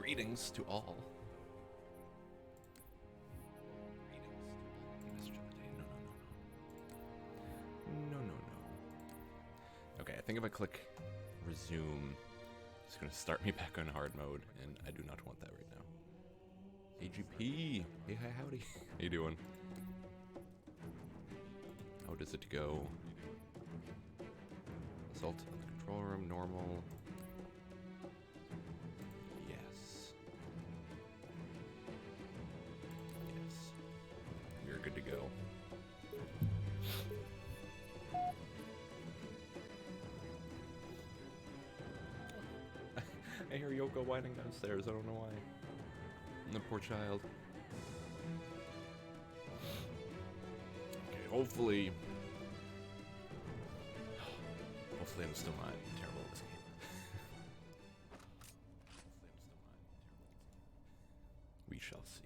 Greetings to all. No. Okay, I think if I click resume, it's going to start me back on hard mode, and I do not want that right now. AGP! Hey, hi, howdy. How you doing? How does it go? Assault in the control room, normal. Yes. Yes. We're good to go. I hear Yoko whining downstairs, I don't know why. The poor child. Okay, hopefully I'm still not terrible at this game. We shall see.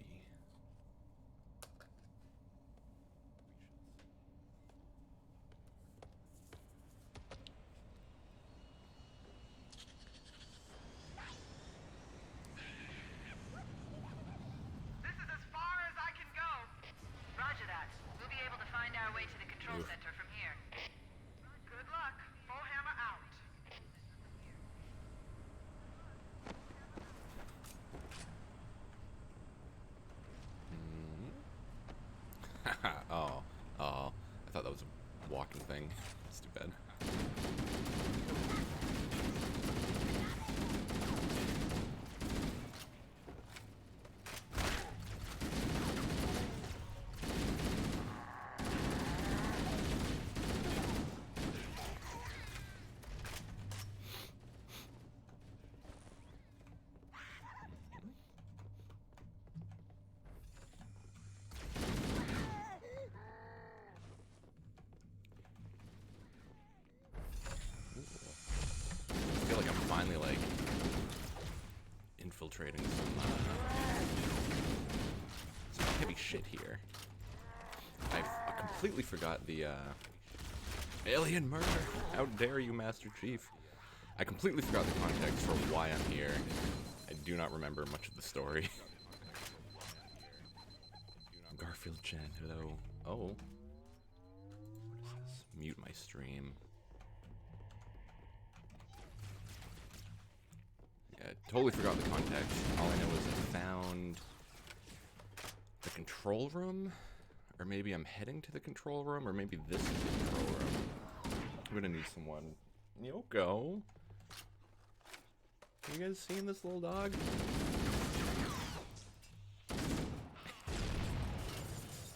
This is as far as I can go. Roger that. We'll be able to find our way to the control center from here. Good luck. Bullhammer out. Oh, I thought that was a walking thing. It's too bad. I feel like I'm finally, like, infiltrating some heavy shit here. I completely forgot the, alien murder! How dare you, Master Chief? I completely forgot the context for why I'm here. I do not remember much of the story. Garfield Chen, hello. Oh. What is this? Mute my stream. Yeah, totally forgot the context. All I know is I found the control room, or maybe I'm heading to the control room, or maybe this is the control room. I'm gonna need someone. Yoko? You guys seeing this little dog?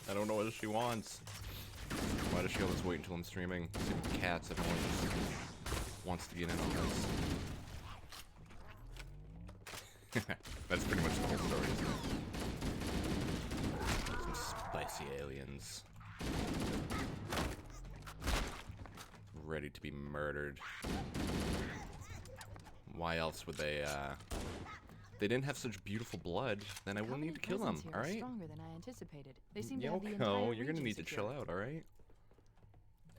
I don't know what she wants. Why does she always wait until I'm streaming? Stupid cats, everyone just wants to get in on this. That's pretty much the whole story, isn't it? Some spicy aliens. Ready to be murdered. Why else would they, they didn't have such beautiful blood, then I wouldn't need to kill them, alright? Stronger than I anticipated. They seem to have the entire Yoko, you're gonna region need to chill secured. out, alright?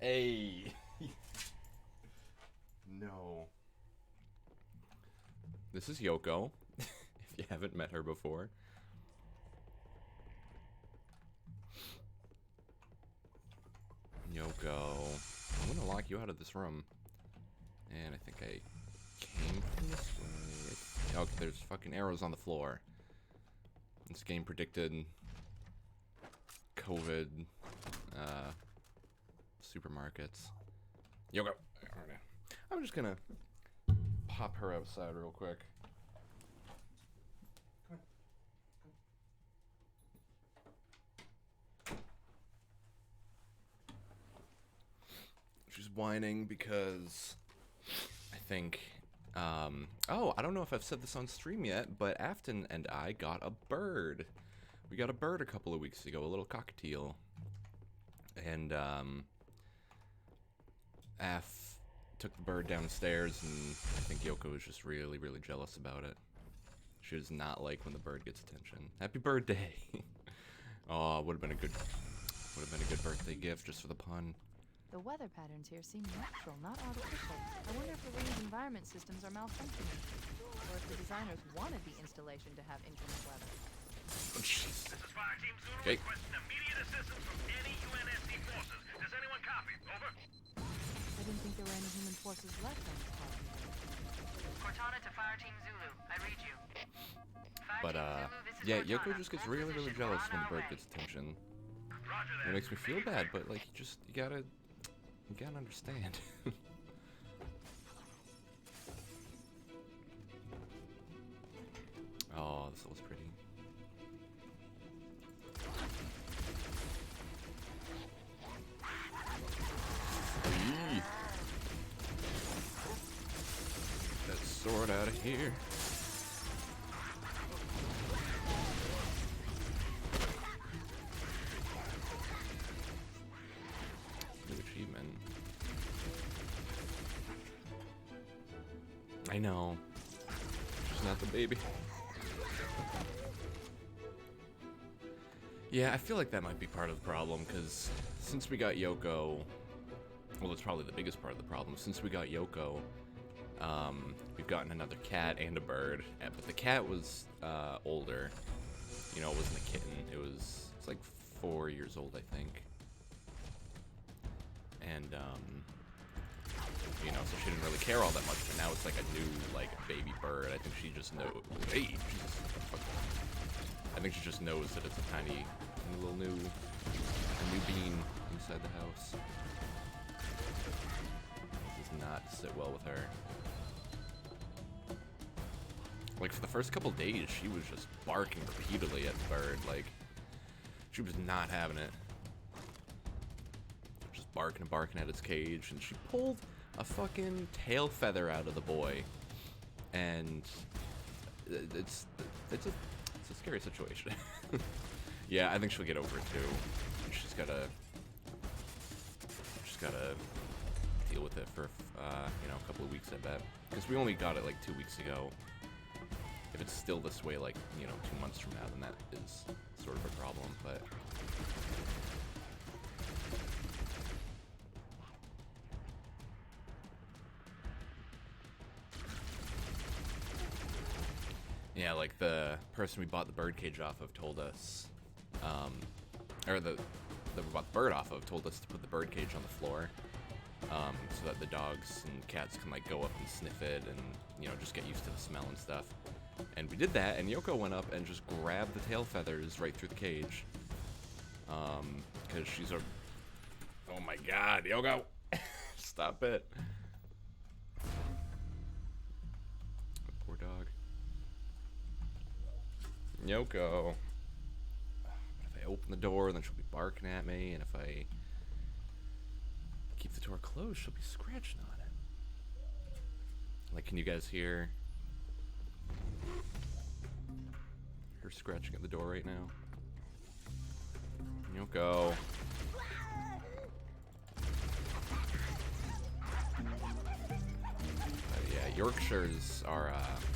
Hey! No. This is Yoko, if you haven't met her before. Yoko. I'm gonna lock you out of this room. And I think I came from this way. Oh, there's fucking arrows on the floor. This game predicted COVID supermarkets. Yoko. I'm just gonna pop her outside real quick. Come on. She's whining because I think oh, I don't know if I've said this on stream yet, but Afton and I got a bird. We got a bird a couple of weeks ago, a little cockatiel. And Af took the bird downstairs, and I think Yoko was just really, really jealous about it. She does not like when the bird gets attention. Happy birthday! Oh, would have been a good birthday gift just for the pun. The weather patterns here seem natural, not artificial. I wonder if the ring's environment systems are malfunctioning. Or if the designers wanted the installation to have inclement weather. Oh, jeez. This is Fire Team Zulu Okay. requesting immediate assistance from any UNSC forces. Does anyone copy? Over. I didn't think there were any human forces left on the planet. Cortana to Fire Team Zulu. I read you. Fire But, Team Zulu, this is yeah, Cortana. Yoko just gets Hold really, really position. jealous We're when on the bird our way. gets attention. Roger that. It makes me feel bad, but, like, you gotta understand. Oh, this looks pretty. Eee. That sword out of here. New achievement. I know. She's not the baby. Yeah, I feel like that might be part of the problem, because since we got Yoko, well, it's probably the biggest part of the problem. Since we got Yoko, we've gotten another cat and a bird, but the cat was older. You know, it wasn't a kitten. It's like 4 years old, I think. And, you know, so she didn't really care all that much, but now it's like a new, like, baby bird. I think she just knows. Hey, Jesus. I think she just knows that it's a tiny little new bean inside the house. This does not sit well with her. Like, for the first couple days, she was just barking repeatedly at the bird. Like, she was not having it. Just barking and barking at its cage, and she pulled a fucking tail feather out of the boy. And it's a scary situation. Yeah, I think she'll get over it too. She's gotta deal with it for you know, a couple of weeks, I bet. Because we only got it like 2 weeks ago. If it's still this way, like, you know, 2 months from now, then that is sort of a problem. But yeah, like the person we bought the birdcage off of told us, or that we bought the bird off of told us to put the birdcage on the floor, so that the dogs and cats can like go up and sniff it and, you know, just get used to the smell and stuff. And we did that, and Yoko went up and just grabbed the tail feathers right through the cage, because she's a, oh my god, Yoko, stop it. Poor dog. Yoko. If I open the door, then she'll be barking at me, and if I keep the door closed, she'll be scratching on it. Like, can you guys hear her scratching at the door right now? Yoko. Yeah, Yorkshires are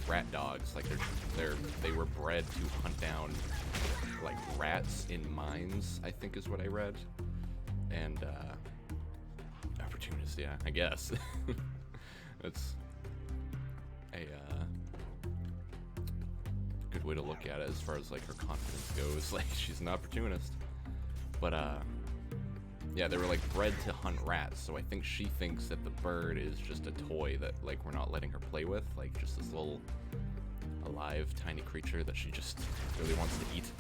rat dogs. Like they were bred to hunt down like rats in mines, I think is what I read. And opportunist, yeah, I guess. It's a good way to look at it as far as like her confidence goes. Like, she's an opportunist. But yeah, they were like bred to hunt rats, so I think she thinks that the bird is just a toy that like we're not letting her play with, like just this little alive tiny creature that she just really wants to eat.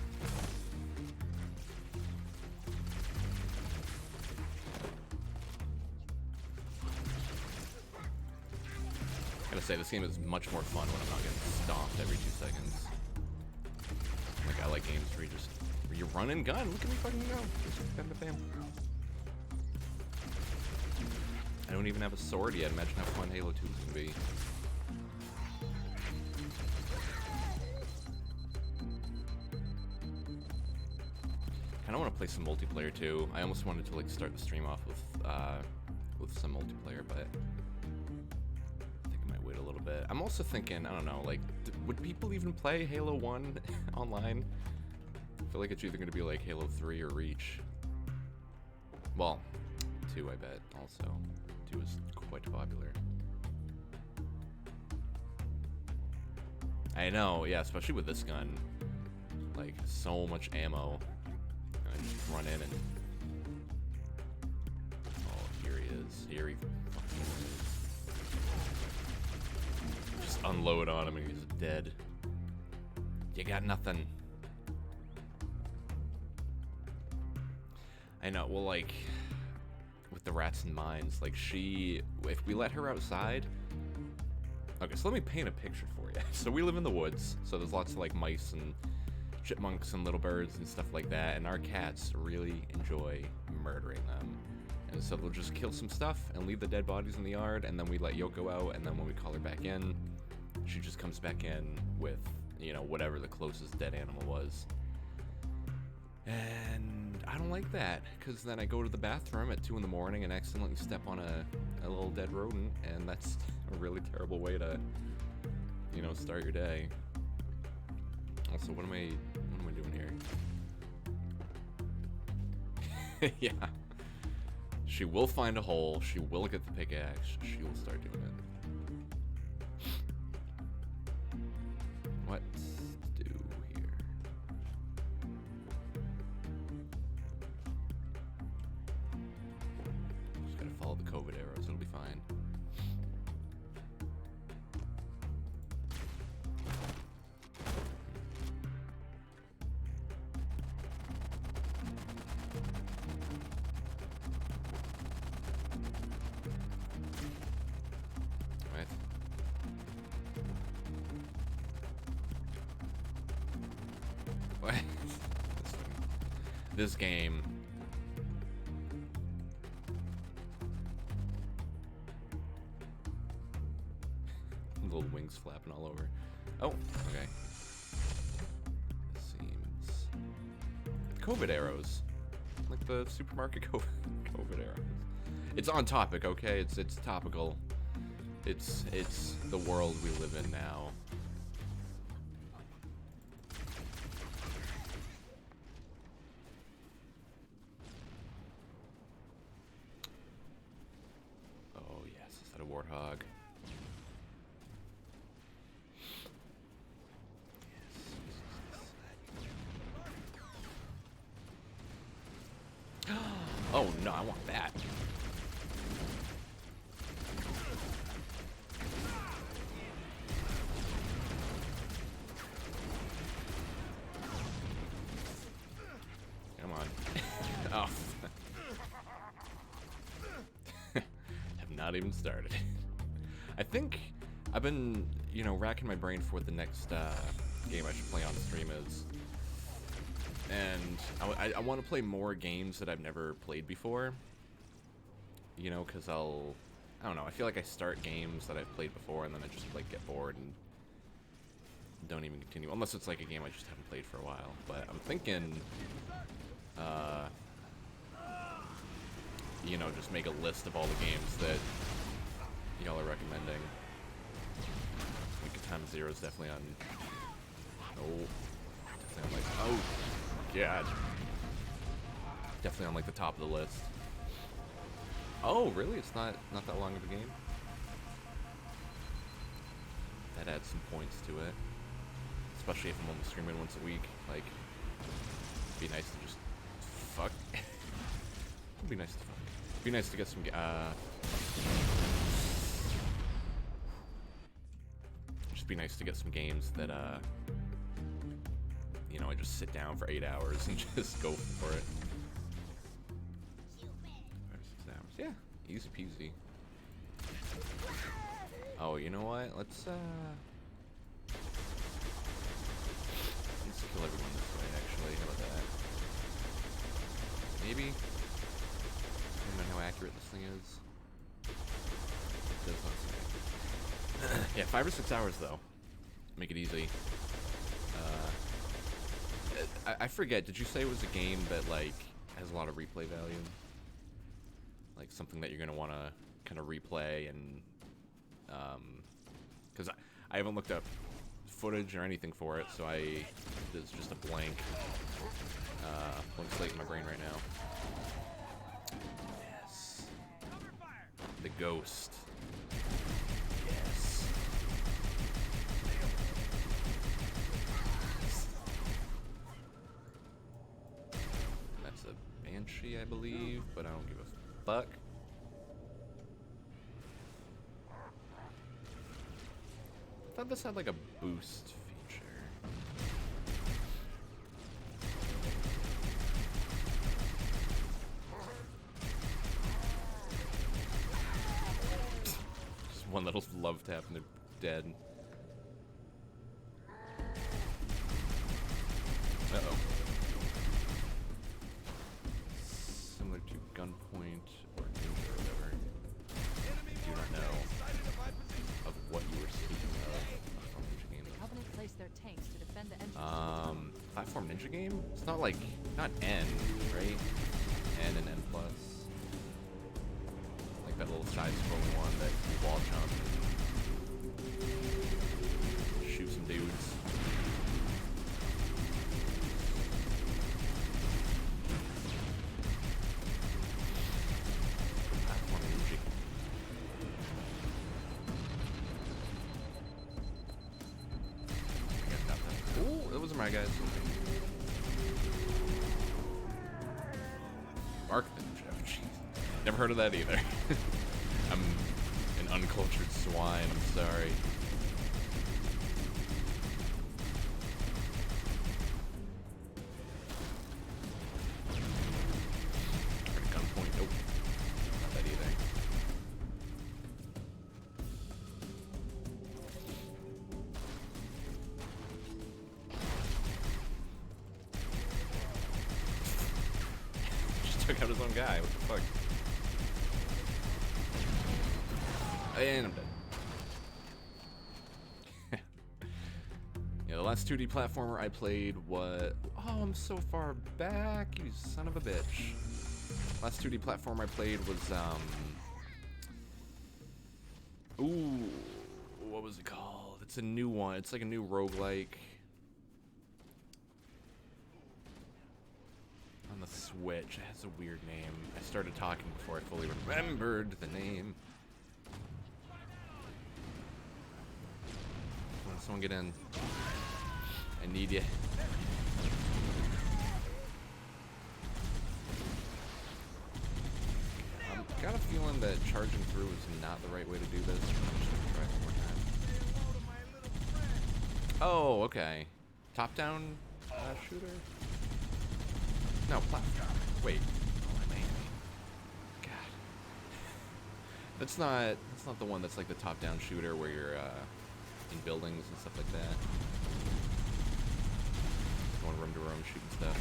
I gotta say, this game is much more fun when I'm not getting stomped every 2 seconds. Like, I like games where you run and gun. Look at me fucking go. Just bam, bam, bam. I don't even have a sword yet. Imagine how fun Halo 2 is gonna be. I don't want to play some multiplayer too. I almost wanted to like start the stream off with some multiplayer, but I think I might wait a little bit. I'm also thinking, I don't know, like, would people even play Halo 1 online? I feel like it's either going to be like Halo 3 or Reach. Well, 2, I bet, also. 2 is quite popular. I know, yeah, especially with this gun. Like, so much ammo. I just run in and... Oh, here he is. Here he fucking is. Just unload on him and he's dead. You got nothing. I know, well, like, with the rats and mines, like, if we let her outside... Okay, so let me paint a picture for you. So we live in the woods, so there's lots of, like, mice and chipmunks and little birds and stuff like that, and our cats really enjoy murdering them. And so they'll just kill some stuff and leave the dead bodies in the yard, and then we let Yoko out, and then when we call her back in, she just comes back in with, you know, whatever the closest dead animal was. And I don't like that, because then I go to the bathroom at 2 in the morning and accidentally step on a little dead rodent, and that's a really terrible way to, you know, start your day. Also, what am I doing here? Yeah. She will find a hole, she will get the pickaxe, she will start doing it. What to do here? Just gotta follow the COVID arrows, it'll be fine. Right. What? This game. Little wings flapping all over. Oh, okay. This seems... COVID arrows. Like the supermarket COVID arrows. It's on topic, okay? It's topical. It's the world we live in now. Oh yes, is that a warthog? Yes. Oh no, I want that. Come on. Oh. Have not even started. I think I've been, you know, racking my brain for what the next game I should play on stream is. And I want to play more games that I've never played before. You know, because I don't know, I feel like I start games that I've played before and then I just, like, get bored and don't even continue. Unless it's, like, a game I just haven't played for a while. But I'm thinking, you know, just make a list of all the games that y'all are recommending. Like, Time Zero is definitely on... Oh. Definitely on, like... Oh! God. Definitely on, like, the top of the list. Oh, really? It's not that long of a game? That adds some points to it. Especially if I'm only streaming once a week. Like, it'd be nice to just... Fuck. It'd be nice to fuck. It'd be nice to get some... Just be nice to get some games that, you know, I just sit down for 8 hours and just go for it. 5 or 6 hours. Yeah, easy peasy. Oh, you know what? Let's kill everyone this way, actually. How about that? Maybe? I don't know how accurate this thing is. It does look accurate. Yeah, 5 or 6 hours, though. Make it easy. I forget, did you say it was a game that, like, has a lot of replay value? Like, something that you're going to want to kind of replay and... Because I haven't looked up footage or anything for it, so there's just a blank slate in my brain right now. Yes. ghost. Yes. That's a banshee, I believe, but I don't give a fuck. I thought this had like a boost feature. Just one little love tap and they're dead. Uh-oh. Similar to Gunpoint or Ninja or whatever. I do not know of what you were speaking of from Ninja game. The Covenant placed their tanks to defend the entrance to the tunnel. Platform Ninja game? It's not like, not N, right? N and N plus. Like that little side-scrolling one that you wall jump and shoot some dudes. Platform Ninja. I got nothing. Ooh, those are my guys. Mark the Ninja. Jeez. Never heard of that either. I'm an uncultured swine. I'm sorry. Heard of Gunpoint. Nope. Not that either. Just took out his own guy. What the fuck? And I'm dead. Yeah, the last 2D platformer I played was... Oh, I'm so far back, you son of a bitch. Last 2D platformer I played was, Ooh, what was it called? It's a new one. It's like a new roguelike. On the Switch. It has a weird name. I started talking before I fully remembered the name. Come on, someone get in. I need you. I've got a feeling that charging through is not the right way to do this. I'm just gonna try it one more time. Oh, okay. Top-down shooter? No, platform. Wait. Oh, man. God. That's not the one that's like the top-down shooter where you're in buildings and stuff like that. Going room to room shooting stuff.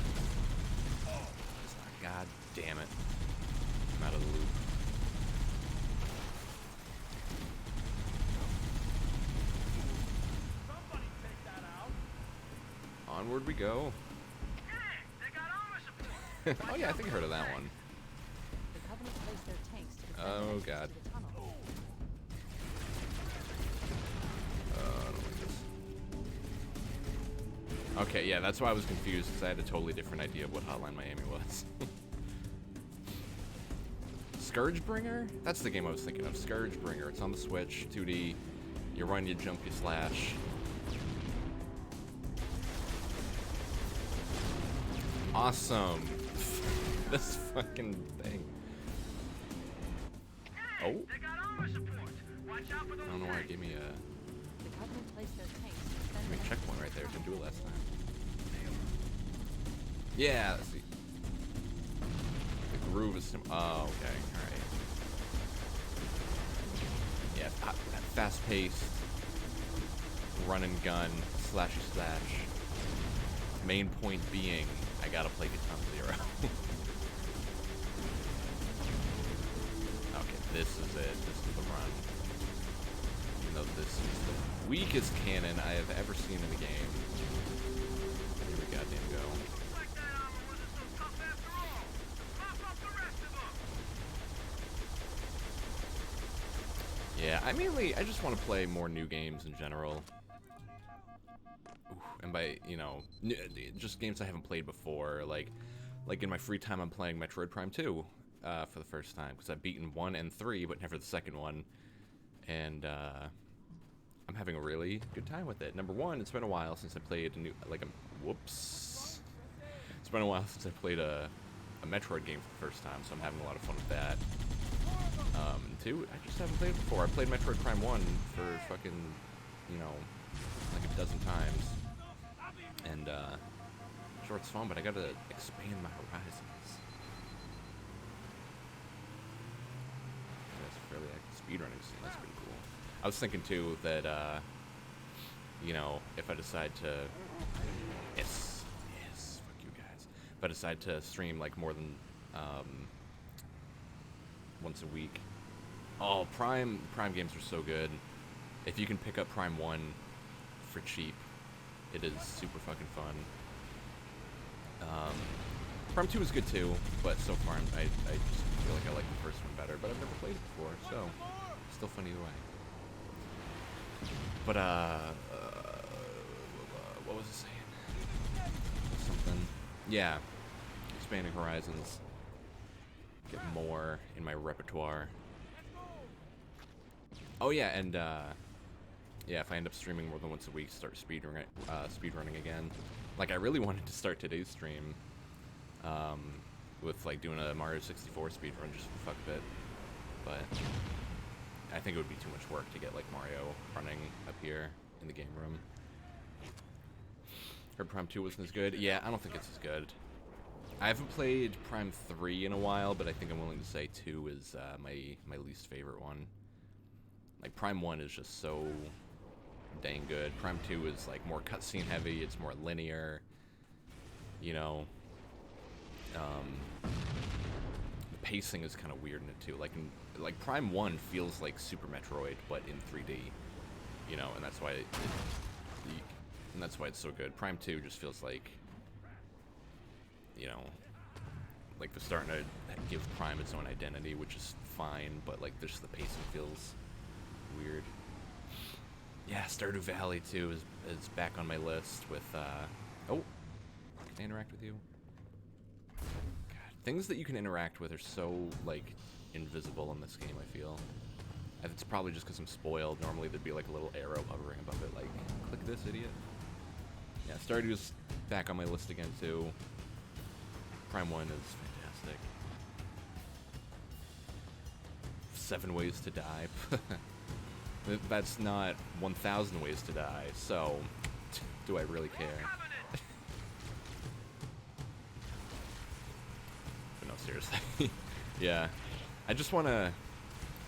It's not. God damn it. I'm out of the loop. Somebody take that out. Onward we go. Hey, they got armor support. Oh yeah, I think I heard of that one. The Covenant placed their tanks to defend Oh, the entrance God. to the tunnel. I don't like this. Okay, yeah, that's why I was confused, because I had a totally different idea of what Hotline Miami was. Scourgebringer? That's the game I was thinking of. Scourgebringer. It's on the Switch, 2D. You run, you jump, you slash. Awesome. This fucking thing. Oh. They got armor support. Watch out for those I don't know why it tanks. gave me a... The Covenant placed their tanks to defend Give me the a checkpoint right entrance there. to the Didn't do it tunnel. last time. Yeah, let's see. The groove is... Oh, okay. Alright. Yeah, fast-paced, run and gun, slashy slash. Main point being, I gotta play Guitar Zero. Okay, this is it. This is the run. Even though this is the weakest cannon I have ever seen in a game. Here we goddamn go. Looks like that armor wasn't so tough after all. Pop up the rest of them. Yeah, I just want to play more new games in general. Ooh, and by, you know, just games I haven't played before. Like in my free time, I'm playing Metroid Prime 2. for the first time because I've beaten 1 and 3, but never the second one. And I'm having a really good time with it. Number one, it's been a while since I played a new, whoops. It's been a while since I played a Metroid game for the first time, so I'm having a lot of fun with that. And 2, I just haven't played it before. I played Metroid Prime 1 for fucking, like a dozen times. And, sure, it's fun, but I gotta expand my horizons. That's a fairly active speedrunning scene. That's pretty cool. I was thinking, too, that, if I decide to... Yes, fuck you guys. If I decide to stream, like, more than, once a week. Oh, Prime games are so good. If you can pick up Prime 1 for cheap, it is super fucking fun. Prime 2 is good too, but so far I just feel like I like the first one better, but I've never played it before, so still fun either way. But, what was I saying? Something. Yeah, expanding horizons. Get more in my repertoire. Oh yeah, and yeah, if I end up streaming more than once a week, start speedrunning again. Like, I really wanted to start today's stream with like doing a Mario 64 speedrun just for fuck of it, but I think it would be too much work to get like Mario running up here in the game room. Heard Prime 2 wasn't as good. Yeah, I don't think it's as good. I haven't played Prime 3 in a while, but I think I'm willing to say 2 is my least favorite one. Like, Prime 1 is just so dang good. Prime 2 is, like, more cutscene heavy, it's more linear, the pacing is kind of weird in it, too. Like, Prime 1 feels like Super Metroid, but in 3D, and that's why and that's why it's so good. Prime 2 just feels like, like they're starting to give Prime its own identity, which is fine, but like just the pacing feels weird. Yeah, Stardew Valley too is back on my list with oh, can I interact with you? God, things that you can interact with are so like invisible in this game, I feel. And it's probably just because I'm spoiled. Normally there'd be like a little arrow hovering above it, like, click this, idiot. Yeah, Stardew's back on my list again too. Prime 1 is fantastic. 7 Ways to Die. That's not 1,000 Ways to Die, so do I really care? But no, seriously. Yeah. I just want to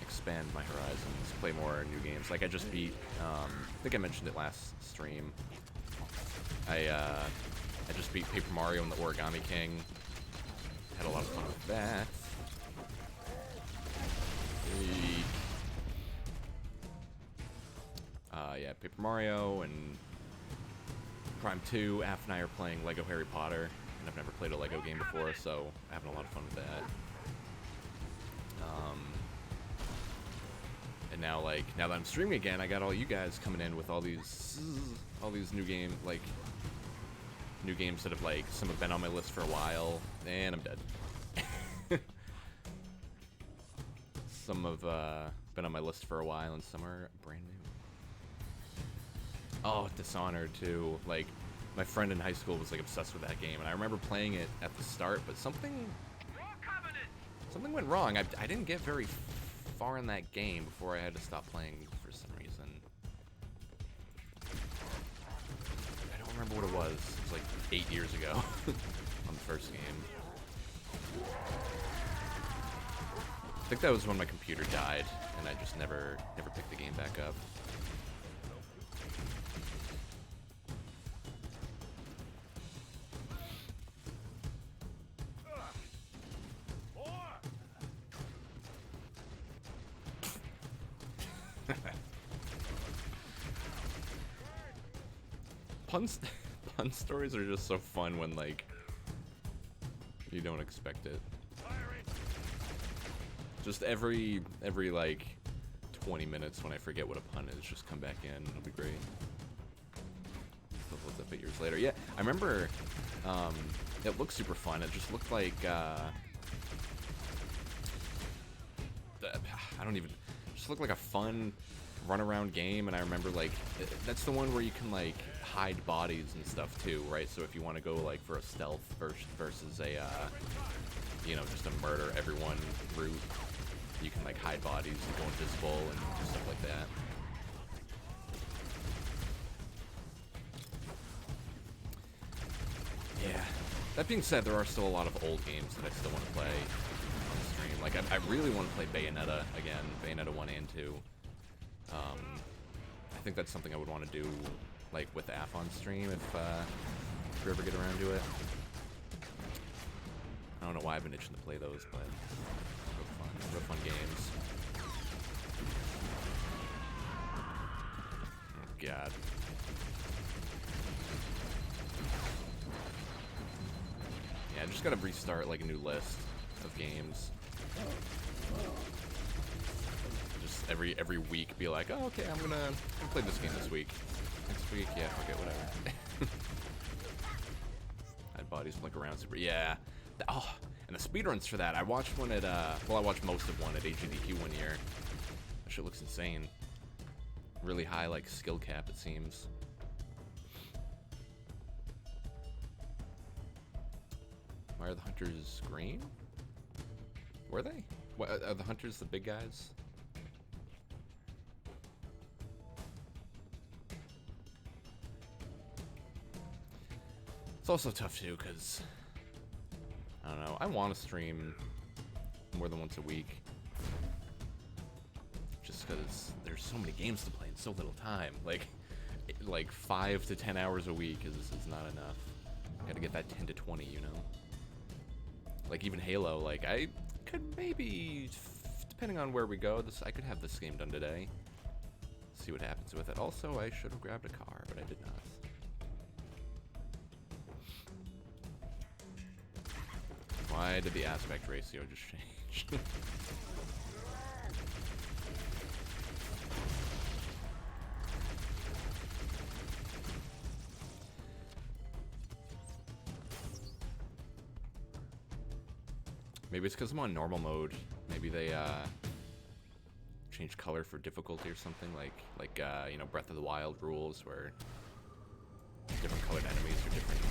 expand my horizons, play more new games. Like, I just beat, I think I mentioned it last stream. I just beat Paper Mario and the Origami King. Had a lot of fun with that. Yeah, Paper Mario and Prime 2. Af and I are playing Lego Harry Potter, and I've never played a Lego game before, so I'm having a lot of fun with that. And now, like, now that I'm streaming again, I got all you guys coming in with all these new games that have, like, some have been on my list for a while, and I'm dead. Some have been on my list for a while, and some are brand new. Oh, Dishonored too. Like, my friend in high school was like obsessed with that game, and I remember playing it at the start, but something went wrong. I didn't get very far in that game before I had to stop playing for some reason. I don't remember what it was. It was like 8 years ago on the first game. I think that was when my computer died, and I just never picked the game back up. Pun stories are just so fun when, like, you don't expect it. Just every like 20 minutes when I forget what a pun is, just come back in. It'll be great. Stuff loads up 8 years later. Yeah, I remember. It looked super fun. It just looked like I don't even, just looked like a fun run-around game, and I remember, like, that's the one where you can, like, hide bodies and stuff, too, right? So if you want to go, like, for a stealth versus a, you know, just a murder everyone route, you can, like, hide bodies and go invisible and do stuff like that. Yeah. That being said, there are still a lot of old games that I still want to play on the stream. Like, I really want to play Bayonetta again, Bayonetta 1 and 2. I think that's something I would want to do, like, with AF on stream if we ever get around to it. I don't know why I've been itching to play those, but real fun games. Oh, God. Yeah, I just gotta restart, like, a new list of games. Just every week be like, oh, okay, I'm gonna play this game this week. Next week, yeah, fuck it, whatever. I'd bodies look around super. Yeah. Oh, and the speedruns for that. I watched one at, well, I watched most of one at HDQ one year. That shit looks insane. Really high, like, skill cap, it seems. Why are the hunters green? Were they? What, are the hunters the big guys? It's also tough too, because I don't know. I want to stream more than once a week, just because there's so many games to play in so little time. Like 5 to 10 hours a week is not enough. Got to get that 10 to 20, you know. Like even Halo, like I could maybe, depending on where we go, I could have this game done today. See what happens with it. Also, I should have grabbed a car, but I did not. Why did the aspect ratio just change? Maybe it's because I'm on normal mode. Maybe they changed color for difficulty or something, like you know, Breath of the Wild rules where different colored enemies are different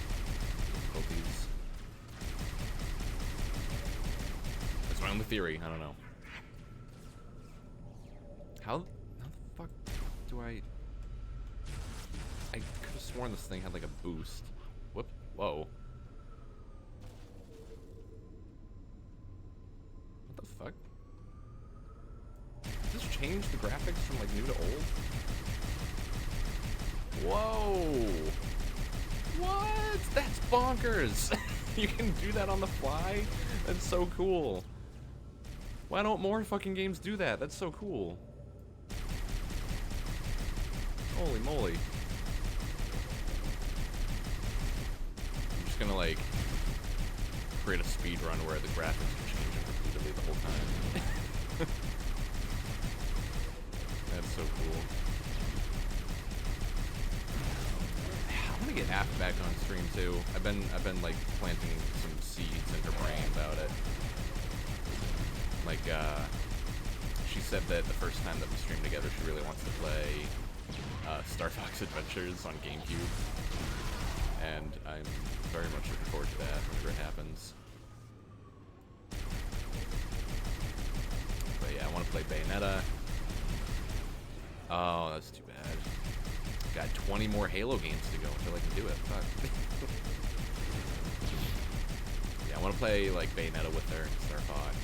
difficulties. That's my only theory. I don't know. How the fuck do I could have sworn this thing had like a boost. Whoop. Whoa. What the fuck? Did this change the graphics from like new to old? Whoa! What? That's bonkers! You can do that on the fly? That's so cool. Why don't more fucking games do that? That's so cool. Holy moly. I'm just gonna like create a speed run where the graphics are changing repeatedly the whole time. That's so cool. I want to get Aft back on stream too. I've been like planting some seeds in her brain about it. Like she said that the first time that we streamed together, she really wants to play Star Fox Adventures on GameCube, and I'm very much looking forward to that whenever it happens. But yeah, I want to play Bayonetta. Oh, that's too bad. Got 20 more Halo games to go until I can do it. Fuck. Yeah, I want to play like Bayonetta with her, Star Fox.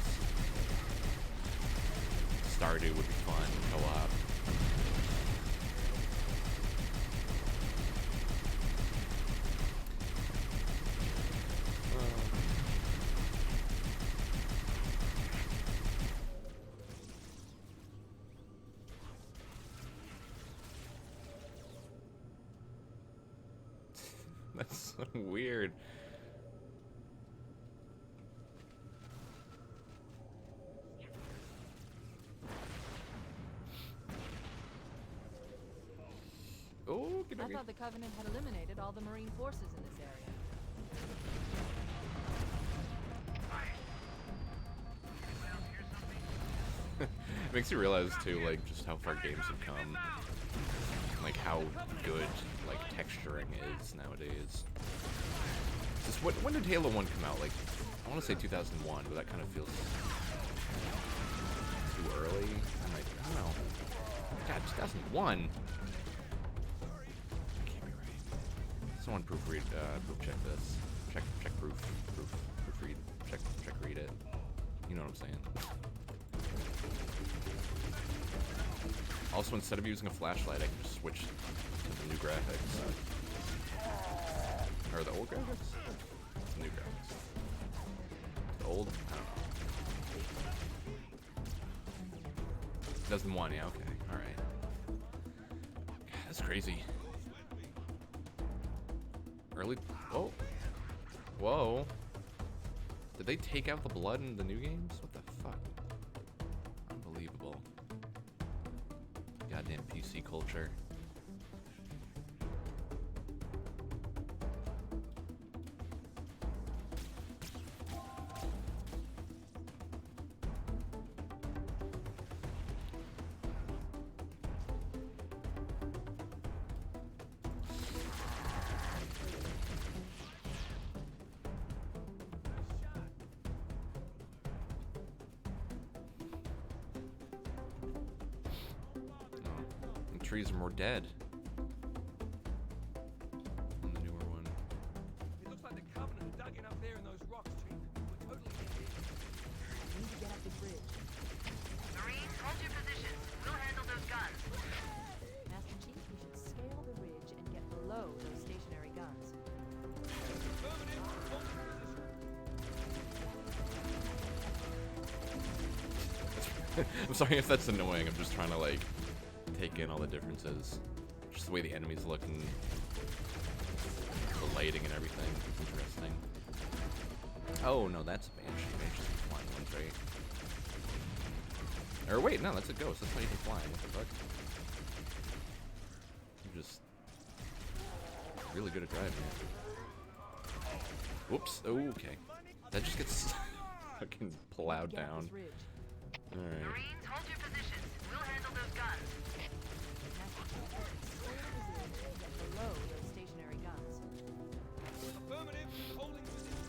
Stardew would be fun, co-op. That's so weird. Oh, I thought the Covenant had eliminated all the Marine forces in this area. makes you realize too, like, just how far games have come, like how good like texturing is nowadays. Just when did Halo 1 come out? Like, I want to say 2001, but that kind of feels too early. I'm like, I don't know. God, 2001. Can't be right. Someone proofread, proof check this. Check proofread. Check read it. You know what I'm saying. Also, instead of using a flashlight, I can just switch to the new graphics. Or the old graphics? The new graphics. The old? I don't know. 2001, yeah, okay. Alright. That's crazy. Early... Whoa. Whoa. Did they take out the blood in the new games? What the fuck? Unbelievable. Goddamn PC culture. Trees are more dead than the newer one. It looks like the Covenant dug in up there in those rocks, Chief. We're totally empty. We need to get up the bridge. Marines, hold your positions. We'll handle those guns. Master Chief, we should scale the ridge and get below those stationary guns. Affirmative. Hold your position. I'm sorry if that's annoying. I'm just trying to like take in all the differences. Just the way the enemies look and the lighting and everything. It's interesting. Oh no, that's a Banshee. Banshee's the flying ones, right? Or wait, no, that's a ghost. That's not even flying. What the fuck? I'm just really good at driving it. Whoops. Oh, okay. That just gets fucking plowed Get up down. this ridge. Alright. Marines, hold your positions. We'll handle those guns. Master Chief, we should scale the ridge and get below those stationary guns. Affirmative. Holding position.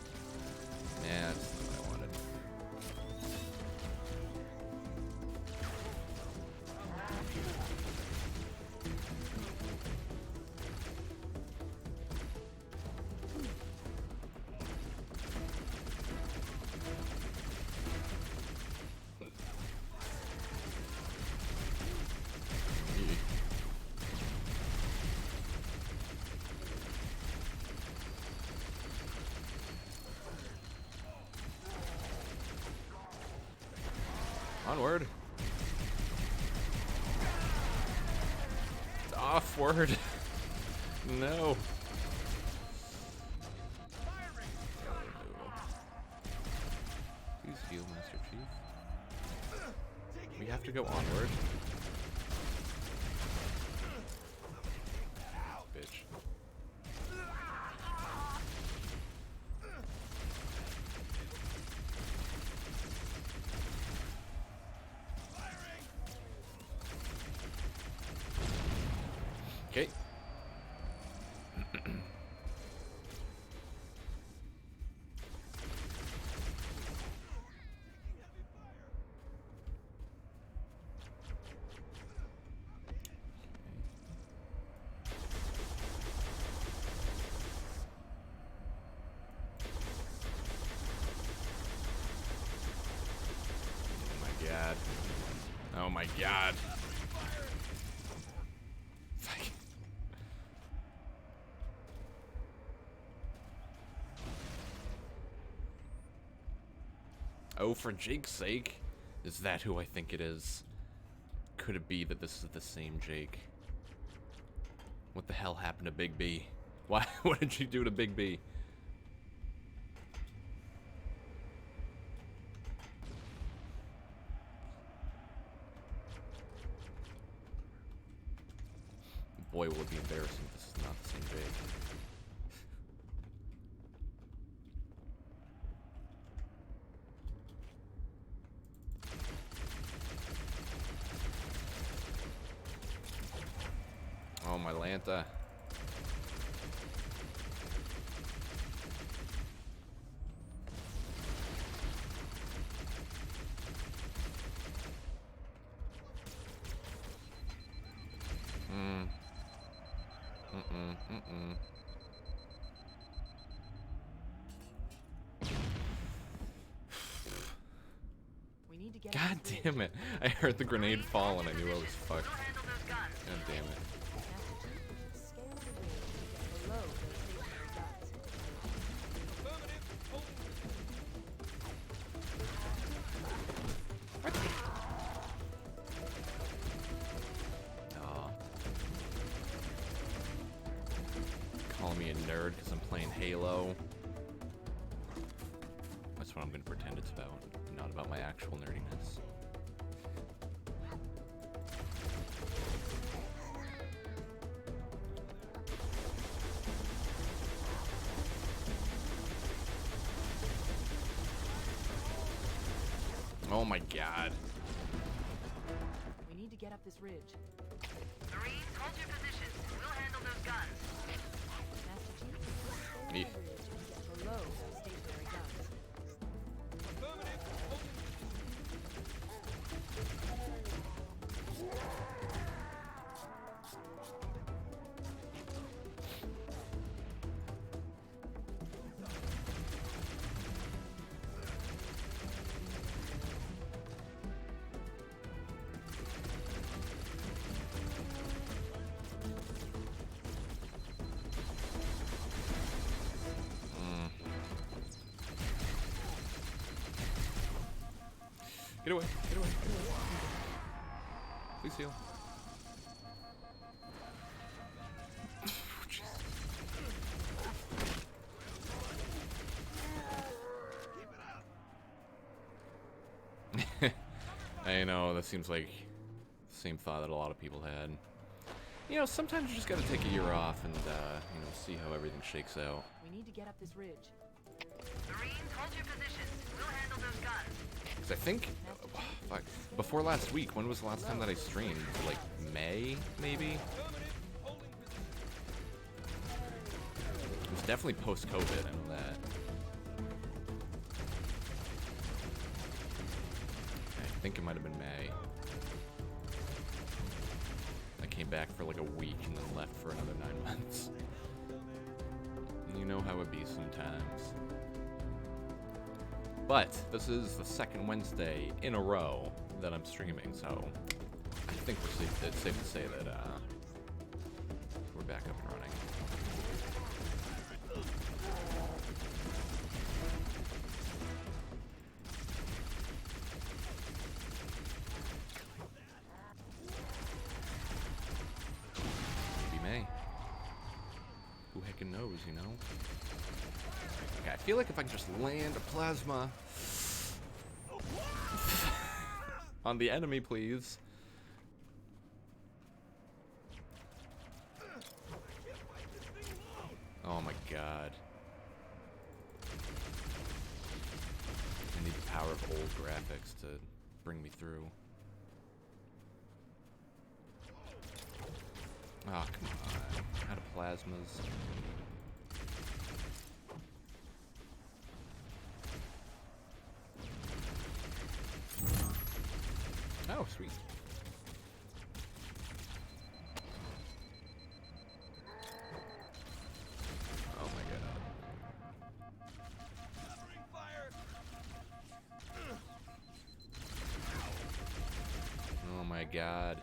Yeah, that's not what I wanted. Onward. Offward. No. Please heal, Master Chief. We have to go onward. Bitch. Okay. Oh my god. Oh my god. Fuck. Oh, for Jake's sake. Is that who I think it is? Could it be that this is the same Jake? What the hell happened to Big B? Why? What did you do to Big B? Boy, will it be embarrassing if this is not the same Jake. Atlanta. We need to get God up this ridge. damn it. I heard the grenade fall and I knew I was fucked. We'll handle those guns. God damn it. Master Chief, we should scale the ridge and get below those stationary guns. Affirmative. Holding position. Aw. Calling me a nerd because I'm playing Halo. That's what I'm going to pretend it's about, not about my actual nerdiness. Oh my god. We need to get up this ridge. Marines, hold your positions. We'll handle those guns. Master Chief, scale the Yeah. ridge and get below those stationary guns. Affirmative. Holding position. Get away, get away, get away. Please heal. I know, that seems like the same thought that a lot of people had. You know, sometimes you just gotta take a year off and, you know, see how everything shakes out. We need to get up this ridge. Marines, hold your positions. We'll handle those guns. Because I think, fuck, before last week, when was the last time that I streamed? Like, May, maybe? Affirmative. Holding position. It was definitely post-COVID, I know that. I think it might have been May. I came back for like a week and then left for another 9 months. You know how it be sometimes. But this is the second Wednesday in a row that I'm streaming, so I think it's safe to say that we're back up and running. Maybe May. Who heckin' knows, you know? Okay, I feel like if I can just land a plasma on the enemy, please. Oh my god. I need the power of old graphics to bring me through. Oh, come on. Out of plasmas. Oh, sweet. Oh my god. Covering fire. Oh my god.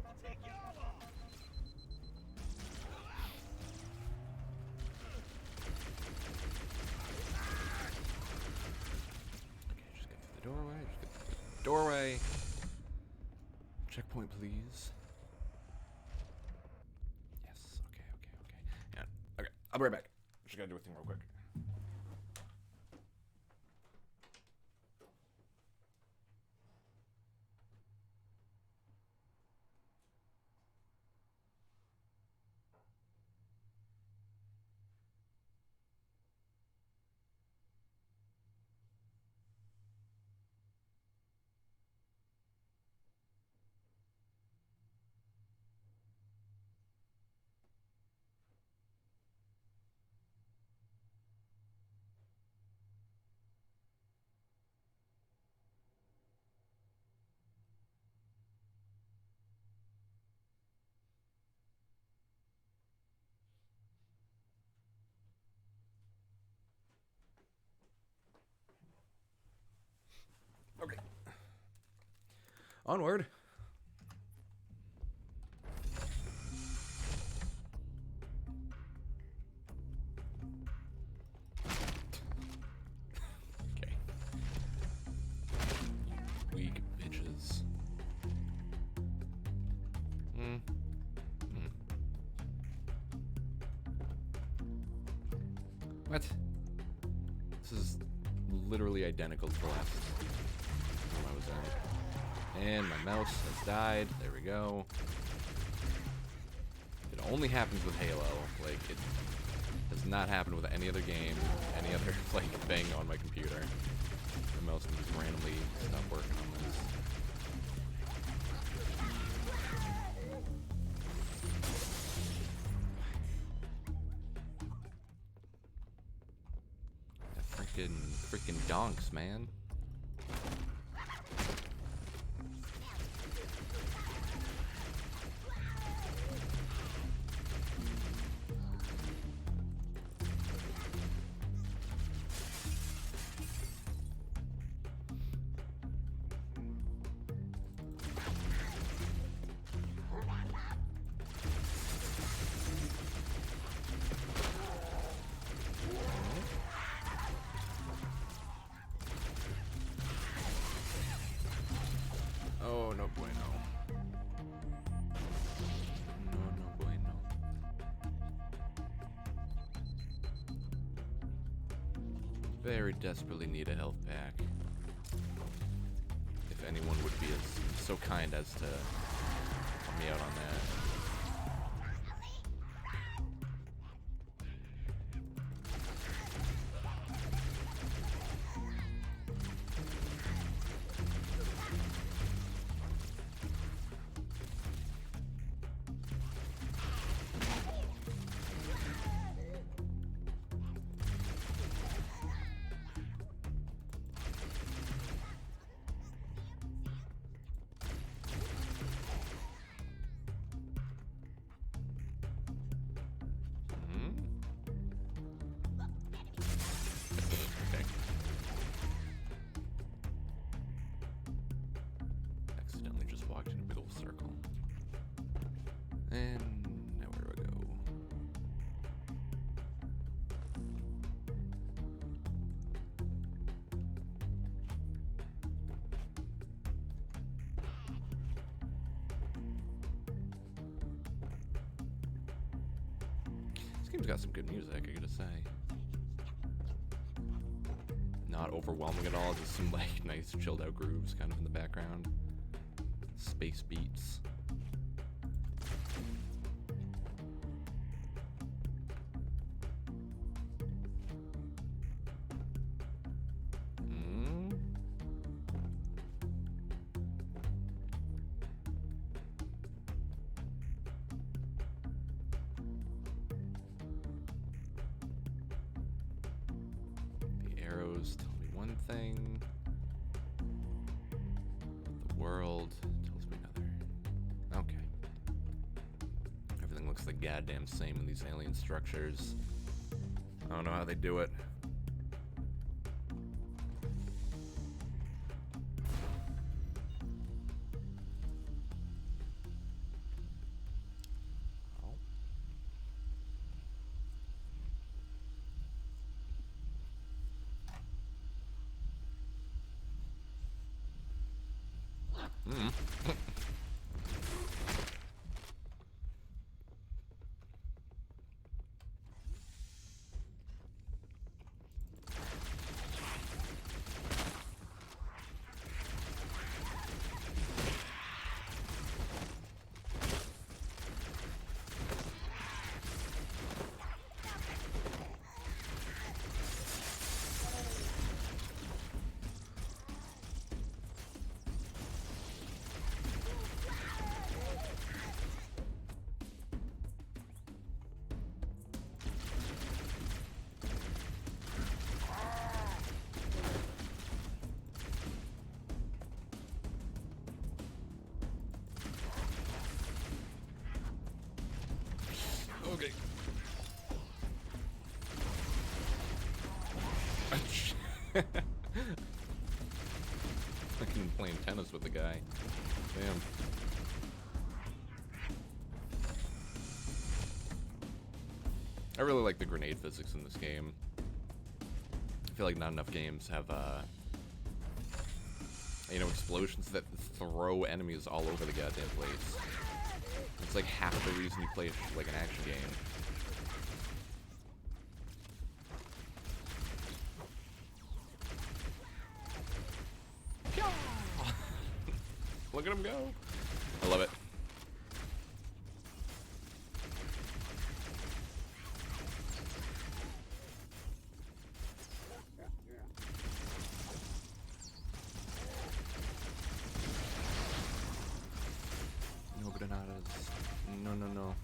I'll take you all on. Okay, just get through the doorway. Just get through the doorway. Checkpoint, please. Yes. Okay. Yeah. Okay. I'll be right back. Just gotta do a thing real quick. Onward. Okay. Weak bitches. What? This is literally identical to the last one I was in. And my mouse has died. There we go. It only happens with Halo. Like, it does not happen with any other game, any other, like, thing on my computer. The mouse can just randomly stop working on this. Yeah, freaking donks, man. Oh, no bueno. No bueno. Very desperately need a health pack. If anyone would be so kind as to help me out on that. Accidentally just walked in a big old circle. And now where do I go? This game's got some good music, I gotta say. Not overwhelming at all, just some like nice chilled out grooves kind of in the background. Space beats. The arrows tell me one thing. The world tells me another. Okay. Everything looks the goddamn same in these alien structures. I don't know how they do it. Okay. Fucking playing tennis with the guy. Damn. I really like the grenade physics in this game. I feel like not enough games have, you know, explosions that throw enemies all over the goddamn place. It's like half the reason you play like an action game. Look at him go. I love it. No granadas. No, no, no.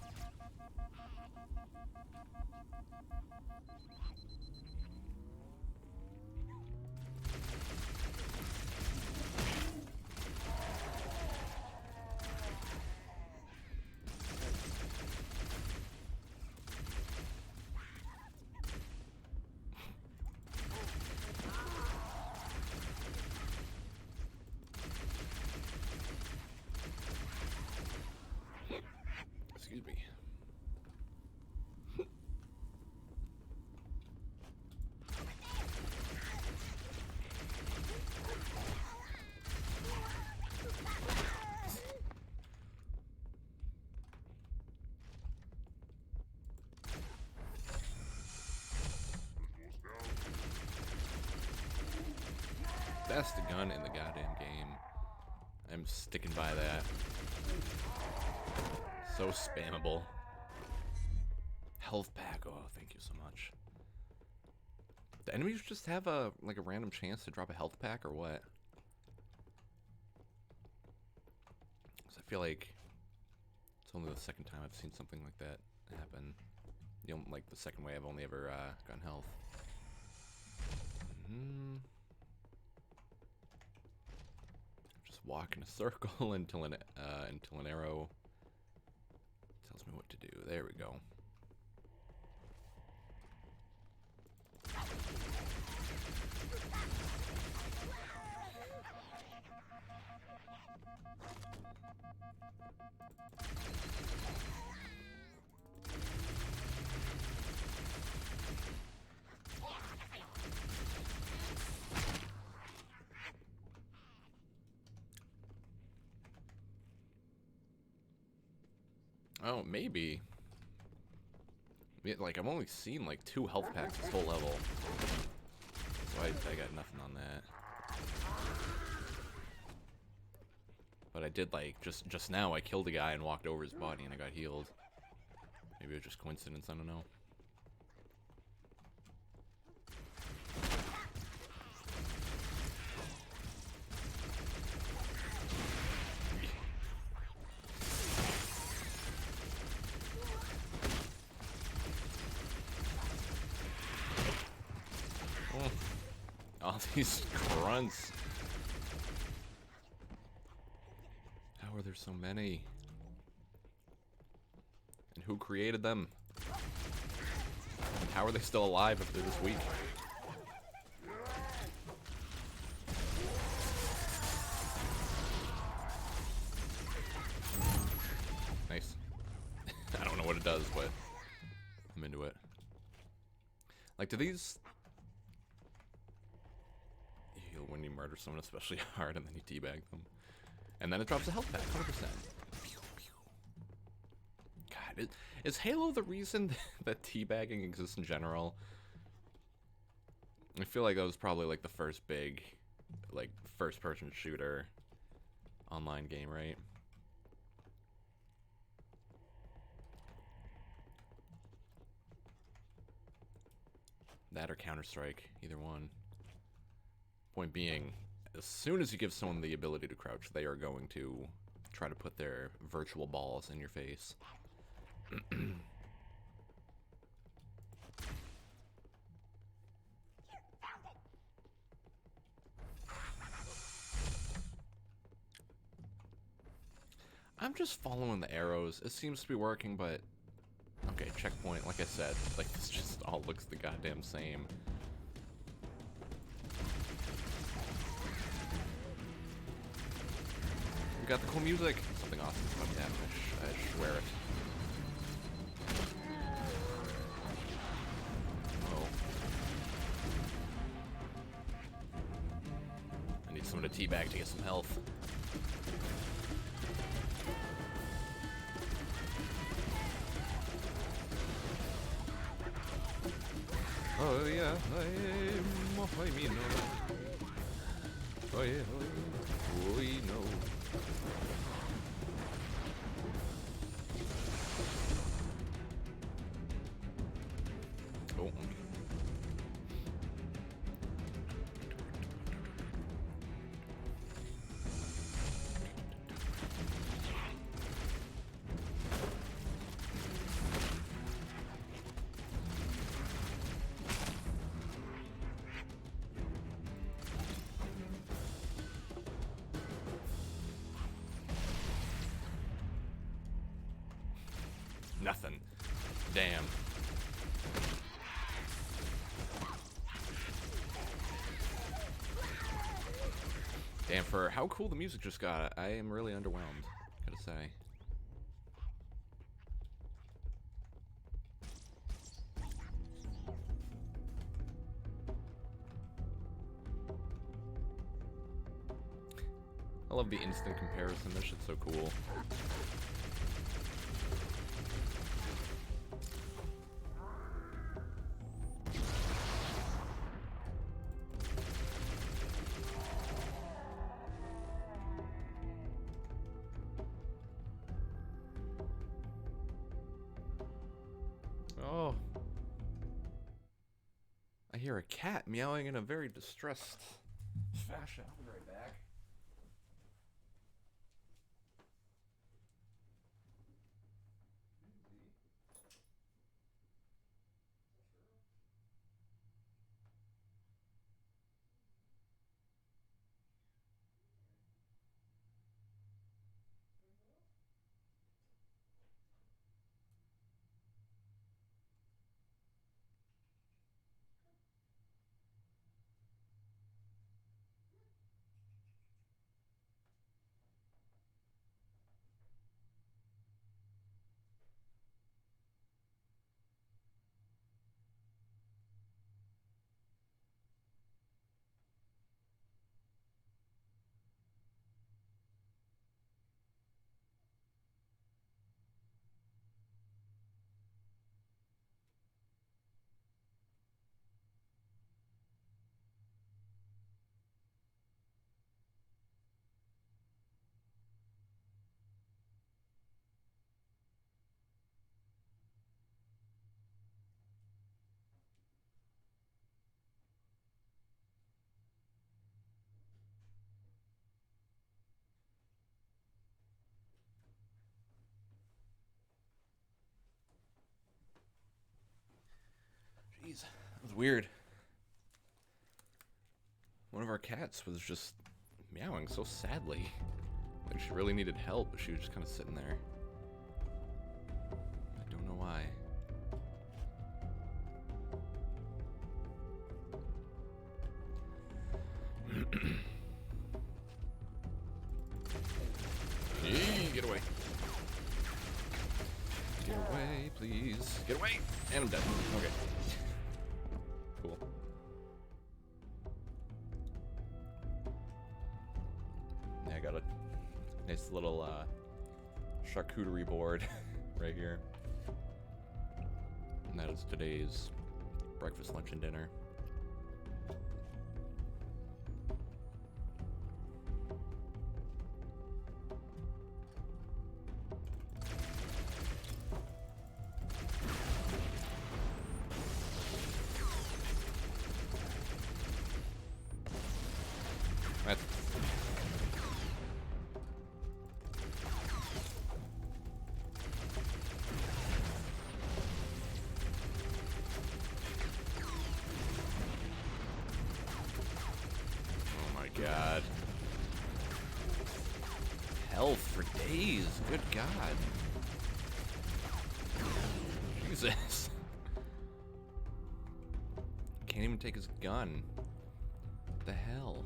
Excuse me. Best gun in the goddamn game. I'm sticking by that. So spammable. Health pack. Oh, thank you so much. The enemies just have a like a random chance to drop a health pack or what? 'Cause I feel like it's only the second time I've seen something like that happen. You know, like the second way I've only ever gotten health. Just walk in a circle until an arrow tells me what to do. There we go. Oh, maybe. Like, I've only seen, like, 2 health packs this whole level. So I got nothing on that. But I did, like, just now I killed a guy and walked over his body and I got healed. Maybe it was just coincidence, I don't know. All these grunts. How are there so many? And who created them? And how are they still alive if they're this weak? Nice. I don't know what it does, but I'm into it. Like, do these... when you murder someone especially hard and then you teabag them. And then it drops a health pack, 100%. God, is Halo the reason that teabagging exists in general? I feel like that was probably like the first big, like, first-person shooter online game, right? That or Counter-Strike, either one. Point being, as soon as you give someone the ability to crouch, they are going to try to put their virtual balls in your face. I'm just following the arrows. It seems to be working, but... Okay, checkpoint, like I said. Like, this just all looks the goddamn same. We got the cool music. Something awesome is about to happen. I swear it. Oh. I need someone to teabag to get some health. Oh yeah, I mean no. Oh yeah, oh no. Oh. Nothing. Damn. Damn, for how cool the music just got, I am really underwhelmed, gotta say. I love the instant comparison, this shit's so cool. Oh. I hear a cat meowing in a very distressed fashion. I'll be right back. Jeez, that was weird. One of our cats was just meowing so sadly. Like she really needed help, but she was just kind of sitting there. I don't know why. Hey, get away. Get away, please. Get away! And I'm dead. Okay. Cool. Yeah, I got a nice little charcuterie board right here. And that is today's breakfast, lunch, and dinner. That's oh my god. Health for days. Good god. Jesus. Can't even take his gun. What the hell?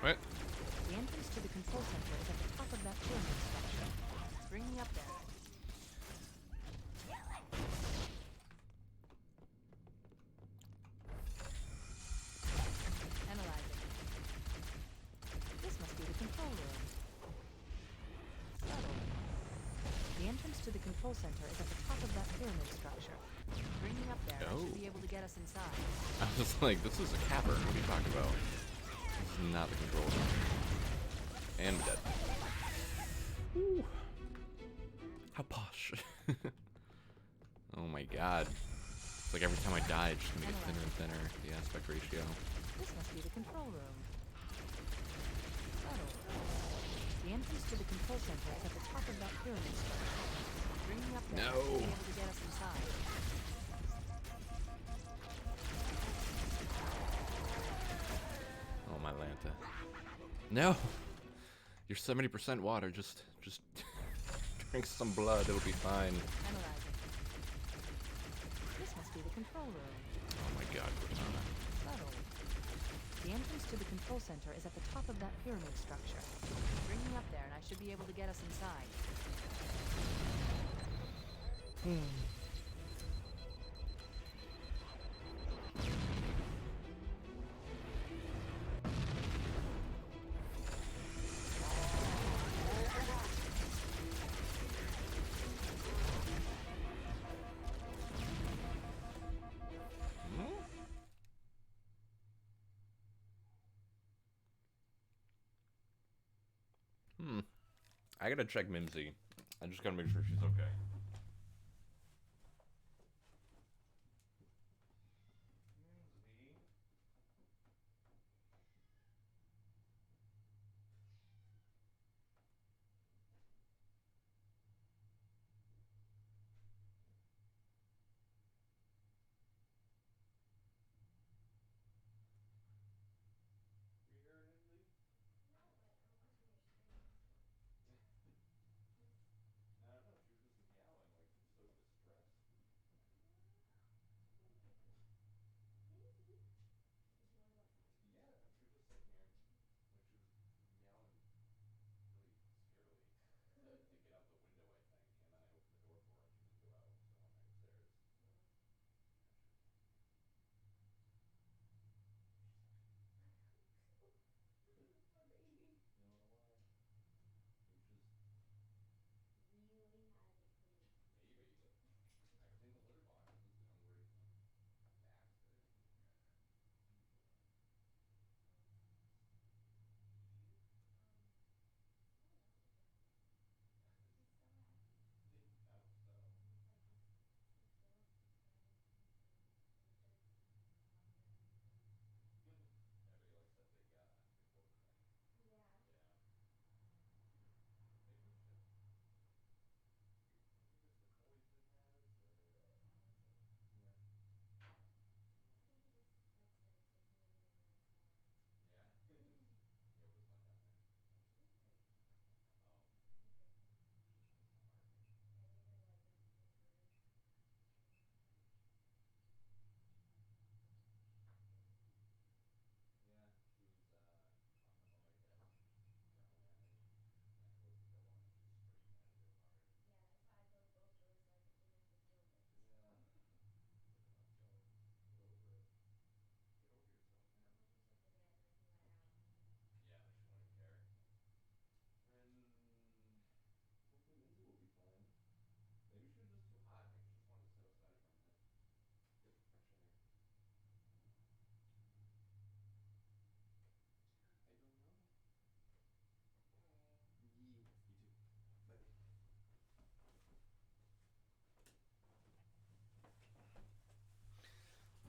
What? The entrance to the control center is at the top of that pyramid structure. Bring me up there. Analyzing. This must be the control room. Subtle. The entrance to the control center is at the top of that pyramid structure. Bring me up there. I should be able to get us inside. I was like, this is a cavern. What are you talking about? This is not the control room. And we're dead. Ooh. How posh. Oh my god. It's like every time I die, it's just gonna get thinner and thinner, the aspect ratio. This must be the control room. Subtle. The entrance to the control center is at the top of that pyramid structure. Bring me up there. No. I should be able to get us inside. Oh my Lanta. No! You're 70% water, just drink some blood, it'll be fine. Analyzing. This must be the control room. Oh my god, Cortana. Subtle. The entrance to the control center is at the top of that pyramid structure. Bring me up there and I should be able to get us inside. I gotta check Mimsy. I just gotta make sure she's okay.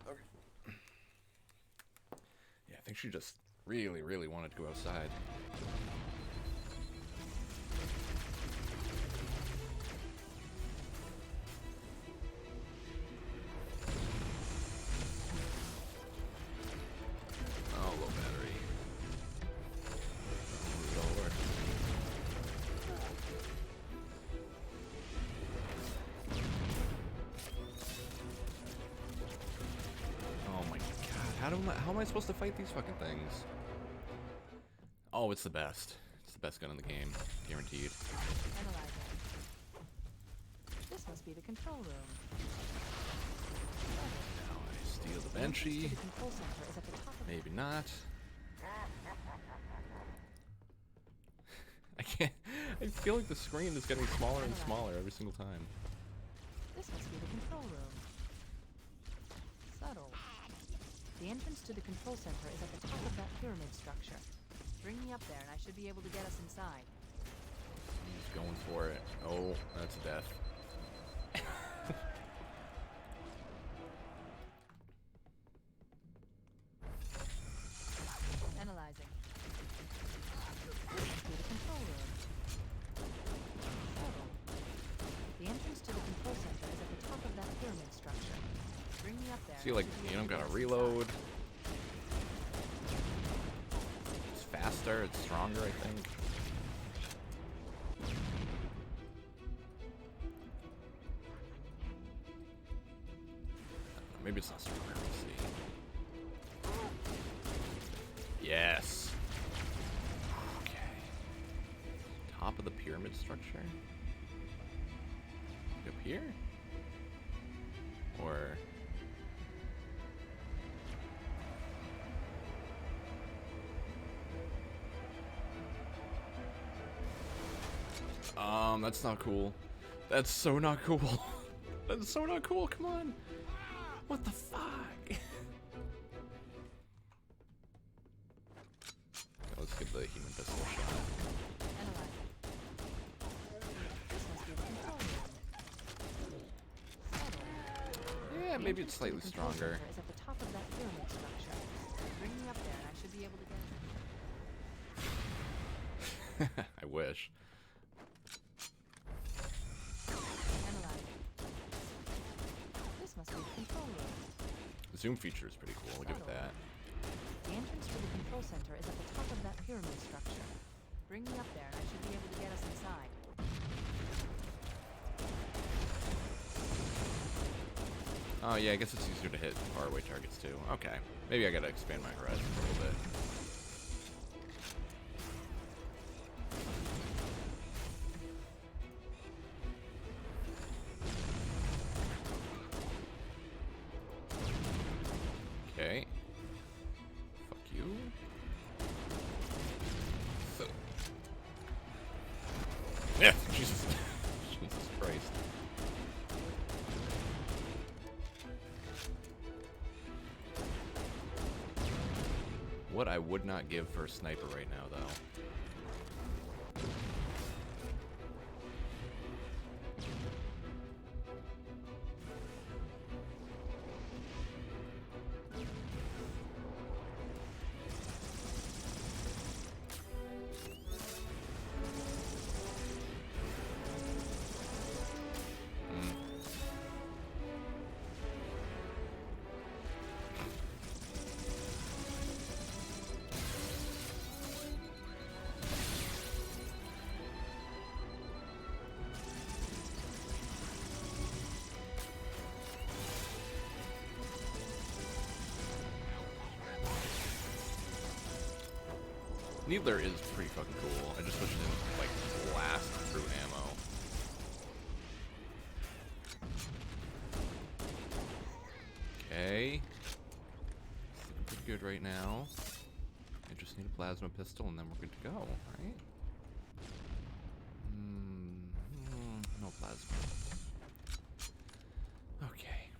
Okay. Yeah, I think she just really, really wanted to go outside. Oh, low battery. Lower. Oh my god, how am I supposed to fight these fucking things? Oh, it's the best. It's the best gun in the game, guaranteed. Analyzing. This must be the control room. Now I steal the The entrance to Banshee. the control center is at the top of Maybe not. I can't. I feel like the screen is getting smaller and smaller every single time. This must be the control room. Subtle. The entrance to the control center is at the top of that pyramid structure. Bring me up there and I should be able to get us inside. He's going for it. Oh, that's death. Analyzing. This must be the control room. Subtle. The entrance to the control center is at the top of that pyramid structure. Bring me up there. See, and I like, should be you able don't to gotta get us reload. inside. It's faster, it's stronger, I think. Maybe it's not stronger, let's see. Yes. Okay. Top of the pyramid structure? Up here? Or... that's not cool. That's so not cool. That's so not cool, come on. What the fuck? Let's give the human pistol a shot. Analyzing. This must be the control room. Subtle. Yeah, The maybe entrance it's to slightly the control stronger. center is at the top of that pyramid structure. Bring me up there and I should be able to get I wish. Analyzing. This must be the control room. The zoom feature is pretty cool, I'll give it that. The entrance to the control center is at the top of that pyramid structure. Bring me up there and I should be able to get us inside. Oh yeah, I guess it's easier to hit faraway targets too. Okay. Maybe I gotta expand my horizons a little bit. Okay. Fuck you. So. Yeah, Jesus. Jesus Christ. What I would not give for a sniper right now, though. Needler is pretty fucking cool. I just wish it didn't, like, blast through ammo. Okay. It's looking pretty good right now. I just need a plasma pistol and then we're good to go, right? No plasma. Okay.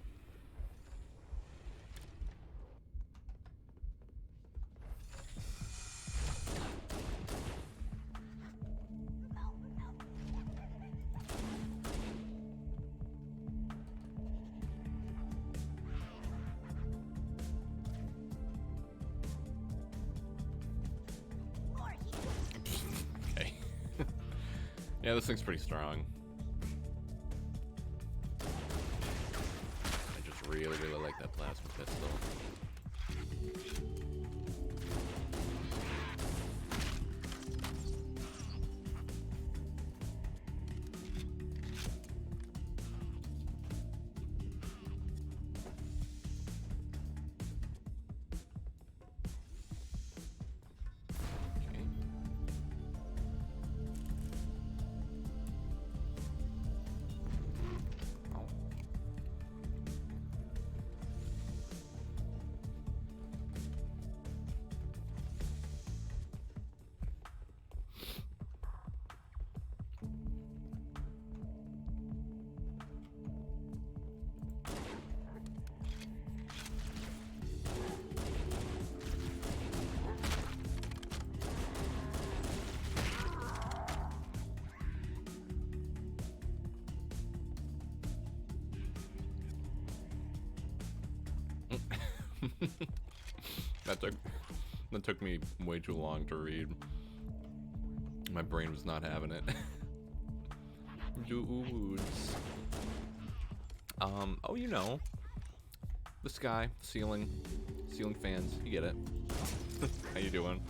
Okay. Yeah, this thing's pretty strong. I just really, really like that plasma pistol. Okay. That took me way too long to read. My brain was not having it. Dudes. Oh, you know. The sky, ceiling fans, you get it. How you doing?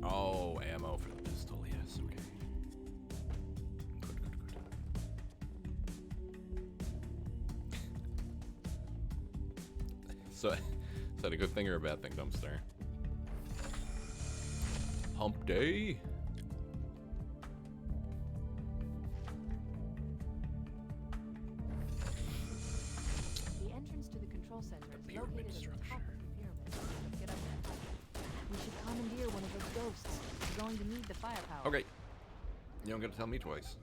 Oh, ammo for the pistol, yes, okay. Good. So, is that a good thing or a bad thing, Dumpster? Hump day? The entrance to the control center is located at the top of the pyramid. Let's get up there. We should commandeer one of those ghosts. We're going to need the firepower. Okay. You don't gotta tell me twice.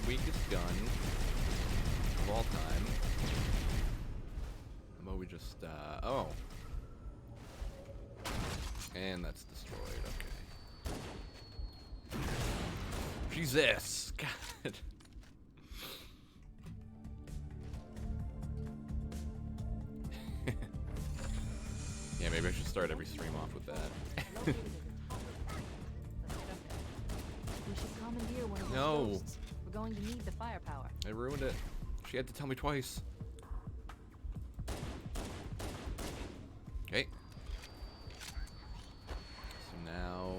Weakest gun of all time. How about we just, oh. And that's destroyed, okay. Jesus! God. Yeah, maybe I should start every stream off with that. Located at the top of the pyramid. Let's get up there. We should commandeer one of those No. ghosts. We're going to need the firepower. I ruined it. She had to tell me twice. Okay. So now,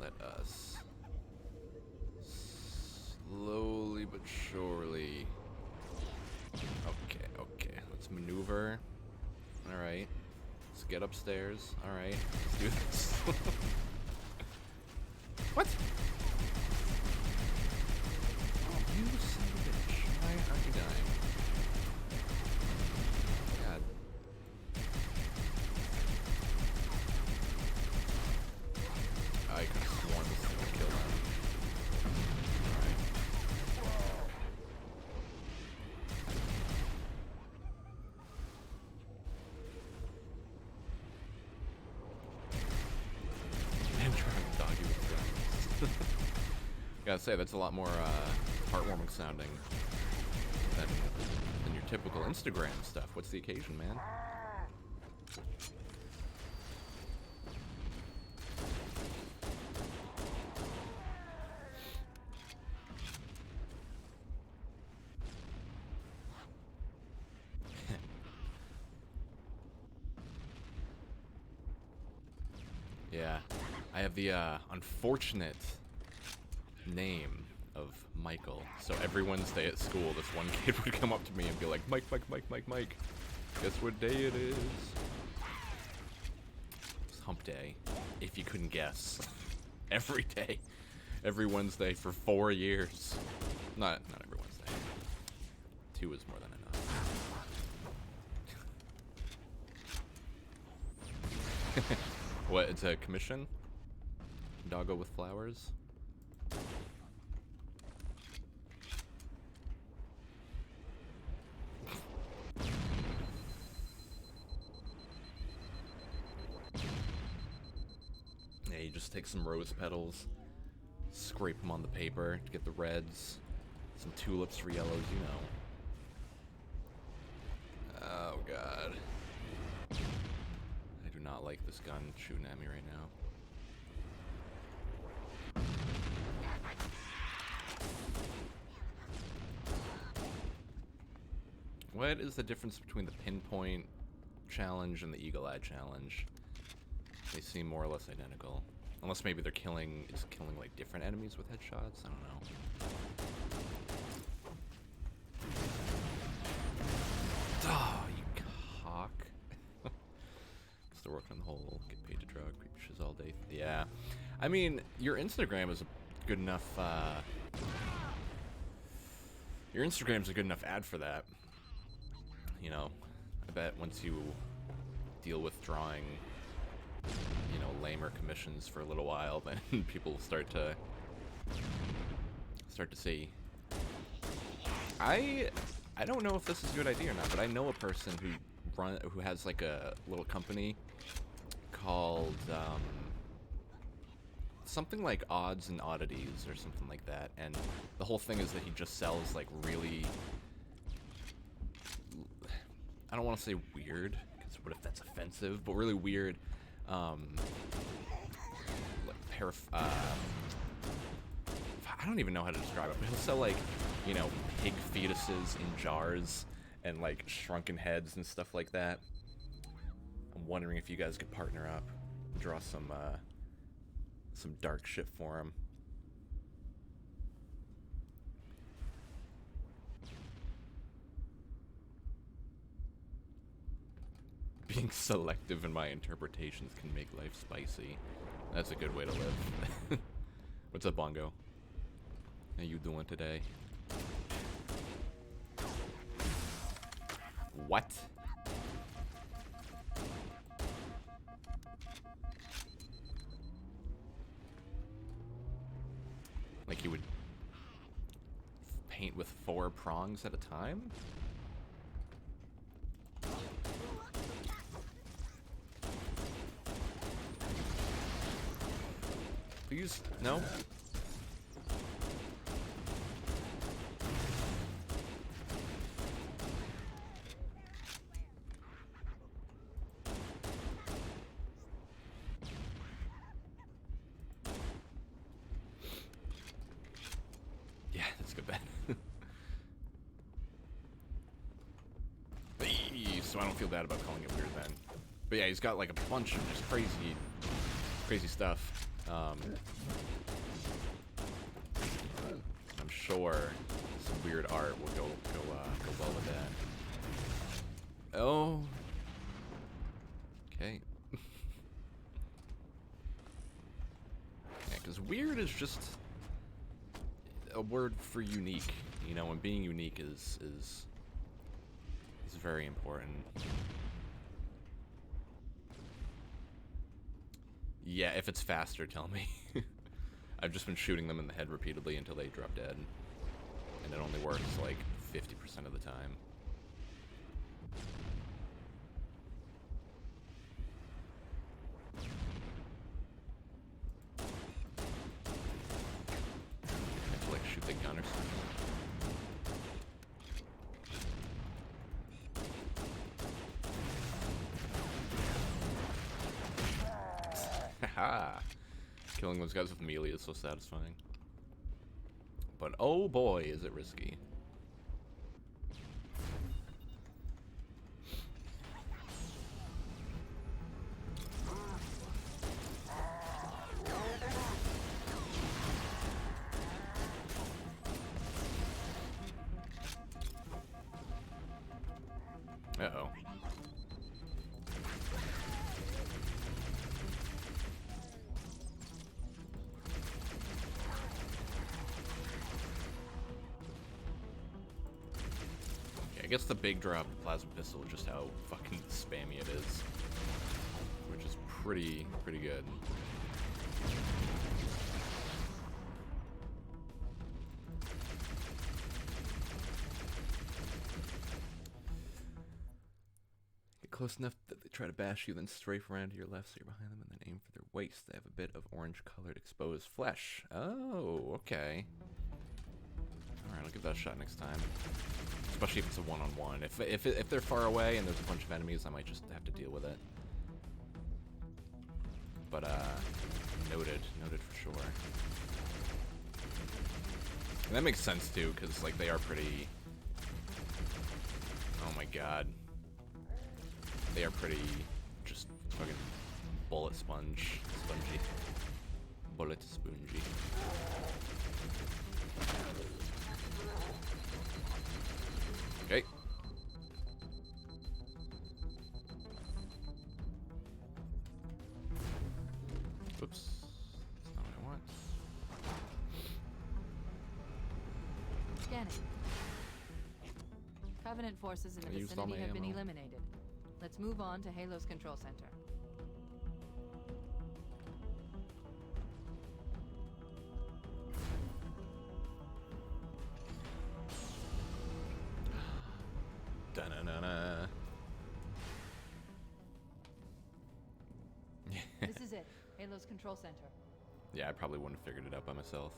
let us slowly but surely. Okay. Let's maneuver. All right. Let's get upstairs. All right. Let's do this. What? You son of a bitch. Why aren't you dying? God. I could have sworn this thing would kill him. Alright. I'm trying to dog you with friends. Gotta say, that's a lot more, heartwarming sounding than your typical Instagram stuff. What's the occasion, man? Yeah, I have the unfortunate name of Michael. So every Wednesday at school, this one kid would come up to me and be like, Mike. Guess what day it is? It's hump day, if you couldn't guess. Every day. Every Wednesday for 4 years. Not every Wednesday. 2 is more than enough. What, it's a commission? Doggo with flowers? Yeah, you just take some rose petals, scrape them on the paper to get the reds, some tulips for yellows, you know. Oh god. I do not like this gun shooting at me right now. What is the difference between the pinpoint challenge and the eagle eye challenge? They seem more or less identical. Unless maybe they're killing like different enemies with headshots. I don't know. Oh, you cock. Still working on the whole get paid to draw creepshows all day. Yeah. I mean, your Instagram is a good enough, your Instagram's a good enough ad for that. You know, I bet once you deal with drawing, you know, lamer commissions for a little while, then people will start to see. I don't know if this is a good idea or not, but I know a person who has like a little company called something like Odds and Oddities or something like that, and the whole thing is that he just sells like really, I don't want to say weird, because what if that's offensive, but really weird like I don't even know how to describe it, but he'll sell like, you know, pig fetuses in jars and like shrunken heads and stuff like that. I'm wondering if you guys could partner up and draw some dark shit for him. Being selective in my interpretations can make life spicy. That's a good way to live. What's up, Bongo? How you doing today? What? Like you would paint with 4 prongs at a time? Please? No? Yeah, that's a good bet. So I don't feel bad about calling it weird then. But yeah, he's got like a bunch of just crazy stuff. I'm sure some weird art will go well with that. Oh. Okay. Yeah, because weird is just a word for unique, you know, and being unique is very important. Yeah, if it's faster, tell me. I've just been shooting them in the head repeatedly until they drop dead. And it only works like 50% of the time. I have to like shoot the gun or something. Haha! Killing those guys with melee is so satisfying. But oh boy, is it risky. Uh-oh. I guess the big drop plasma pistol is just how fucking spammy it is, which is pretty good. Get close enough that they try to bash you, then strafe around to your left so you're behind them, and then aim for their waist. They have a bit of orange-colored exposed flesh. Oh, okay. All right, I'll give that a shot next time. Especially if it's a one-on-one. If they're far away and there's a bunch of enemies, I might just have to deal with it. But noted for sure. And that makes sense too, because like they are pretty. Oh my god. They are pretty just fucking bullet spongy. Bullet spongy. Okay. Oops. That's not what I want. Scanning. Covenant forces in the I used all vicinity my have been ammo. eliminated. Let's move on to Halo's control center. Da-na-na-na. This is it. Halo's control center. Yeah, I probably wouldn't have figured it out by myself.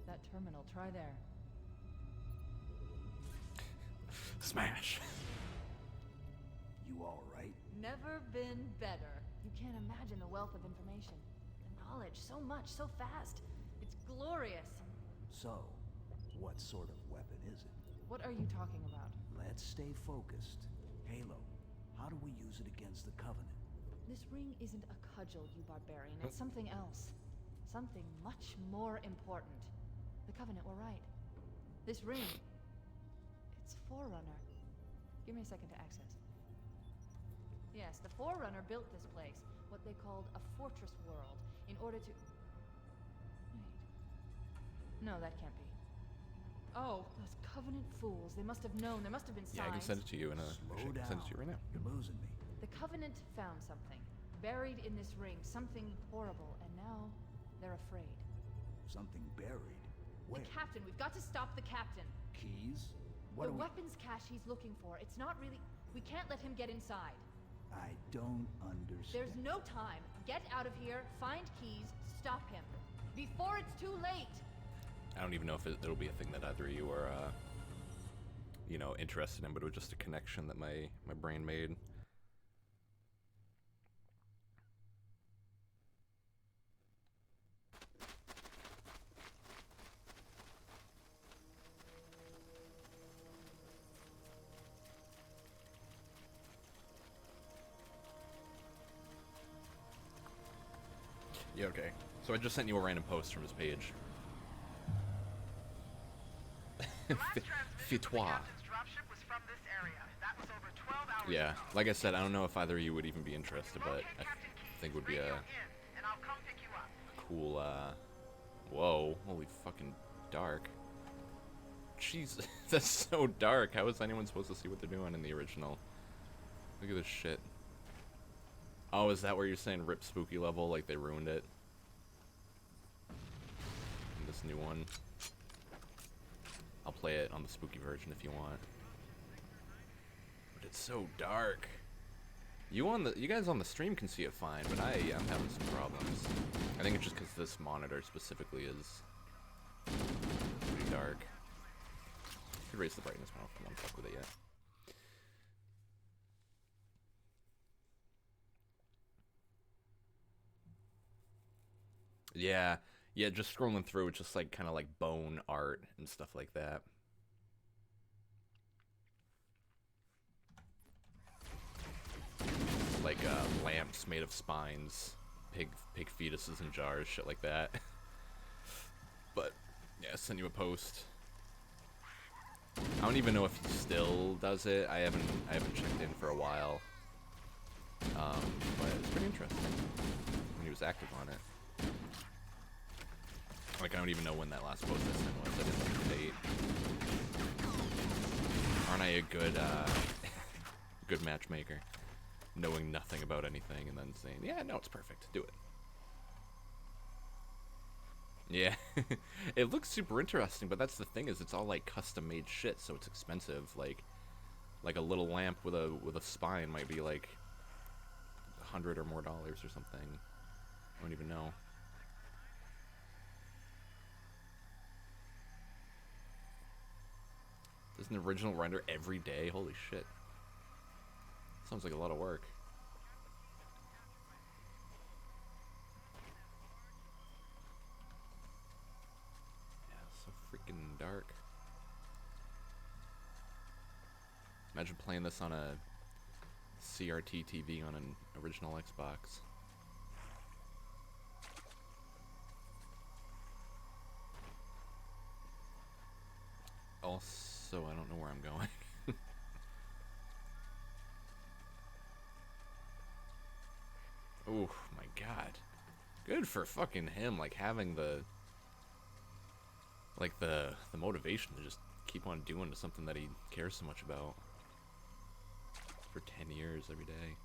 That terminal, try there. Smash. You all right? Never been better. You can't imagine the wealth of information. The knowledge, so much, so fast. It's glorious. So, what sort of weapon is it? What are you talking about? Let's stay focused. Halo, how do we use it against the Covenant? This ring isn't a cudgel, you barbarian. It's something else. Something much more important. The Covenant were right. This ring, it's Forerunner. Give me a second to access. Yes, the Forerunner built this place, what they called a fortress world, in order to... Wait. No, that can't be. Oh, those Covenant fools. They must have known. There must have been signs. Yeah, I can send it to you in a. Slow Actually, I down. can send it to you right now. You're losing me. The Covenant found something, buried in this ring, something horrible, and now they're afraid. Something buried. Where? The captain, we've got to stop the captain. Keys? What The do we... weapons cache he's looking for, it's not really... We can't let him get inside. I don't understand. There's no time. Get out of here, find keys, stop him. Before it's too late! I don't even know if it'll be a thing that either of you are, you know, interested in, but it was just a connection that my brain made. Yeah, okay. So I just sent you a random post from his page. The last transmission from the Fitois. captain's dropship was from this area. That was over 12 hours Yeah, ago. like I said, I don't know if either of you would even be interested, but Locate I Captain Keyes, think it would be radio a in, and I'll come pick you up. cool, whoa, holy fucking dark. Jeez, that's so dark. How is anyone supposed to see what they're doing in the original? Look at this shit. Oh, is that where you're saying rip spooky level, like they ruined it? In this new one. I'll play it on the spooky version if you want. But it's so dark. You guys on the stream can see it fine, but I'm having some problems. I think it's just because this monitor specifically is pretty dark. Could raise the brightness, but I don't want to fuck with it yet. Yeah, just scrolling through, it's just like kind of like bone art and stuff like that. Like lamps made of spines, pig fetuses in jars, shit like that. But yeah, I sent you a post. I don't even know if he still does it. I haven't checked in for a while. But it's pretty interesting when he was active on it. Like, I don't even know when that last post I sent was. I didn't look at the date. Aren't I a good, good matchmaker? Knowing nothing about anything and then saying, yeah, no, it's perfect. Do it. Yeah. It looks super interesting, but that's the thing is it's all, like, custom-made shit, so it's expensive. Like a little lamp with a spine might be, like, $100 or more or something. I don't even know. Does an original render every day? Holy shit. Sounds like a lot of work. Yeah, so freaking dark. Imagine playing this on a CRT TV on an original Xbox. Also, I don't know where I'm going. Oh my god. Good for fucking him, like having the motivation to just keep on doing something that he cares so much about for 10 years every day.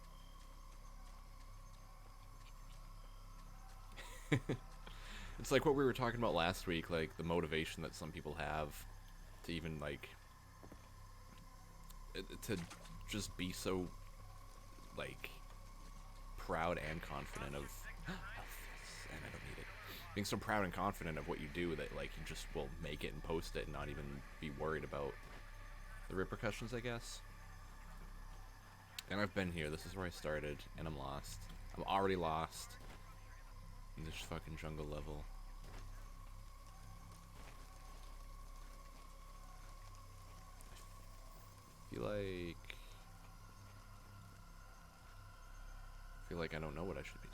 It's like what we were talking about last week, like the motivation that some people have to even like to just be so like proud and confident of and I don't need it. Being so proud and confident of what you do that like you just will make it and post it and not even be worried about the repercussions, I guess. And I've been here, this is where I started, and I'm lost. I'm already lost in this fucking jungle level. I feel like I don't know what I should be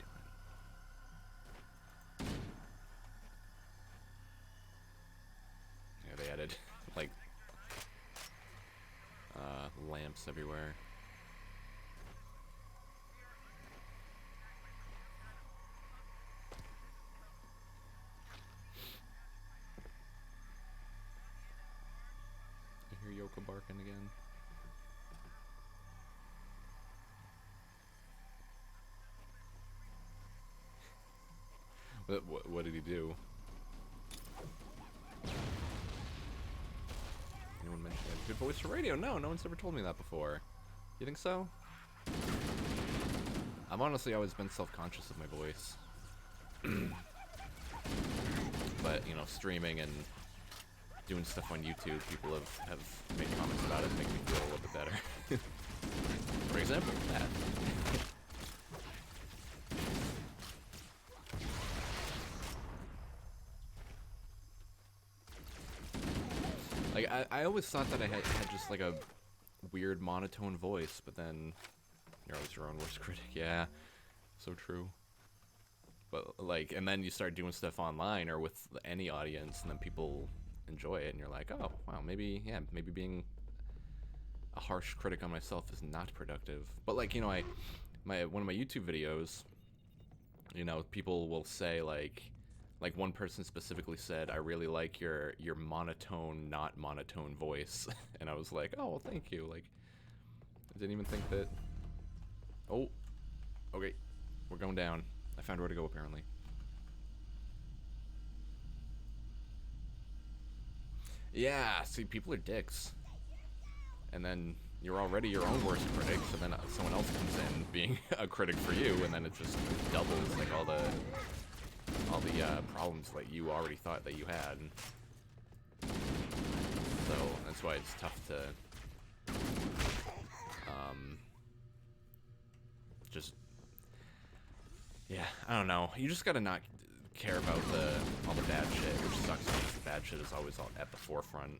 doing. Yeah, they added like lamps everywhere. I hear Yoko barking again. What did he do? Anyone mention a good voice for radio? No, no one's ever told me that before. You think so? I've honestly always been self-conscious of my voice. But, you know, streaming and doing stuff on YouTube, people have made comments about it to make me feel a little bit better. For example, that. Like, I always thought that I had just like a weird monotone voice, but then you're always your own worst critic. Yeah, so true. But like, and then you start doing stuff online or with any audience, and then people enjoy it, and you're like, oh wow, maybe being a harsh critic on myself is not productive. But like, you know, one of my YouTube videos, you know, people will say like one person specifically said, I really like your monotone, not monotone voice. And I was like, oh, well, thank you. Like, I didn't even think that. Oh, okay, we're going down. I found where to go, apparently. Yeah, see, people are dicks. And then you're already your own worst critic, so then someone else comes in being a critic for you, and then it just doubles, like, all the problems that you already thought that you had. So that's why it's tough to just, yeah, I don't know. You just gotta not care about all the bad shit, which sucks because the bad shit is always at the forefront.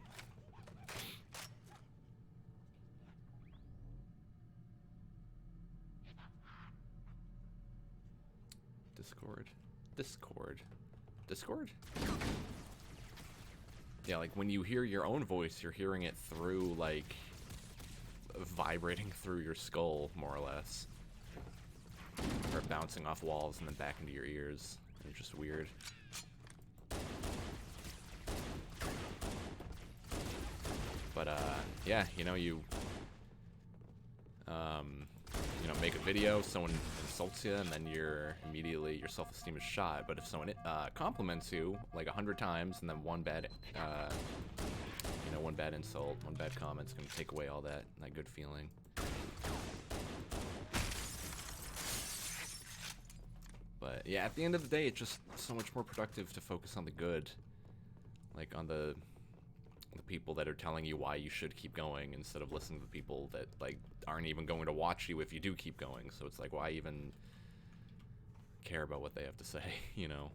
Discord? Yeah, like when you hear your own voice, you're hearing it through, like, vibrating through your skull, more or less. Or bouncing off walls and then back into your ears. It's just weird. But, yeah, you know, you know, make a video, someone insults you, and then your self-esteem is shot. But if someone compliments you like 100 times, and then one bad insult, one bad comment's gonna take away all that good feeling. But yeah, at the end of the day, it's just so much more productive to focus on the good, like on the people that are telling you why you should keep going, instead of listening to the people that like aren't even going to watch you if you do keep going. So it's like, why even care about what they have to say, you know?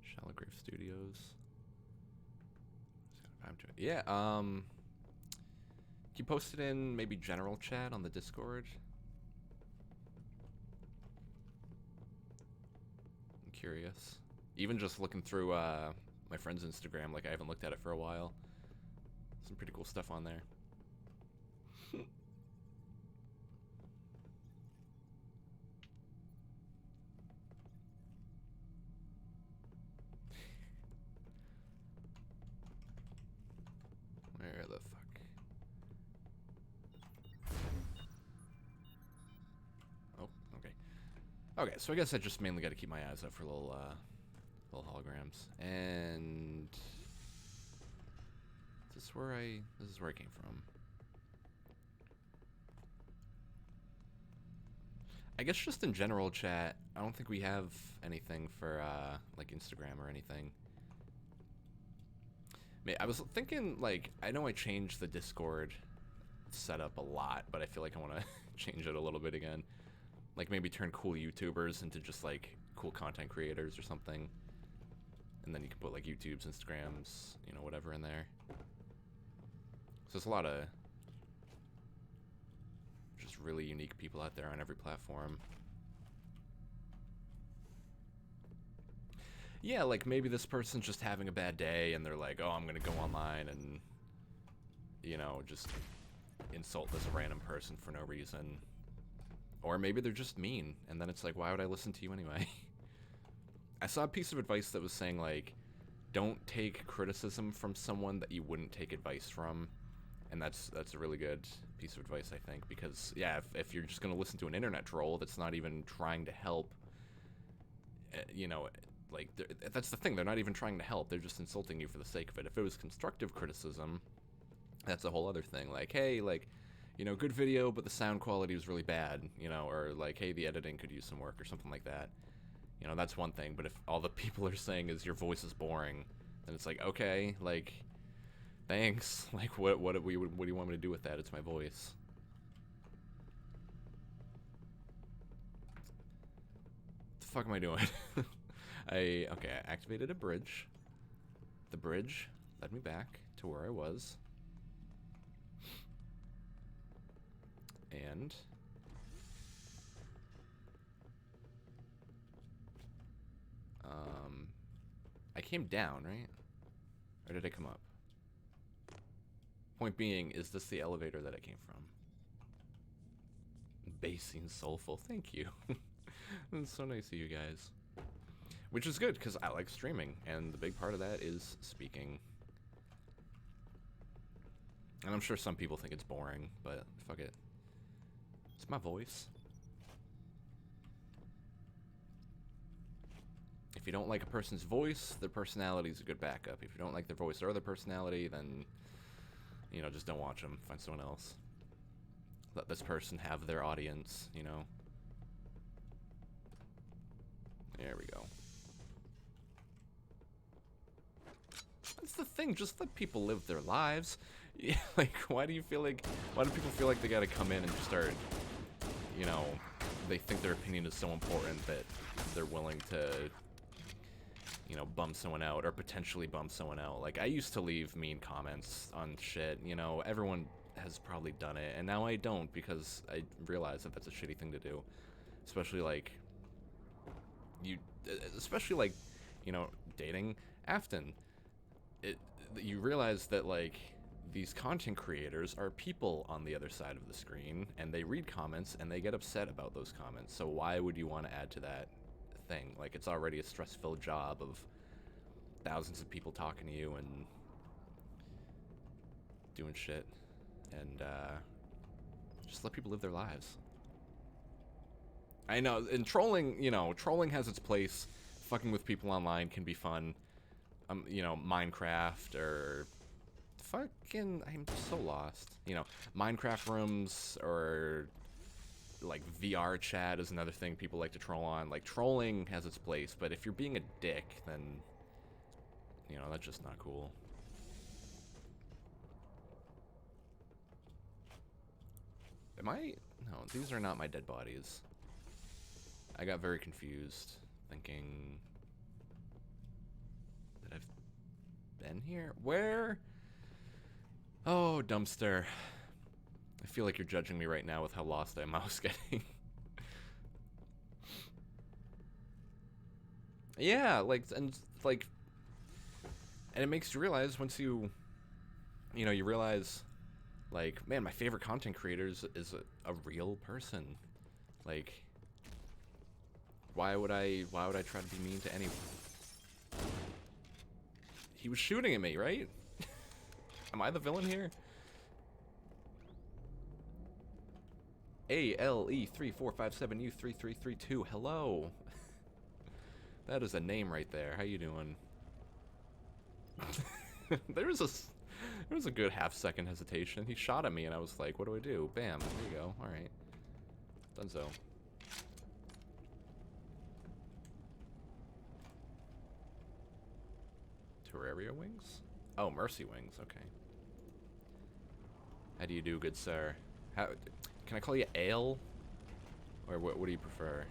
Shallow Grave Studios. Yeah, you post it in maybe general chat on the Discord? I'm curious. Even just looking through my friend's Instagram, like I haven't looked at it for a while. Some pretty cool stuff on there. Where the fuck? Oh, okay. Okay, so I guess I just mainly got to keep my eyes out for little holograms. And this is where I came from. I guess just in general chat, I don't think we have anything for like Instagram or anything. I was thinking, like, I know I changed the Discord setup a lot, but I feel like I want to change it a little bit again. Like, maybe turn cool YouTubers into just, like, cool content creators or something. And then you can put, like, YouTubes, Instagrams, you know, whatever in there. So there's a lot of just really unique people out there on every platform. Yeah, like maybe this person's just having a bad day and they're like, oh, I'm gonna go online and, you know, just insult this random person for no reason. Or maybe they're just mean, and then it's like, why would I listen to you anyway? I saw a piece of advice that was saying, like, don't take criticism from someone that you wouldn't take advice from. And that's a really good piece of advice, I think, because, yeah, if you're just gonna listen to an internet troll that's not even trying to help, you know, like, that's the thing, they're not even trying to help, they're just insulting you for the sake of it. If it was constructive criticism, that's a whole other thing. Like, hey, like, you know, good video, but the sound quality was really bad, you know, or like, hey, the editing could use some work or something like that. You know, that's one thing, but if all the people are saying is your voice is boring, then it's like, okay, like, thanks. Like, what do you want me to do with that? It's my voice. What the fuck am I doing? I activated a bridge. The bridge led me back to where I was. And I came down, right? Or did I come up? Point being, is this the elevator that I came from? Bassy and soulful, thank you. It's so nice of you guys. Which is good, because I like streaming, and the big part of that is speaking. And I'm sure some people think it's boring, but fuck it. It's my voice. If you don't like a person's voice, their personality is a good backup. If you don't like their voice or their personality, then, you know, just don't watch them. Find someone else. Let this person have their audience, you know. There we go. That's the thing, just let people live their lives. Yeah, like, why do people feel like they gotta come in and just start, you know, they think their opinion is so important that they're willing to, you know, bum someone out or potentially bum someone out. Like, I used to leave mean comments on shit, you know, everyone has probably done it, and now I don't because I realize that that's a shitty thing to do. Especially, like, you know, dating Afton. You realize that, like, these content creators are people on the other side of the screen, and they read comments, and they get upset about those comments. So why would you want to add to that thing? Like, it's already a stress-filled job of thousands of people talking to you and doing shit. And, just let people live their lives. I know, and trolling, you know, trolling has its place. Fucking with people online can be fun. You know, Minecraft or fucking, I'm so lost. You know, Minecraft rooms or like VR chat is another thing people like to troll on. Like, trolling has its place, but if you're being a dick, then, you know, that's just not cool. Am I? No, these are not my dead bodies. I got very confused, thinking that I've been here. Where? Oh, dumpster. I feel like you're judging me right now with how lost I mouse getting. Yeah, like, and it makes you realize once you know, you realize, like, man, my favorite content creators is a real person. Like, why would I try to be mean to anyone? He was shooting at me, right? Am I the villain here? ALE3457U3332. Hello. That is a name right there. How you doing? There was a good half-second hesitation. He shot at me, and I was like, "What do I do?" Bam. There you go. All right. Dunzo. Terraria wings? Oh, Mercy wings. Okay. How do you do, good sir? How can I call you Ale? Or what do you prefer?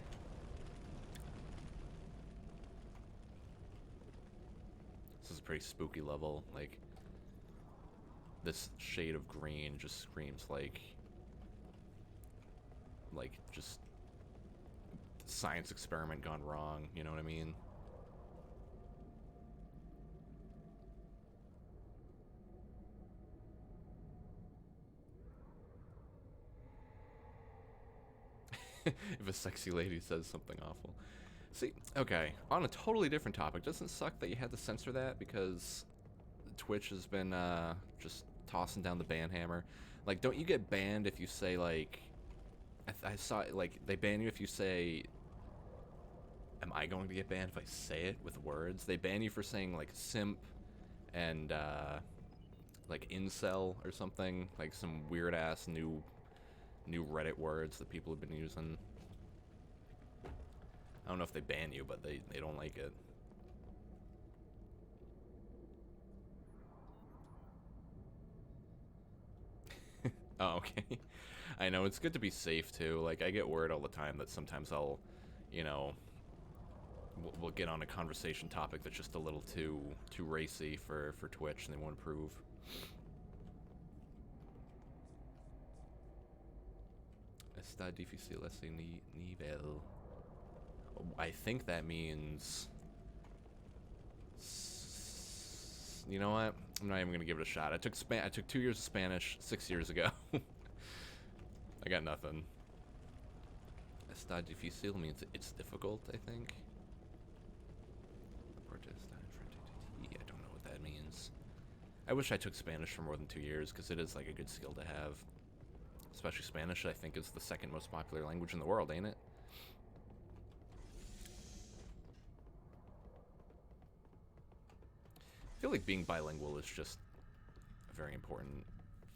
This is a pretty spooky level. Like, this shade of green just screams like just science experiment gone wrong, you know what I mean? If a sexy lady says something awful. See, okay, on a totally different topic, doesn't it suck that you had to censor that because Twitch has been just tossing down the ban hammer? Like, don't you get banned if you say, like, I saw, like, they ban you if you say, am I going to get banned if I say it with words? They ban you for saying, like, simp and, like, incel or something, like some weird-ass new Reddit words that people have been using. I don't know if they ban you, but they don't like it. Oh, okay. I know, it's good to be safe, too. Like, I get word all the time that sometimes I'll, you know, we'll get on a conversation topic that's just a little too racy for Twitch, and they won't approve. Está difícil ese nivel. I think that means... You know what? I'm not even gonna give it a shot. I took 2 years of Spanish 6 years ago. I got nothing. Está difícil means it's difficult, I think. I don't know what that means. I wish I took Spanish for more than 2 years, because it is like a good skill to have. Especially Spanish, I think, is the second most popular language in the world, ain't it? I feel like being bilingual is just a very important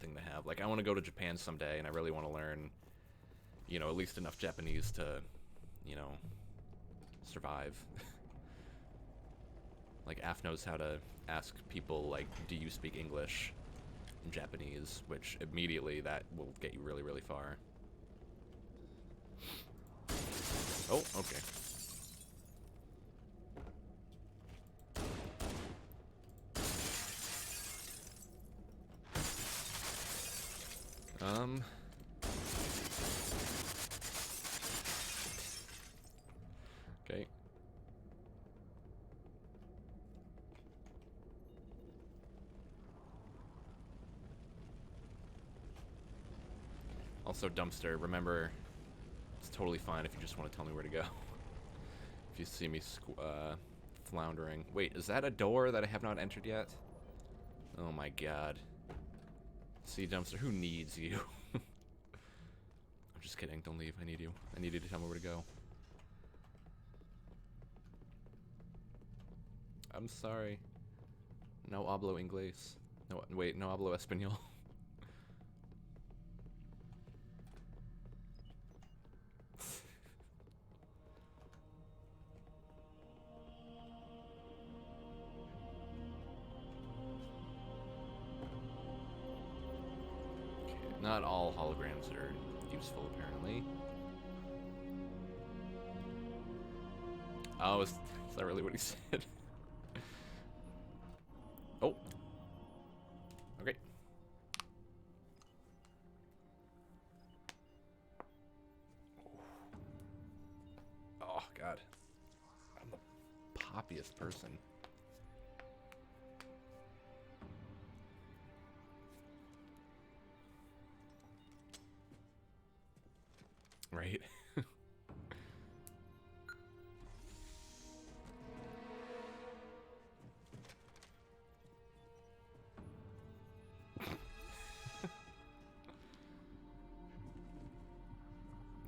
thing to have. Like, I want to go to Japan someday, and I really want to learn, you know, at least enough Japanese to, you know, survive. Like, Af knows how to ask people, like, do you speak English in Japanese, which immediately that will get you really, really far. Oh, okay. Okay. Also, dumpster, remember, it's totally fine if you just want to tell me where to go. If you see me floundering. Wait, is that a door that I have not entered yet? Oh my god. See, dumpster, who needs you? I'm just kidding, don't leave, I need you. I need you to tell me where to go. I'm sorry. No hablo inglés. No, wait, no hablo español. Okay, not all holograms are useful, apparently. Oh, is that really what he said? Oh. Okay. Oh, God. I'm the poppiest person. Right?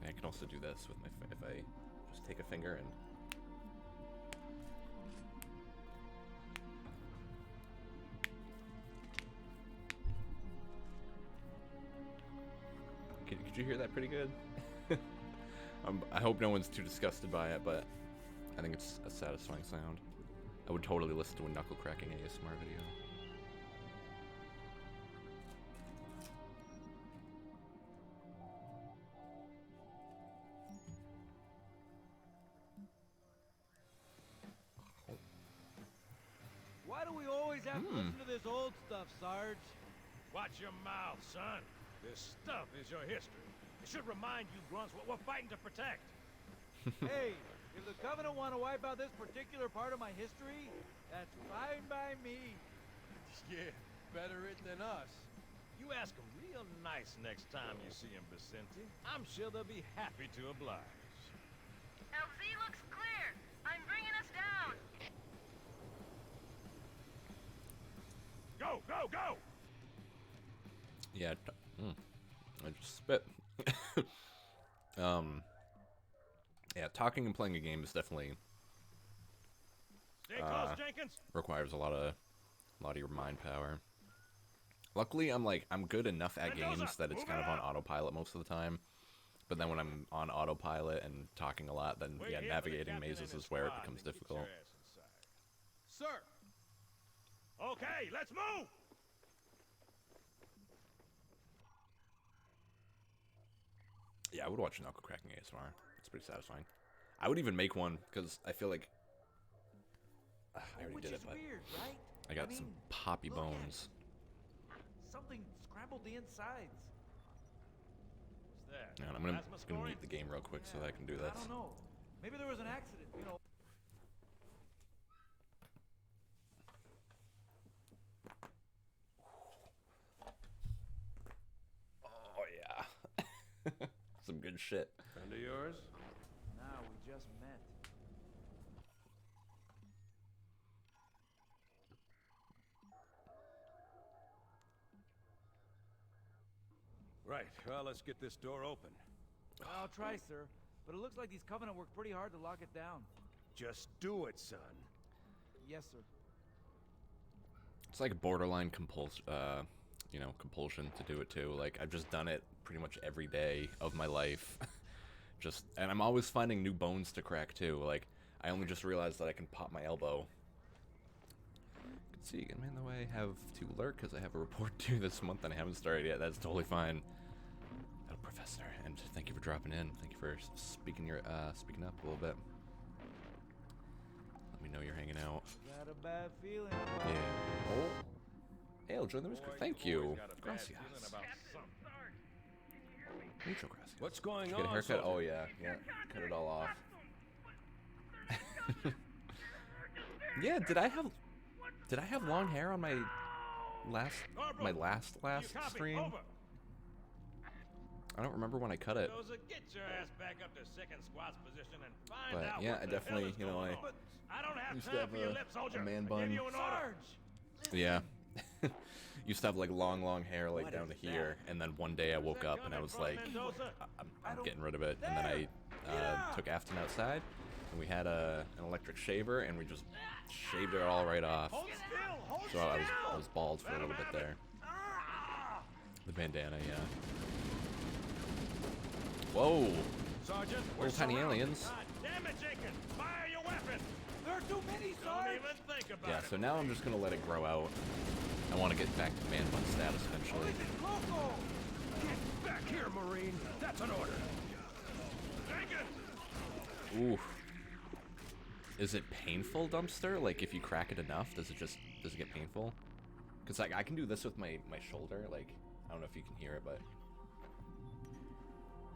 I can also do this with my if I just take a finger and could you hear that pretty good? I hope no one's too disgusted by it, but I think it's a satisfying sound. I would totally listen to a knuckle cracking ASMR video. Why do we always have to listen to this old stuff, Sarge? Watch your mouth, son. This stuff is your history. It should remind you grunts what we're fighting to protect. Hey, if the Covenant want to wipe out this particular part of my history, that's fine by me. Yeah, better it than us. You ask them real nice next time you see him, Vicente. I'm sure they'll be happy to oblige. LZ looks clear. I'm bringing us down. Go, go, go! Yeah, I just spit. Yeah, talking and playing a game is definitely Stay close, Jenkins. requires a lot of your mind power. Luckily, I'm good enough at games that it's kind of on autopilot most of the time. But then when I'm on autopilot and talking a lot, then Wait yeah, here for the navigating captain mazes and his is where it squad becomes to get your difficult. ass inside. Sir! Okay, let's move! Yeah, I would watch knuckle cracking ASMR. It's pretty satisfying. I would even make one because I feel like I already Which did is it, but weird, right? I got some mean, poppy look at bones. something scrambled the insides. What's that? And I'm Plasma gonna scoring? mute the game real quick so that I can do I this. don't know. Maybe there was an accident, you know. Oh yeah, some good shit. Friend of yours? Nah, we just met. Right, well, let's get this door open. I'll try, sir. But it looks like these Covenant worked pretty hard to lock it down. Just do it, son. Yes, sir. It's like borderline compulsion to do it too. Like I've just done it pretty much every day of my life. And I'm always finding new bones to crack too. Like I only just realized that I can pop my elbow. You can see, get me in the way. Have to lurk because I have a report due this month and I haven't started yet. That's totally fine. Hello, Professor, and thank you for dropping in. Thank you for speaking up a little bit. Let me know you're hanging out. Got a bad feeling. Yeah. Oh. Hey, I'll join the Risker. Thank you. Gracias. Mucho gracias. What's going Did you get a on, haircut? soldier? Oh yeah, yeah. Cut it all off. Yeah, did I have long hair on my last stream? Over. I don't remember when I cut it. Dozer, get your ass back up to second squad's position and find But, out yeah, what I the definitely, hell is you know, going I on. I don't have used to time have for your a lip, soldier. man I bun. give you an order. Sarge! Yeah. Used to have like long hair like down to here, and then one day I woke up and I was like, I'm getting rid of it, and then I took Afton outside, And we had an electric shaver, and we just shaved it all right off. Hold still! Hold So I was bald for a little bit there. The bandana, yeah. Whoa! Sergeant, we're Little tiny surrounded. aliens. God damn it, Jenkins! Fire your weapon! There are too many, Don't Sarge! even think about Yeah, it. so now I'm just gonna let it grow out. I want to get back to man bun status eventually. Loco! Get back here, Marine. That's an order. Jenkins! Ooh. Is it painful, Dumpster? Like, if you crack it enough, does it get painful? Because, like, I can do this with my shoulder. Like, I don't know if you can hear it, but...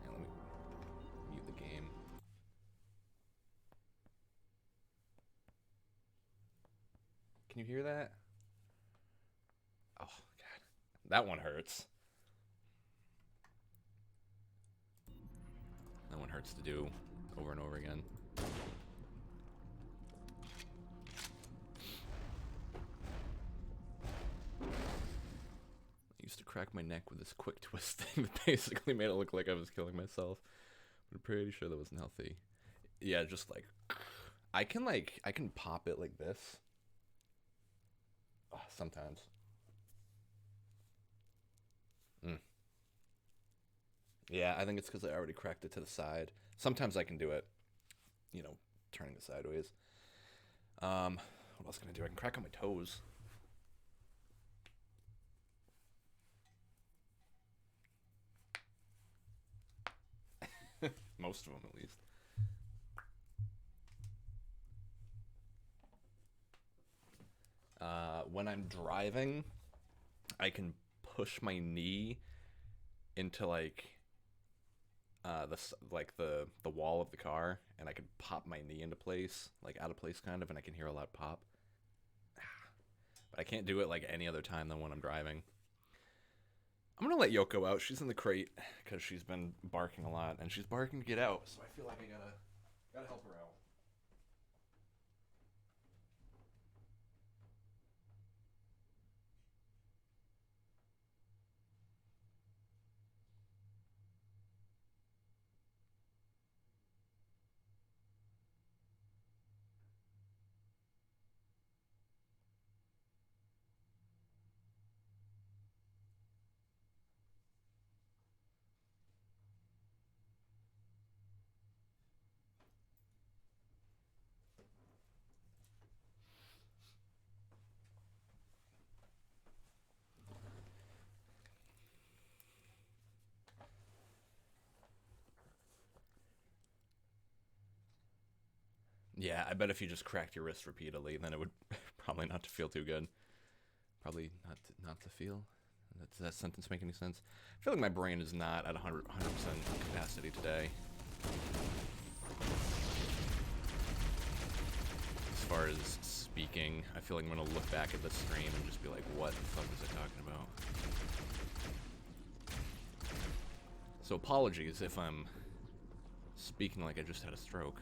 Yeah, let me mute the game. Can you hear that? Oh, God. That one hurts. That one hurts to do over and over again. I used to crack my neck with this quick twist thing that basically made it look like I was killing myself. But I'm pretty sure that wasn't healthy. Yeah, just like I can pop it like this. Oh, sometimes. Yeah, I think it's because I already cracked it to the side. Sometimes I can do it, you know, turning it sideways. What else can I do? I can crack on my toes. Most of them, at least. When I'm driving, I can push my knee into like the wall of the car, and I can pop my knee into place, like out of place kind of, and I can hear a loud pop. But I can't do it like any other time than when I'm driving. I'm gonna let Yoko out. She's in the crate because she's been barking a lot, and she's barking to get out. So I feel like I gotta help her out. Yeah, I bet if you just cracked your wrist repeatedly, then it would probably not to feel too good. Probably not to feel. Does that sentence make any sense? I feel like my brain is not at 100% capacity today. As far as speaking, I feel like I'm going to look back at the stream and just be like, what the fuck was I talking about? So apologies if I'm speaking like I just had a stroke.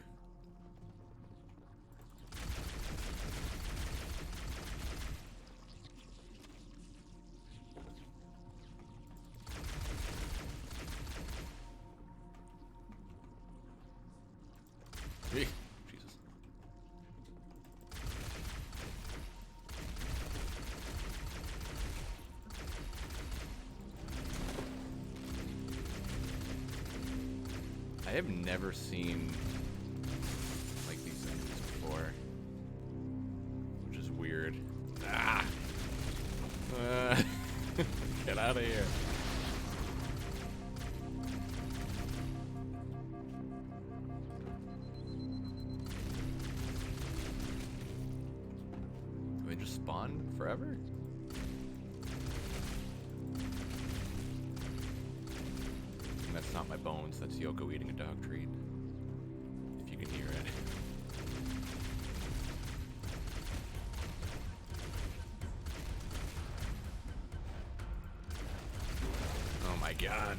Jesus. I have never seen like these enemies before, which is weird. Ah! Get out of here. Do they just spawn forever? And that's not my bones, that's Yoko eating a dog treat. If you can hear it. Oh my god.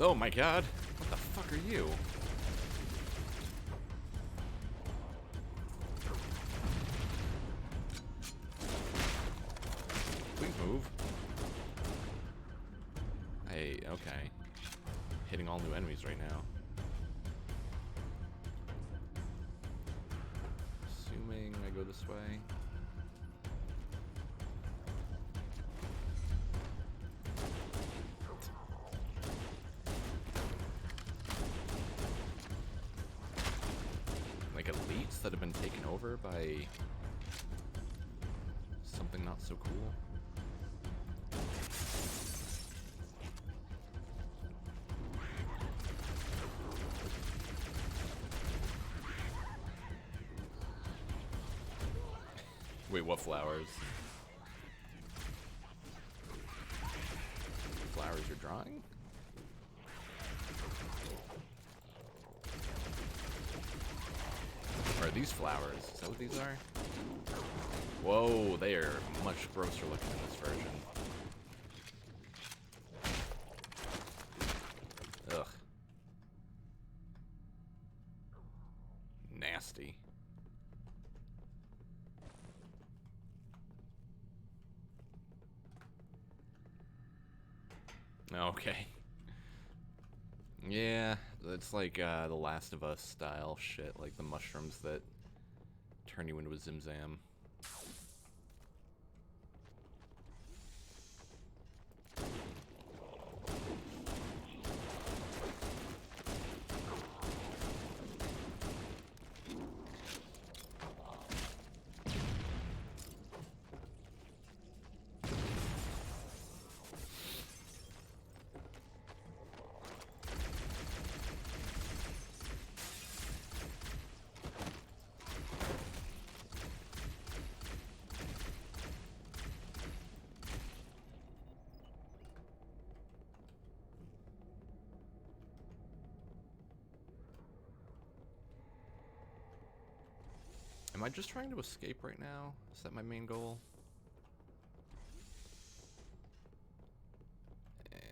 Oh my god. What the fuck are you? Please move. Hey, okay. hitting all new enemies right now. Assuming I go this way. Like elites that have been taken over by something not so cool. Wait, what flowers? Flowers you're drawing? Or are these flowers? Is that what these are? Whoa, they are much grosser looking in this version. Ugh. Nasty. Okay. Yeah, it's like The Last of Us style shit, like the mushrooms that turn you into a Zimzam. Am I just trying to escape right now? Is that my main goal? And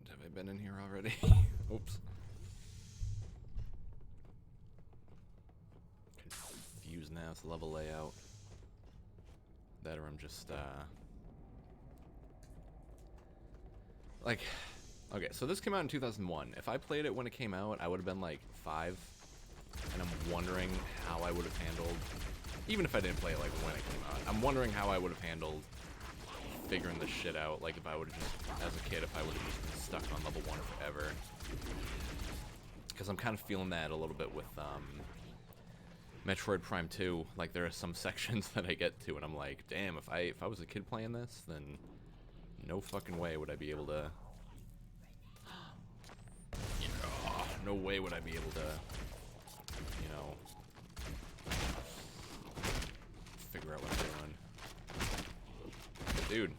have I been in here already? Oops. Confused now, it's level layout. That or I'm just, like, okay, so this came out in 2001. If I played it when it came out, I would have been like 5. And I'm wondering how I would have handled, even if I didn't play it like when it came out, I'm wondering how I would have handled figuring this shit out. Like if I would have just, as a kid, if I would have just been stuck on level 1 forever. Because I'm kind of feeling that a little bit with Metroid Prime 2. Like there are some sections that I get to and I'm like, damn, if I was a kid playing this, then no fucking way would I be able to, no way would I be able to, you know, figure out what I'm doing. Dude.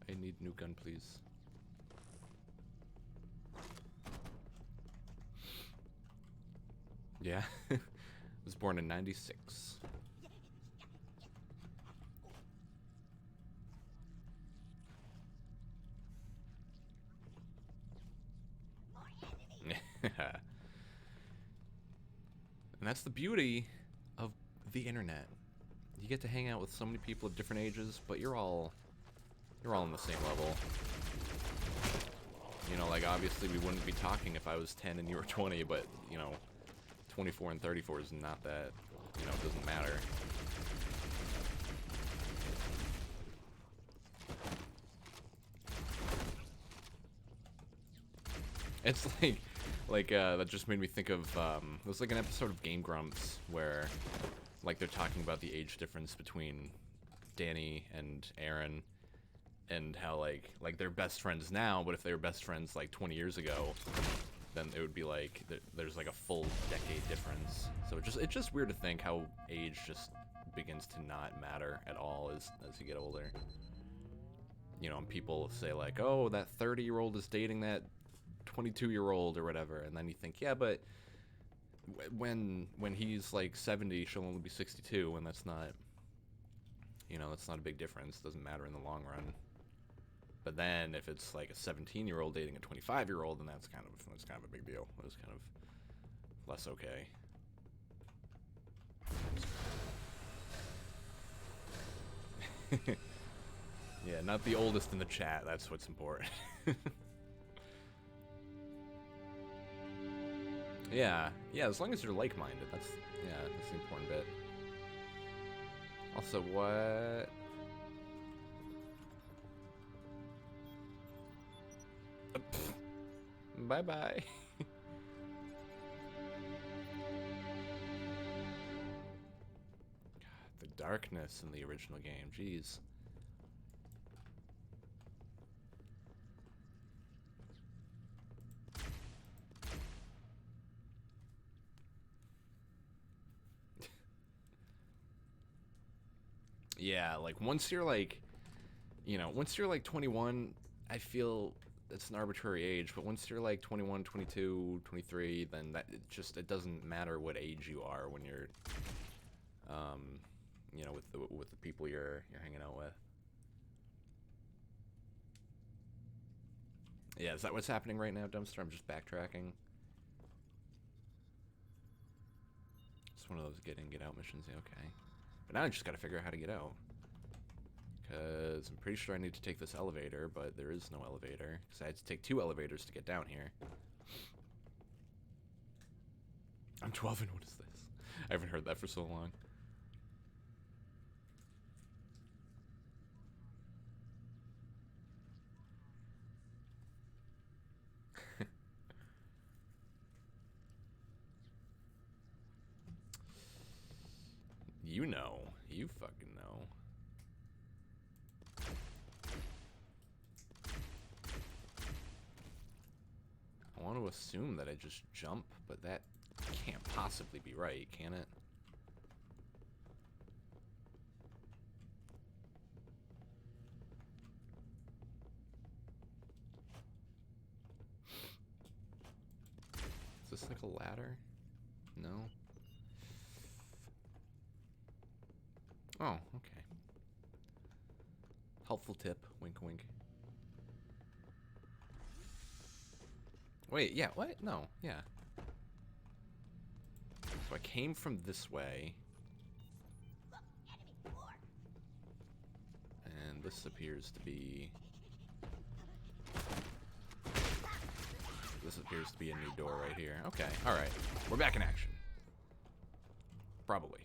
I need new gun, please. Yeah. Was born in 96. And that's the beauty of the internet. You get to hang out with so many people of different ages, but you're all on the same level. You know, like obviously we wouldn't be talking if I was 10 and you were 20, but you know, 24 and 34 is not that, you know, it doesn't matter. It's like that just made me think of, it was like an episode of Game Grumps where, like, they're talking about the age difference between Danny and Aaron, and how, like they're best friends now, but if they were best friends, like, 20 years ago, then it would be like, there's, like, a full decade difference. So it's just weird to think how age just begins to not matter at all as you get older. You know, and people say, like, oh, that 30-year-old is dating that 22-year-old or whatever, and then you think, yeah, but when he's like 70, she'll only be 62, and that's not, you know, that's not a big difference. It doesn't matter in the long run. But then if it's like a 17-year-old dating a 25-year-old, then that's kind of a big deal. It's kind of less okay. Yeah, not the oldest in the chat. That's what's important. Yeah, as long as you're like-minded, that's the important bit. Also, what? Bye-bye. The darkness in the original game, jeez. Yeah, like once you're like, once you're like 21, I feel it's an arbitrary age, but once you're like 21, 22, 23, then it doesn't matter what age you are when you're with the people you're hanging out with. Yeah, is that what's happening right now, Dumpster? I'm just backtracking. It's one of those get in, get out missions, yeah, okay. But now I just gotta figure out how to get out. Because I'm pretty sure I need to take this elevator, but there is no elevator. Because I had to take 2 elevators to get down here. I'm 12 and what is this? I haven't heard that for so long. You know. You fucking know. I want to assume that I just jump, but that can't possibly be right, can it? Is this like a ladder? No? Oh, okay. Helpful tip. Wink, wink. Wait, yeah, what? No, yeah. So I came from this way. And this appears to be... This appears to be a new door right here. Okay, alright. We're back in action. Probably.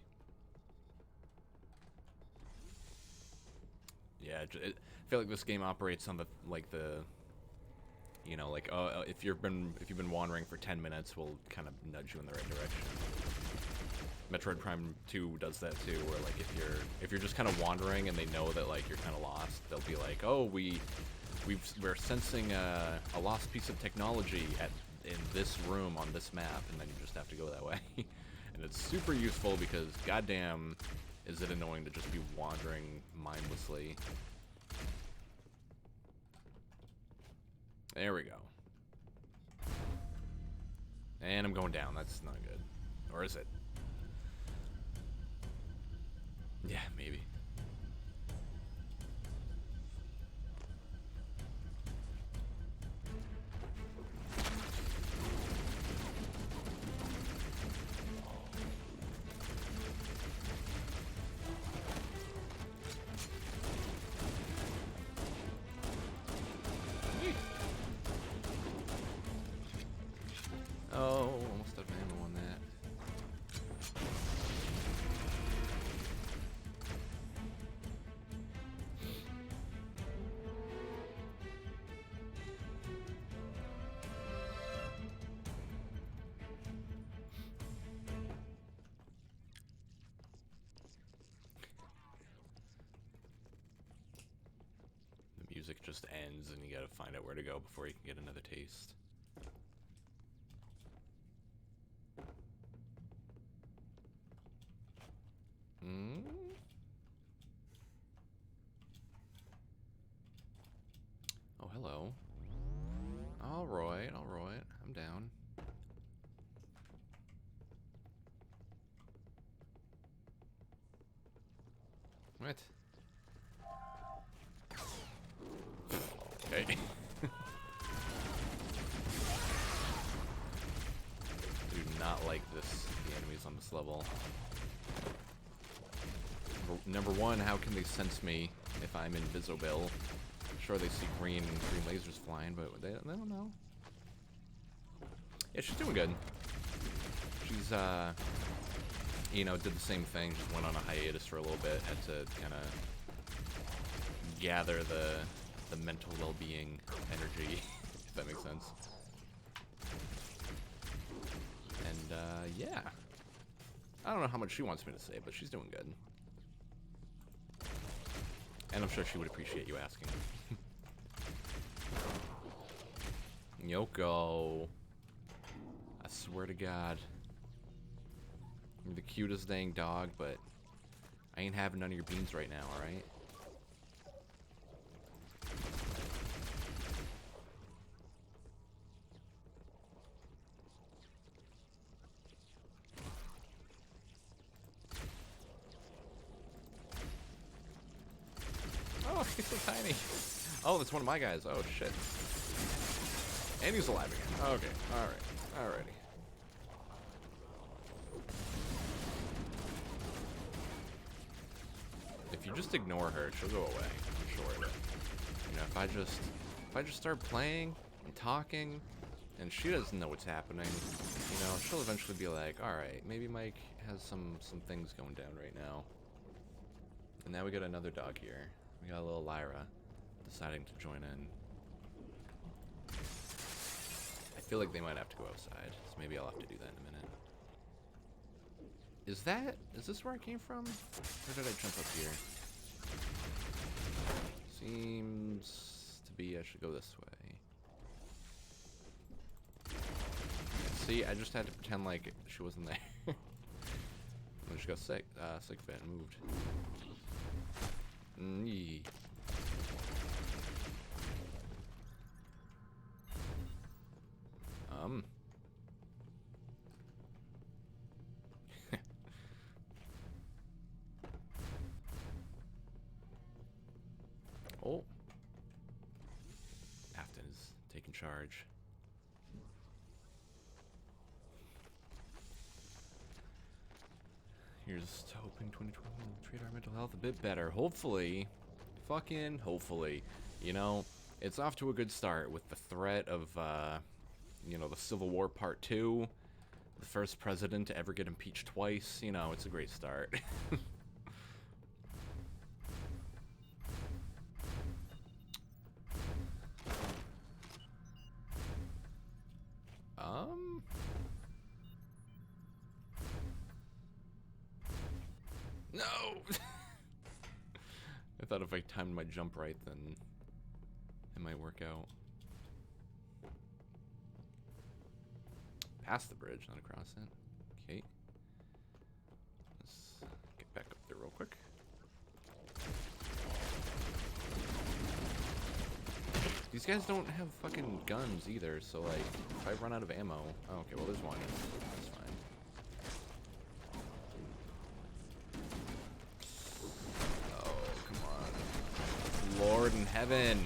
Yeah, I feel like this game operates on the if you've been wandering for 10 minutes, we'll kind of nudge you in the right direction. Metroid Prime 2 does that too, where like if you're just kind of wandering and they know that like you're kind of lost, they'll be like, oh, we're sensing a lost piece of technology in this room on this map, and then you just have to go that way. And it's super useful because goddamn is it annoying to just be wandering mindlessly. There we go. And I'm going down. That's not good. Or is it? Yeah, maybe. Oh, almost out of ammo on that. The music just ends and you gotta find out where to go before you can get another taste. Oh, hello. Alright, I'm down. What? Okay. Do not like this, the enemies on this level. Number one, how can they sense me if I'm invisible. Sure, they see green lasers flying, but they don't know. Yeah, she's doing good. She's, you know, did the same thing. Just went on a hiatus for a little bit. Had to kind of gather the mental well-being energy, if that makes sense. And, yeah. I don't know how much she wants me to say, but she's doing good. And I'm sure she would appreciate you asking. Yoko. I swear to God. You're the cutest dang dog, but I ain't having none of your beans right now, alright? Oh, he's so tiny. Oh, that's one of my guys. Oh, shit. And he's alive again. Okay, alright. Alrighty. If you just ignore her, she'll go away. I'm sure of it. You know, if I just start playing and talking, and she doesn't know what's happening, you know, she'll eventually be like, alright, maybe Mike has some things going down right now. And now we got another dog here. We got a little Lyra deciding to join in. I feel like they might have to go outside, so maybe I'll have to do that in a minute. Is this where I came from? Or did I jump up here? Seems to be I should go this way. See, I just had to pretend like she wasn't there. And she got sick. Sick fit and moved. Yee. Oh. Afton is taking charge. Here's to hoping 2020 will treat our mental health a bit better. Hopefully. Fucking hopefully. You know, it's off to a good start with the threat of, you know, the Civil War Part 2. The first president to ever get impeached twice. You know, it's a great start. No! I thought if I timed my jump right, then it might work out. Past the bridge, not across it. Okay. Let's get back up there real quick. These guys don't have fucking guns either, so like, if I run out of ammo... Oh, okay, well there's one. That's fine. Lord in heaven.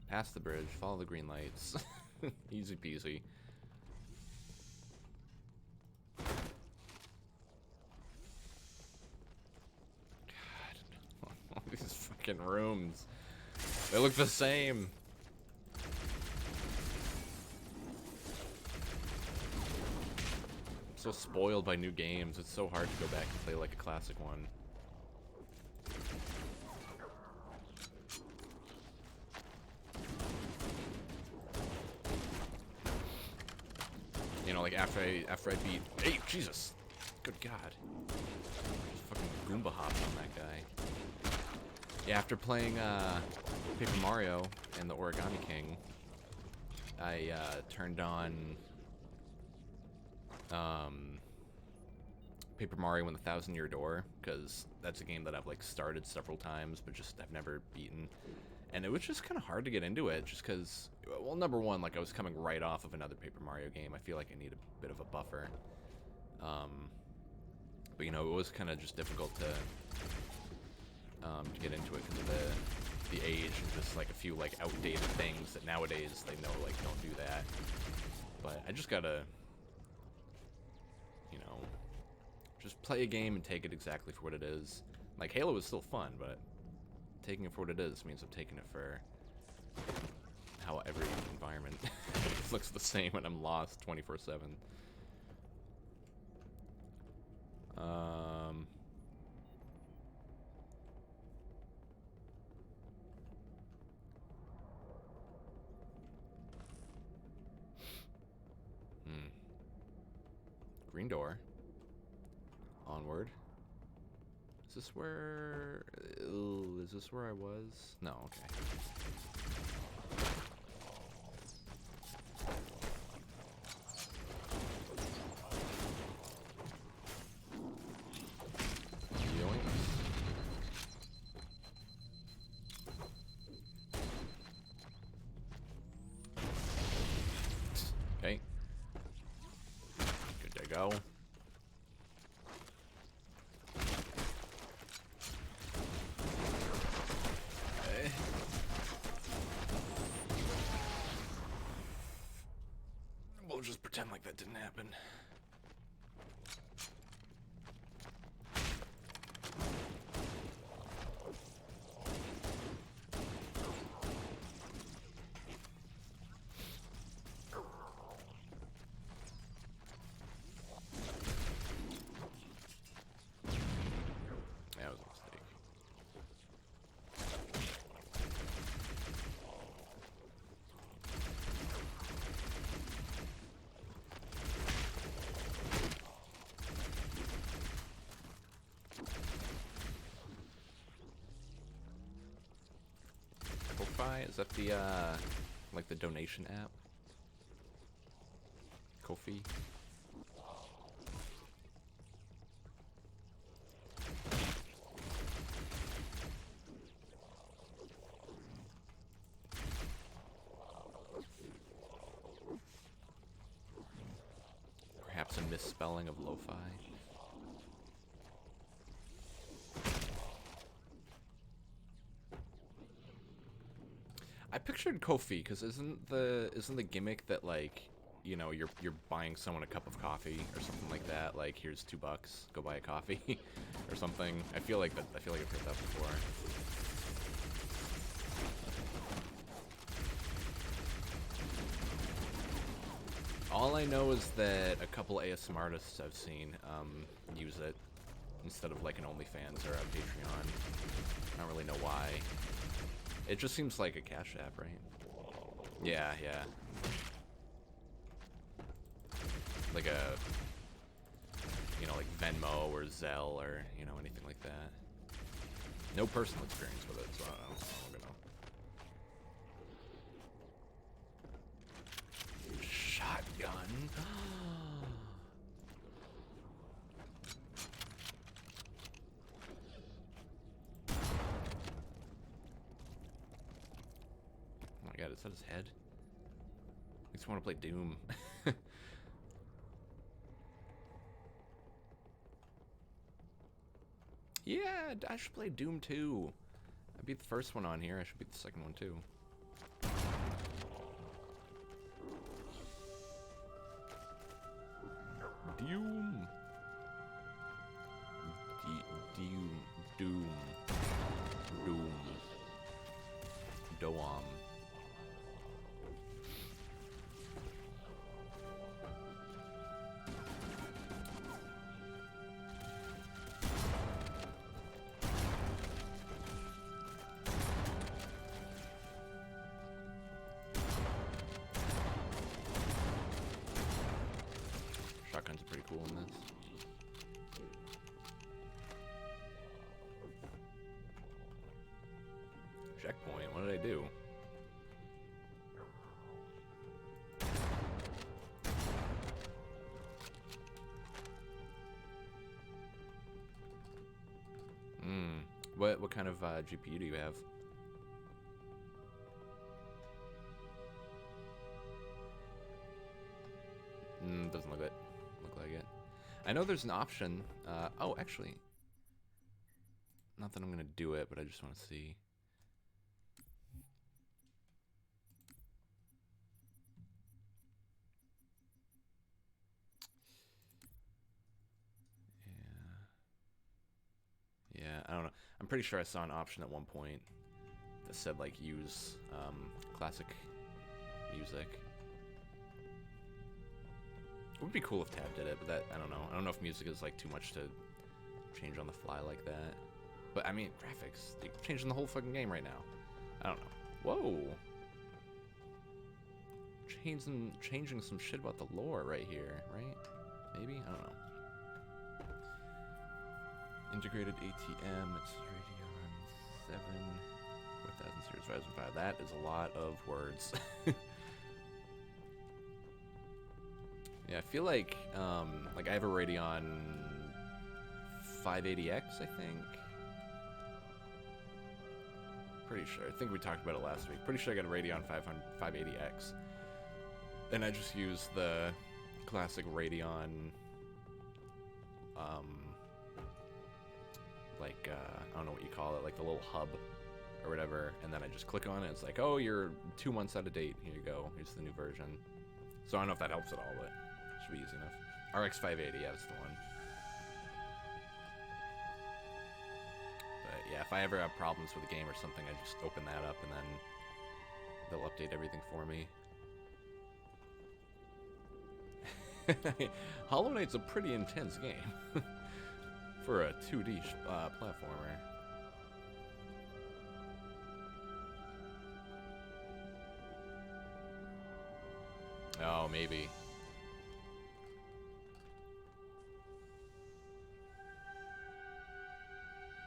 Past the bridge, follow the green lights. Easy peasy. God. All these fucking rooms. They look the same. So spoiled by new games. It's so hard to go back and play like a classic one. You know, like after I beat... Hey, Jesus! Good God. Just fucking Goomba hopped on that guy. Yeah, after playing Paper Mario and the Origami King, I turned on Paper Mario and the Thousand Year Door, because that's a game that I've like started several times but just I've never beaten, and it was just kind of hard to get into it just because, well, number one, like I was coming right off of another Paper Mario game. I feel like I need a bit of a buffer, but you know, it was kind of just difficult to get into it because of the age and just like a few like outdated things that nowadays they know like don't do that. But I just gotta, you know, just play a game and take it exactly for what it is. Like, Halo is still fun, but taking it for what it is means I'm taking it for how every environment looks the same and I'm lost 24/7. Green door. Onward. Is this where... Ooh, is this where I was? No, okay. Okay. Good to go. Okay. We'll just pretend like that didn't happen. That was a mistake. Ko-Fi? Is that the, like the donation app? Ko-Fi? Perhaps a misspelling of lo-fi. I pictured Ko-Fi because isn't the gimmick that, like, you know, you're buying someone a cup of coffee or something like that, like, here's $2, go buy a coffee or something. I feel like I've heard that before. All I know is that a couple ASM artists I've seen use it instead of like an OnlyFans or a Patreon. I don't really know why. It just seems like a Cash App, right? Yeah, yeah. Like a, you know, like Venmo or Zelle or, you know, anything like that. No personal experience with it, so I don't know. Shotgun. Oh my god, is that his head? Makes me want to play Doom. Yeah, I should play Doom 2. I beat the first one on here, I should beat the second one too. Doom. Doom. Doam. Shotguns are pretty cool in this. Checkpoint, what did I do? What kind of GPU do you have? Doesn't look like it. I know there's an option. Oh, actually, not that I'm gonna do it, but I just want to see. I don't know. I'm pretty sure I saw an option at one point that said like use classic music. It would be cool if Tab did it, but that I don't know. I don't know if music is like too much to change on the fly like that. But I mean, graphics, they're changing the whole fucking game right now. I don't know. Whoa. Changing some shit about the lore right here, right? Maybe? I don't know. Integrated ATM, it's Radeon 7, 4000 series Ryzen 5. That is a lot of words. Yeah, I feel like I have a Radeon 580X, I think. Pretty sure. I think we talked about it last week. Pretty sure I got a Radeon 580X. And I just use the classic Radeon, I don't know what you call it, like the little hub or whatever, and then I just click on it, it's like, oh, you're 2 months out of date, here you go, here's the new version. So I don't know if that helps at all, but it should be easy enough. RX 580, yeah, that's the one. But yeah, if I ever have problems with a game or something, I just open that up and then they'll update everything for me. Hollow Knight's a pretty intense game for a 2D platformer. Oh, maybe.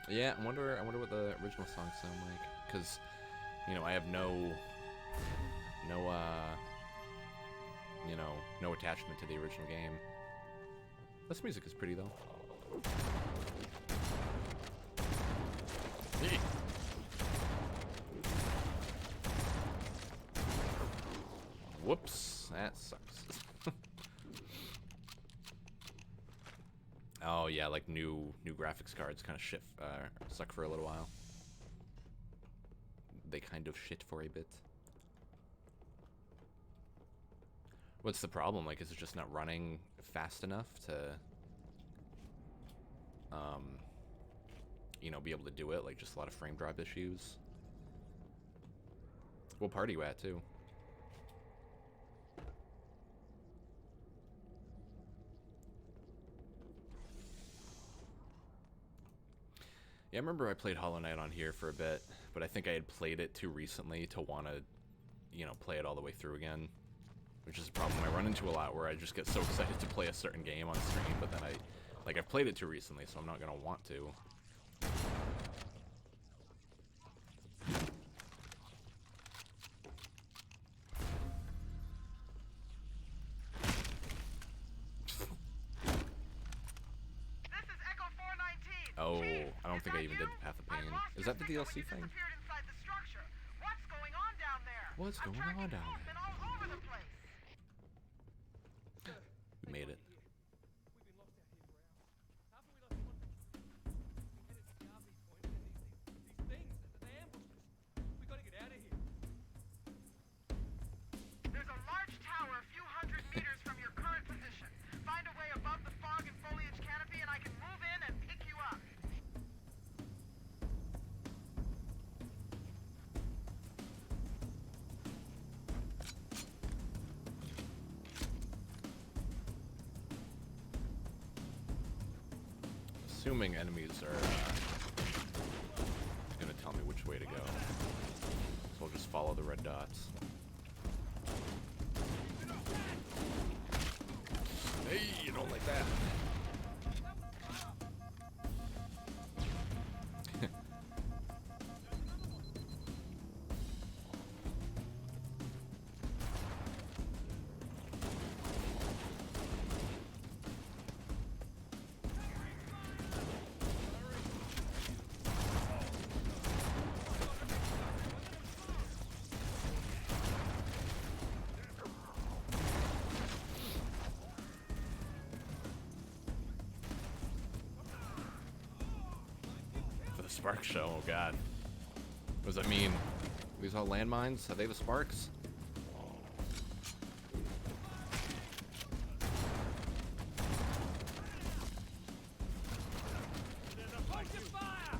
Yeah, I wonder what the original songs sound like, because, you know, I have no attachment to the original game. This music is pretty, though. Whoops, that sucks. Oh yeah, like new graphics cards kind of suck for a little while. They kind of shit for a bit. What's the problem? Like, is it just not running fast enough to, you know, be able to do it? Like, just a lot of frame drop issues? What part are you at, too? Yeah, I remember I played Hollow Knight on here for a bit, but I think I had played it too recently to want to, you know, play it all the way through again. Which is a problem I run into a lot, where I just get so excited to play a certain game on stream, but then I've played it too recently, so I'm not gonna want to. This is Echo 419. Oh, Chief, I don't think I that even you? did the Path of I've Pain. lost Is your that the signal DLC when you thing? disappeared inside the structure. What's going on down there? What's I'm going tracking on down movement all over the place. We made it. We've been lost out here for hours. After we lost contact, we headed to the RV point, and then these things, they ambushed us. We gotta get out of here. There's a large tower a few hundred meters from your current position. Find a way above the fog and foliage canopy, and I can move in and pick you up. Assuming enemies are gonna tell me which way to go, so I'll just follow the red dots. Hey, you don't like that. For the spark show, oh god. What does that mean? These all landmines? Are they the sparks? There's a bunch of fire!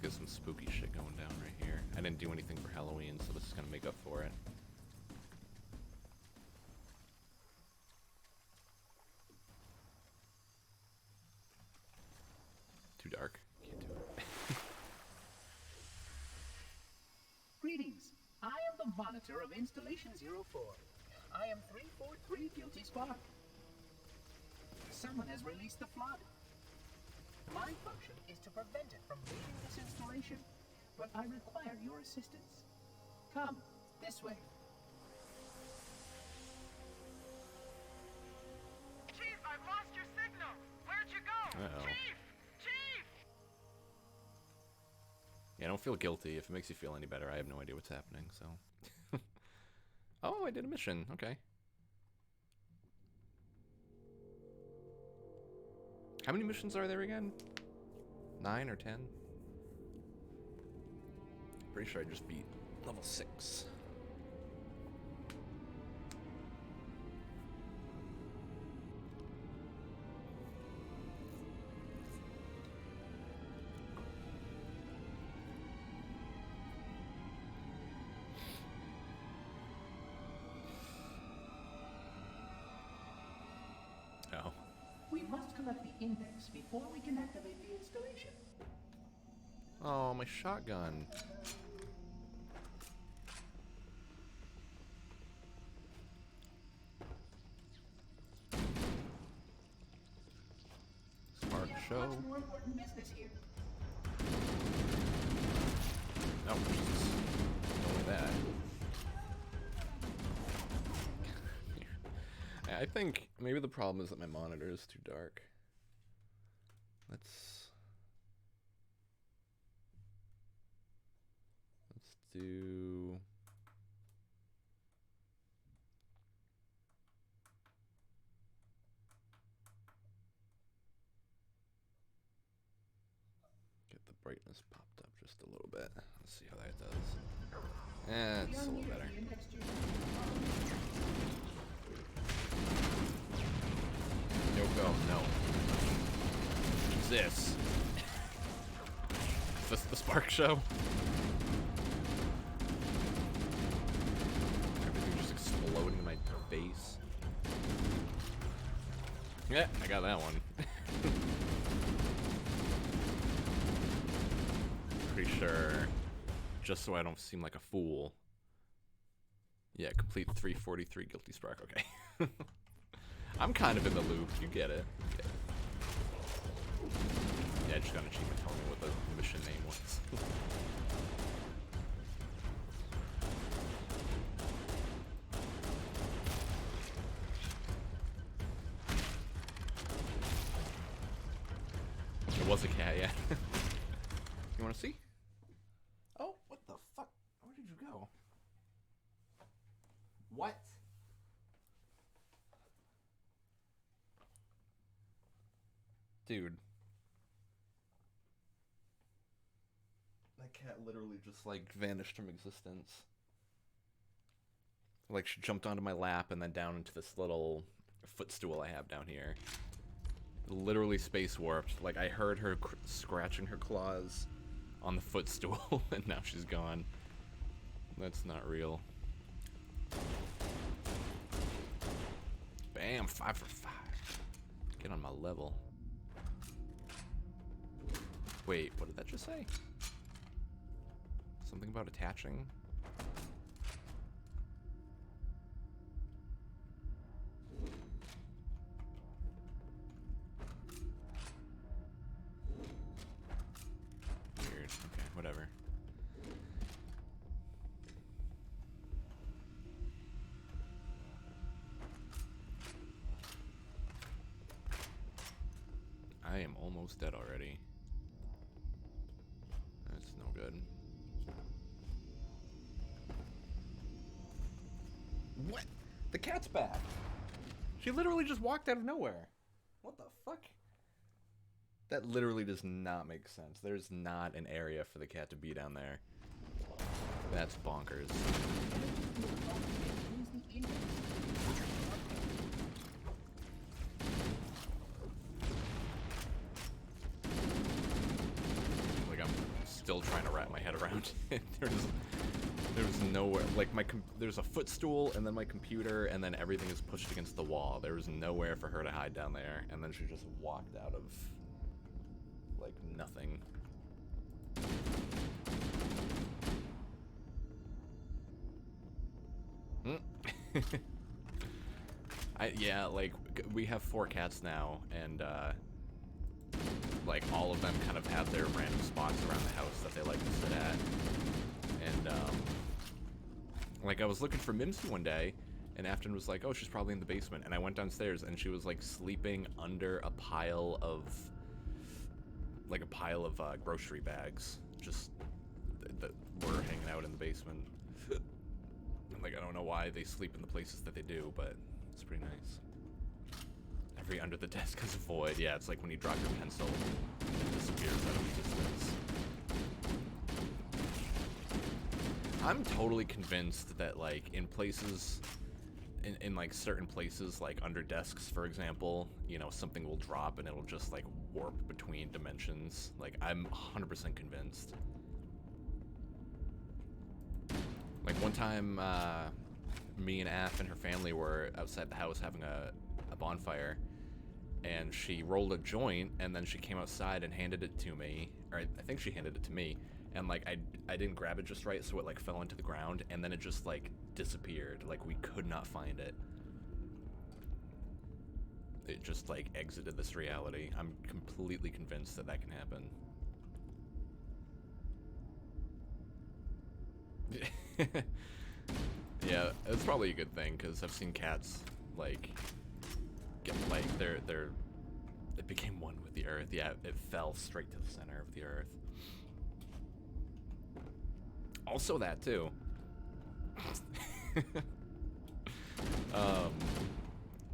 get some spooky shit going down right here. I didn't do anything for Halloween, so this is gonna make up for it. Too dark. Can't do it. Greetings. I am the monitor of Installation 04. I am 343 Guilty Spark. Someone has released the flood. My function is to prevent it from leaving this installation, but I require your assistance. Come, this way. Chief, I've lost your signal. Where'd you go? Uh-oh. Chief! Chief! Yeah, don't feel guilty. If it makes you feel any better, I have no idea what's happening, so. Oh, I did a mission. Okay. How many missions are there again? 9 or 10? Pretty sure I just beat level 6. Oh. We must collect the index before we can activate the installation. Oh, my shotgun. Spark We have show. much more important business here. Oh, Jesus. Only that. I think maybe the problem is that my monitor is too dark. Let's do get the brightness popped up just a little bit. Let's see how that does. It's a little better. Yoko, no. What's this? Is this the Spark Show? Everything just exploding in my face. Yeah, I got that one. Pretty sure, just so I don't seem like a fool. Yeah, complete 343 Guilty Spark, okay. I'm kind of in the loop, you get it. Yeah, I just got an achievement telling me what the mission name was. It was a cat, yeah. You wanna see? Oh, what the fuck? Where did you go? What? Dude. That cat literally just, like, vanished from existence. Like, she jumped onto my lap and then down into this little footstool I have down here. Literally space warped. Like, I heard her scratching her claws on the footstool, and now she's gone. That's not real. Bam, 5 for 5. Get on my level. Wait, what did that just say? Something about attaching? Weird. Okay, whatever. I am almost dead already. That's no good. What? The cat's back. She literally just walked out of nowhere. What the fuck? That literally does not make sense. There's not an area for the cat to be down there. That's bonkers. Like I'm still trying to wrap my head around it. There's nowhere, like there's a footstool and then my computer and then everything is pushed against the wall. There was nowhere for her to hide down there, and then she just walked out of like nothing. Yeah, like we have 4 cats now, and like all of them kind of have their random spots around the house that they like to sit at. And like I was looking for Mimsy one day, and Afton was like, "Oh, she's probably in the basement." And I went downstairs, and she was like sleeping under a pile of grocery bags, just that were hanging out in the basement. Like, I don't know why they sleep in the places that they do, but it's pretty nice. Every under the desk is a void. Yeah, it's like when you drop your pencil, it disappears out of existence. I'm totally convinced that, like, in places, in like certain places, like under desks, for example, you know, something will drop and it'll just like warp between dimensions. Like, I'm 100% convinced. Like one time, me and Af and her family were outside the house having a bonfire, and she rolled a joint, and then she came outside and handed it to me, or I think she handed it to me, and like I didn't grab it just right, so it like fell into the ground, and then it just like disappeared. Like, we could not find it. It just like exited this reality. I'm completely convinced that that can happen. Yeah, it's probably a good thing, because I've seen cats like get like it became one with the earth. Yeah, it fell straight to the center of the earth. Also that too.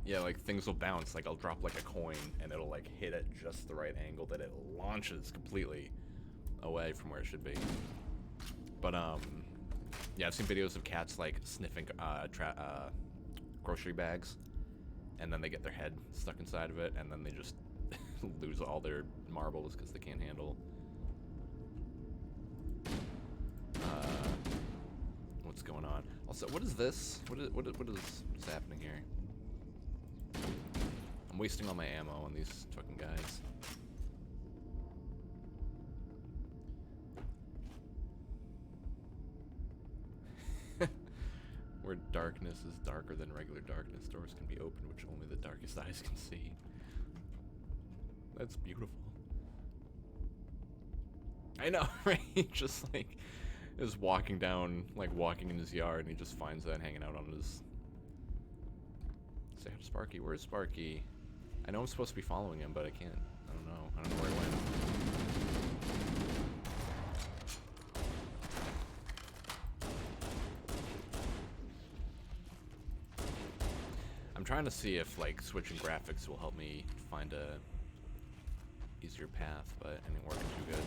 Yeah, like things will bounce. Like I'll drop like a coin and it'll like hit at just the right angle that it launches completely away from where it should be. But yeah, I've seen videos of cats like sniffing grocery bags, and then they get their head stuck inside of it, and then they just lose all their marbles because they can't handle. What's going on? Also, what is this? What is happening here? I'm wasting all my ammo on these fucking guys. Where darkness is darker than regular darkness, doors can be opened which only the darkest eyes can see. That's beautiful. I know, right? Just like is walking down, like walking in his yard, and he just finds that hanging out on his. Say hi to Sparky. Where's Sparky? I know I'm supposed to be following him, but I can't. I don't know. I don't know where he went. I'm trying to see if like switching graphics will help me find a easier path, but it ain't working too good.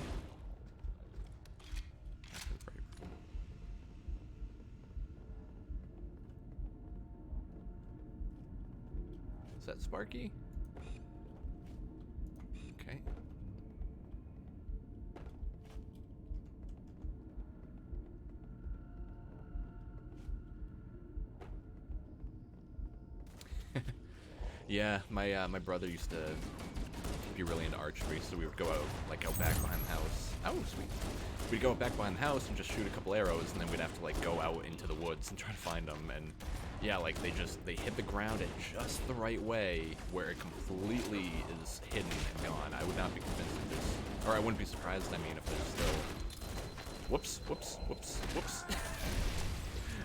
Is that Sparky? Okay. Yeah, my brother used to be really into archery, so we would go out back behind the house. Oh, sweet. We'd go back behind the house and just shoot a couple arrows, and then we'd have to like go out into the woods and try to find them. And yeah, like they hit the ground at just the right way where it completely is hidden and gone. I would not be convinced if there's, or I wouldn't be surprised, I mean, if there's still, whoops.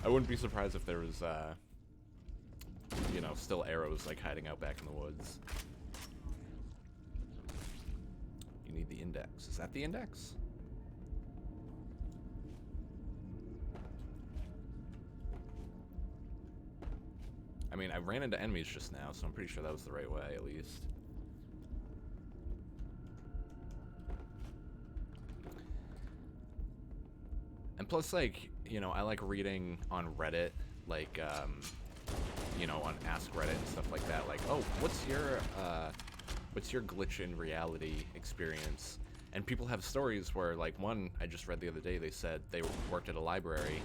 I wouldn't be surprised if there was, you know, still arrows like hiding out back in the woods. You need the index. Is that the index? I mean, I ran into enemies just now, so I'm pretty sure that was the right way, at least. And plus, like, you know, I like reading on Reddit, like, you know, on Ask Reddit and stuff like that. Like, oh, what's your glitch in reality experience? And people have stories where, like, one I just read the other day, they said they worked at a library,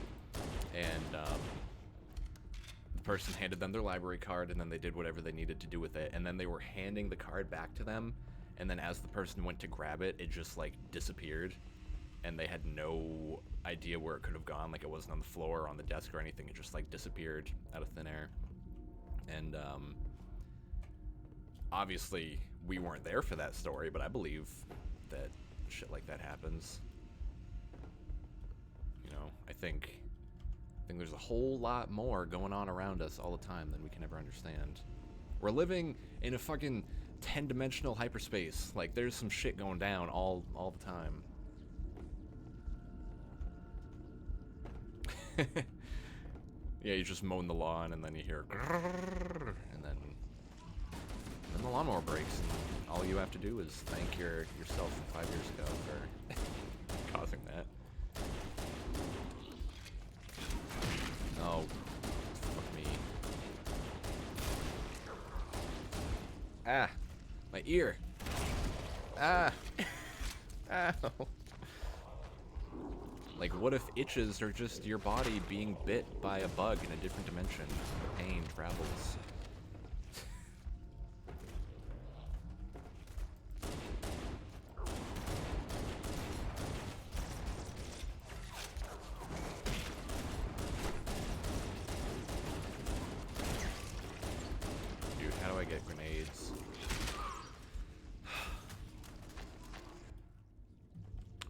and the person handed them their library card, and then they did whatever they needed to do with it, and then they were handing the card back to them, and then as the person went to grab it, it just, like, disappeared, and they had no idea where it could have gone. Like, it wasn't on the floor or on the desk or anything. It just, like, disappeared out of thin air. And obviously we weren't there for that story, but I believe that shit like that happens. You know, I think there's a whole lot more going on around us all the time than we can ever understand. We're living in a fucking 10-dimensional hyperspace. Like, there's some shit going down all the time. Yeah, you just mowing the lawn and then you hear grrr, and then the lawnmower breaks, and all you have to do is thank yourself from 5 years ago for causing that. Oh, fuck me. Ah, my ear. Ah. Ow. Like, what if itches are just your body being bit by a bug in a different dimension? The pain travels. Dude, how do I get grenades?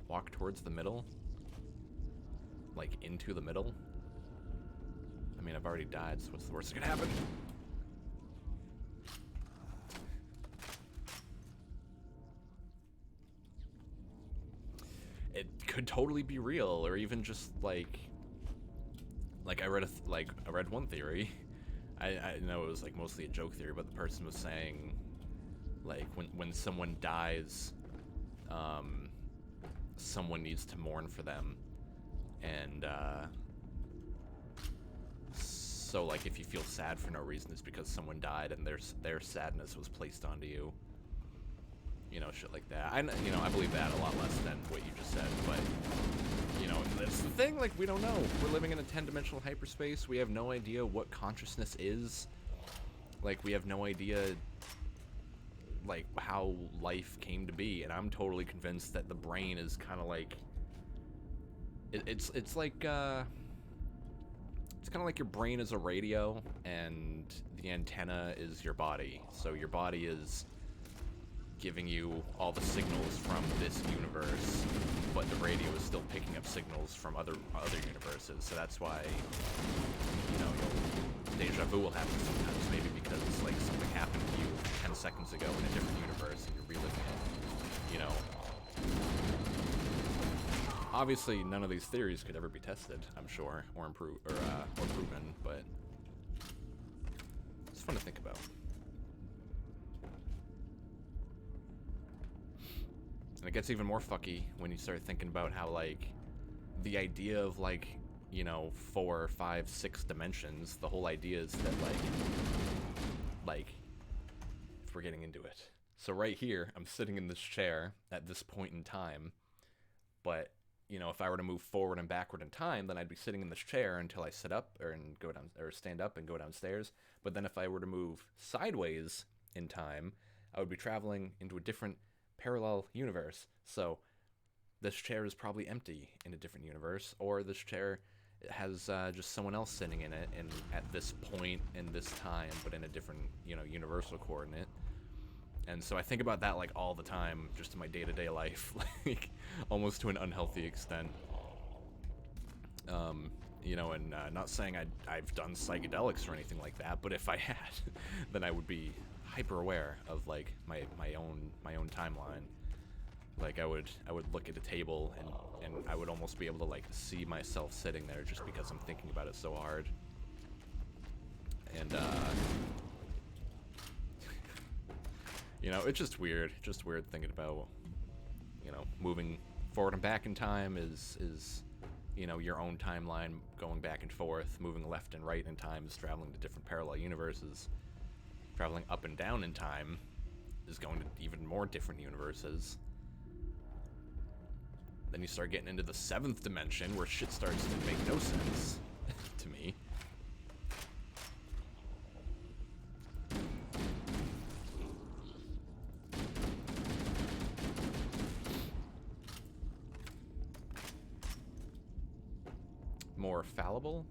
Walk towards the middle? Like, into the middle? I mean, I've already died, so what's the worst that could happen? It could totally be real, or even just, like I read one theory. I know it was, like, mostly a joke theory, but the person was saying, like, when someone dies, someone needs to mourn for them. And, so, like, if you feel sad for no reason, it's because someone died and their sadness was placed onto you. You know, shit like that. I believe that a lot less than what you just said, but, you know, that's the thing, like, we don't know. We're living in a 10-dimensional hyperspace. We have no idea what consciousness is. Like, we have no idea, like, how life came to be, and I'm totally convinced that the brain is kind of like... It's like, it's kind of like your brain is a radio, and the antenna is your body. So your body is giving you all the signals from this universe, but the radio is still picking up signals from other universes. So that's why, you know, deja vu will happen sometimes. Maybe because, like, something happened to you 10 seconds ago in a different universe, and you're reliving it, you know. Obviously, none of these theories could ever be tested, I'm sure, or proven, but it's fun to think about. And it gets even more fucky when you start thinking about how, like, the idea of, like, you know, 4, 5, 6 dimensions, the whole idea is that, like, if we're getting into it. So right here, I'm sitting in this chair at this point in time, but... You know, if I were to move forward and backward in time, then I'd be sitting in this chair until I sit up or stand up and go downstairs. But then if I were to move sideways in time, I would be traveling into a different parallel universe. So this chair is probably empty in a different universe, or this chair has just someone else sitting in it and at this point in this time, but in a different, you know, universal coordinate. And so I think about that, like, all the time, just in my day-to-day life, like, almost to an unhealthy extent. You know, and not saying I've done psychedelics or anything like that, but if I had, then I would be hyper aware of, like, my own timeline. Like, I would look at a table and I would almost be able to, like, see myself sitting there just because I'm thinking about it so hard. And you know, it's just weird thinking about, you know, moving forward and back in time is, you know, your own timeline going back and forth. Moving left and right in time is traveling to different parallel universes. Traveling up and down in time is going to even more different universes. Then you start getting into the 7th dimension where shit starts to make no sense to me. More fallible?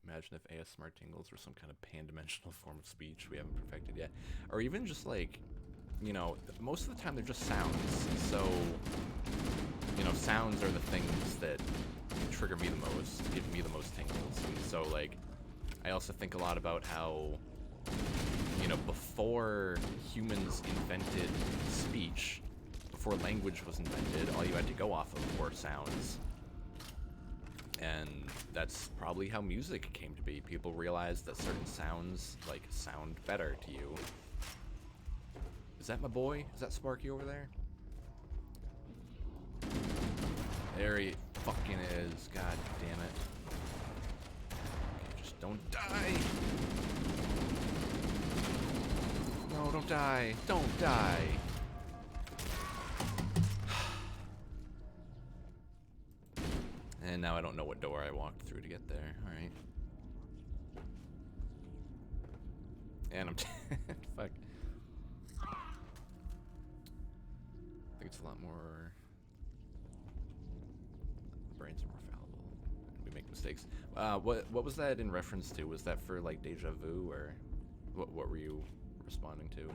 Imagine if ASMR tingles were some kind of pan-dimensional form of speech we haven't perfected yet. Or even just like, you know, most of the time they're just sounds. So, you know, sounds are the things that trigger me the most, give me the most tingles. And so, like, I also think a lot about how, you know, before humans invented speech, before language was invented, all you had to go off of were sounds. And that's probably how music came to be. People realized that certain sounds, like, sound better to you. Is that my boy? Is that Sparky over there? There he fucking is. God damn it. Okay, just don't die! No, don't die. Don't die. And now I don't know what door I walked through to get there. Alright. And I'm fuck. I think it's a lot more... The brains are more fallible. We make mistakes. What was that in reference to? Was that for, like, deja vu, or... What were you responding to?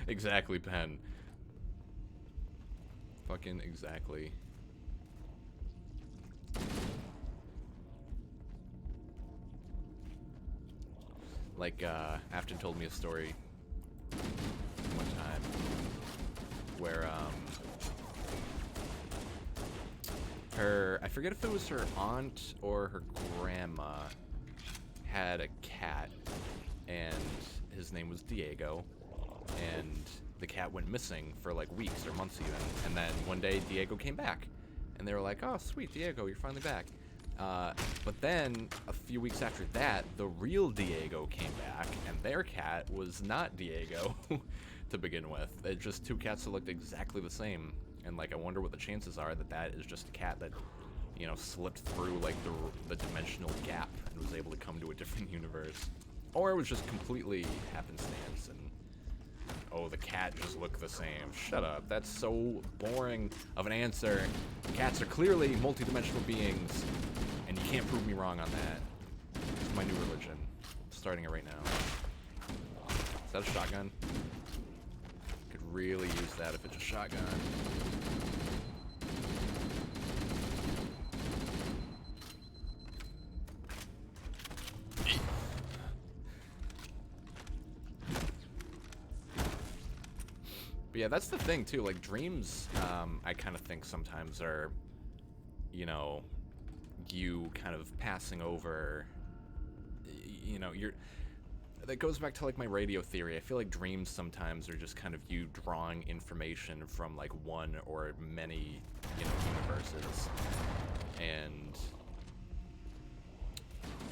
Exactly, Pen. Fucking exactly. Like, Afton told me a story one time where, I forget if it was her aunt or her grandma had a cat, and his name was Diego. And the cat went missing for like weeks or months even, and then one day Diego came back, and they were like, "Oh, sweet, Diego, you're finally back." But then a few weeks after that, the real Diego came back, and their cat was not Diego to begin with. It's just two cats that looked exactly the same, and like I wonder what the chances are that that is just a cat that, you know, slipped through like the dimensional gap and was able to come to a different universe, or it was just completely happenstance and. Oh, the cat just looked the same. Shut up. That's so boring of an answer. Cats are clearly multidimensional beings, and you can't prove me wrong on that. It's my new religion. I'm starting it right now. Is that a shotgun? Could really use that if it's a shotgun. But yeah, that's the thing too, like dreams, I kind of think sometimes are, you know, you kind of passing over, you know, that goes back to like my radio theory. I feel like dreams sometimes are just kind of you drawing information from like one or many, you know, universes. And,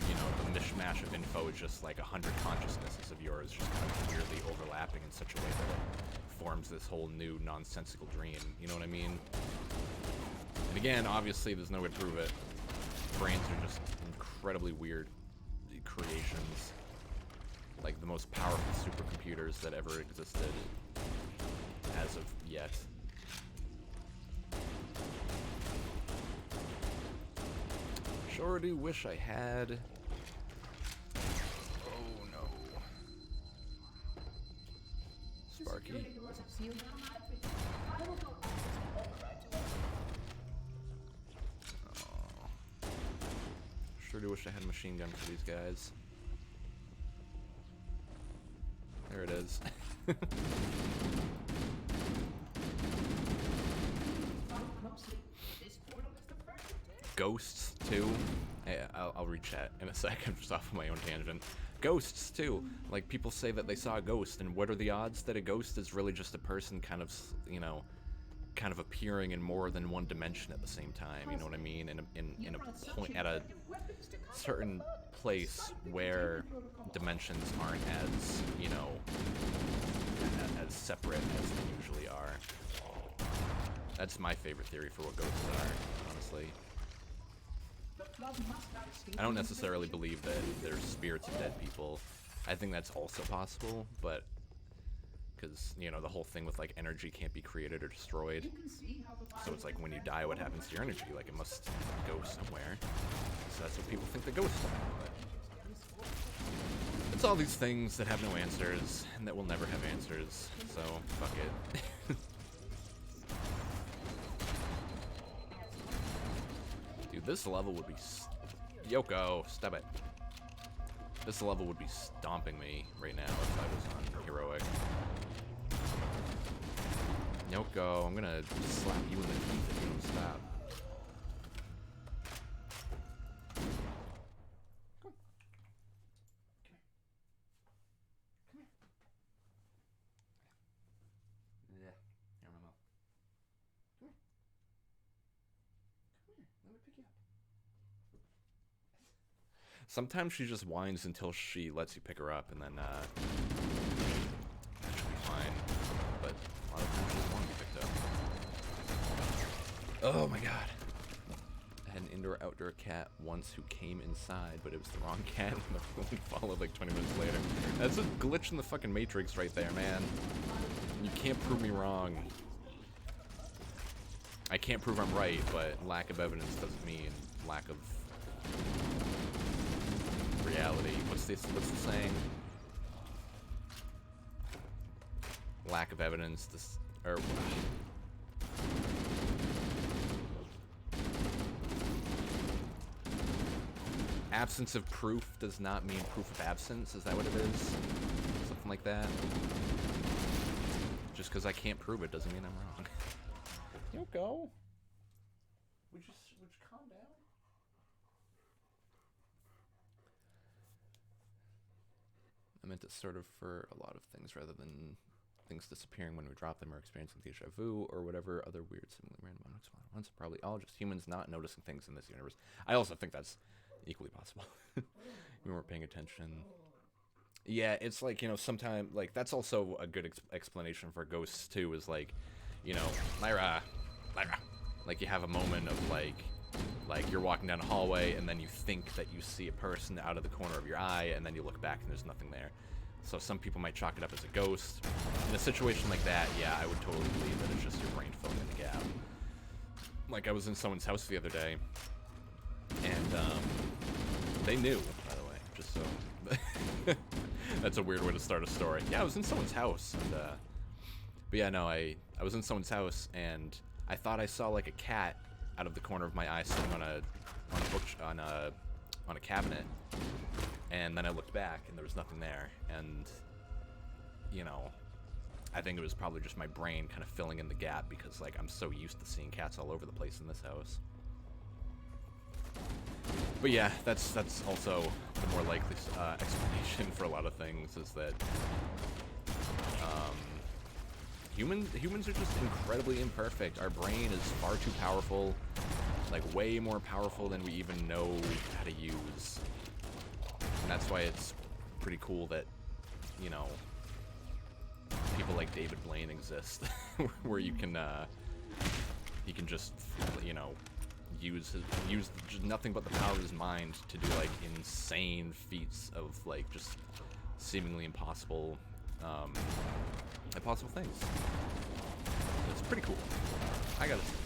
you know, the mishmash of info is just like 100 consciousnesses of yours just kind of weirdly overlapping in such a way that it forms this whole new nonsensical dream. You know what I mean? And again, obviously, there's no way to prove it. Brains are just incredibly weird creations. Like the most powerful supercomputers that ever existed as of yet. Sure do wish I had. Oh no. Sparky. Oh. Sure do wish I had a machine gun for these guys. There it is. Ghosts, too. Hey, I'll read chat in a sec. I'm just off on my own tangent. Ghosts, too. Like, people say that they saw a ghost, and what are the odds that a ghost is really just a person kind of, you know, kind of appearing in more than one dimension at the same time. You know what I mean? In a point at a certain place where dimensions aren't as, you know, as separate as they usually are. That's my favorite theory for what ghosts are, honestly. I don't necessarily believe that they're spirits of dead people. I think that's also possible, but because, you know, the whole thing with like energy can't be created or destroyed. So it's like when you die, what happens to your energy? Like it must go somewhere. So that's what people think the ghosts are. But it's all these things that have no answers and that will never have answers. So fuck it. Dude, this level would be... Yoko, stop it. This level would be stomping me right now if I was on heroic. Yoko, I'm gonna slap you in the teeth if you don't stop. Yeah, here in my mouth. Come here. Come here. Let me pick you up. Sometimes she just whines until she lets you pick her up, and then that should be fine. But a lot of times she doesn't want to be picked up. Oh my god. I had an indoor-outdoor cat once who came inside, but it was the wrong cat, and the one followed like 20 minutes later. That's a glitch in the fucking Matrix right there, man. You can't prove me wrong. I can't prove I'm right, but lack of evidence doesn't mean lack of reality. What's the saying? Lack of evidence, or absence of proof does not mean proof of absence. Is that what it is? Something like that. Just because I can't prove it doesn't mean I'm wrong. Yoko, would you calm down? I meant it sort of for a lot of things rather than things disappearing when we drop them or experiencing deja vu or whatever other weird, similarly random ones. Probably all just humans not noticing things in this universe. I also think that's equally possible. We weren't paying attention. Yeah, it's like, you know, sometimes, like, that's also a good explanation for ghosts, too, is like, you know, Lyra. Like, you have a moment of, like, you're walking down a hallway, and then you think that you see a person out of the corner of your eye, and then you look back, and there's nothing there. So some people might chalk it up as a ghost. In a situation like that, yeah, I would totally believe that it's just your brain filling in the gap. Like, I was in someone's house the other day, and, they knew, by the way, just so... That's a weird way to start a story. Yeah, I was in someone's house, and, but yeah, no, I was in someone's house, and I thought I saw, like, a cat out of the corner of my eye sitting on a cabinet, and then I looked back, and there was nothing there, and, you know, I think it was probably just my brain kind of filling in the gap, because, like, I'm so used to seeing cats all over the place in this house. But yeah, that's also the more likely explanation for a lot of things, is that humans are just incredibly imperfect. Our brain is far too powerful, like way more powerful than we even know how to use. And that's why it's pretty cool that, you know, people like David Blaine exist, where you can just, you know, use nothing but the power of his mind to do like insane feats of like just seemingly impossible things. It's pretty cool. I gotta say.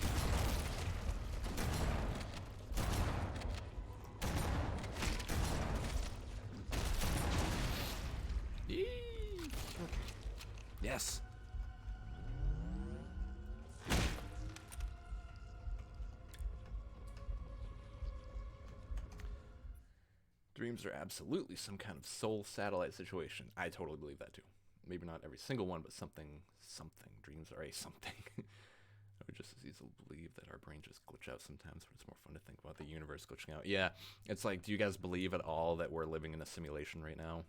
Yes. Dreams are absolutely some kind of soul satellite situation. I totally believe that too. Maybe not every single one, but something. Dreams are a something. I would just as easily believe that our brains just glitch out sometimes, but it's more fun to think about the universe glitching out. Yeah, it's like, do you guys believe at all that we're living in a simulation right now?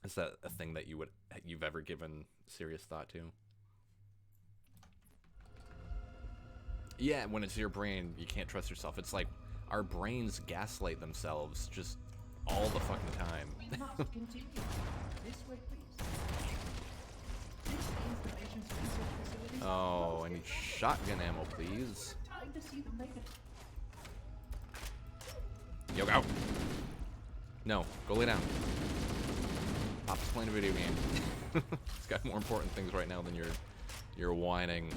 Is that a thing that you've ever given serious thought to? Yeah, when it's your brain, you can't trust yourself. It's like our brains gaslight themselves just all the fucking time. We must continue. This way, please. This installation's research facility. Oh, I need shotgun ammo, please. Time to see them make it. Yo, go. No, go lay down. Pop's playing a video game. He's got more important things right now than your whining.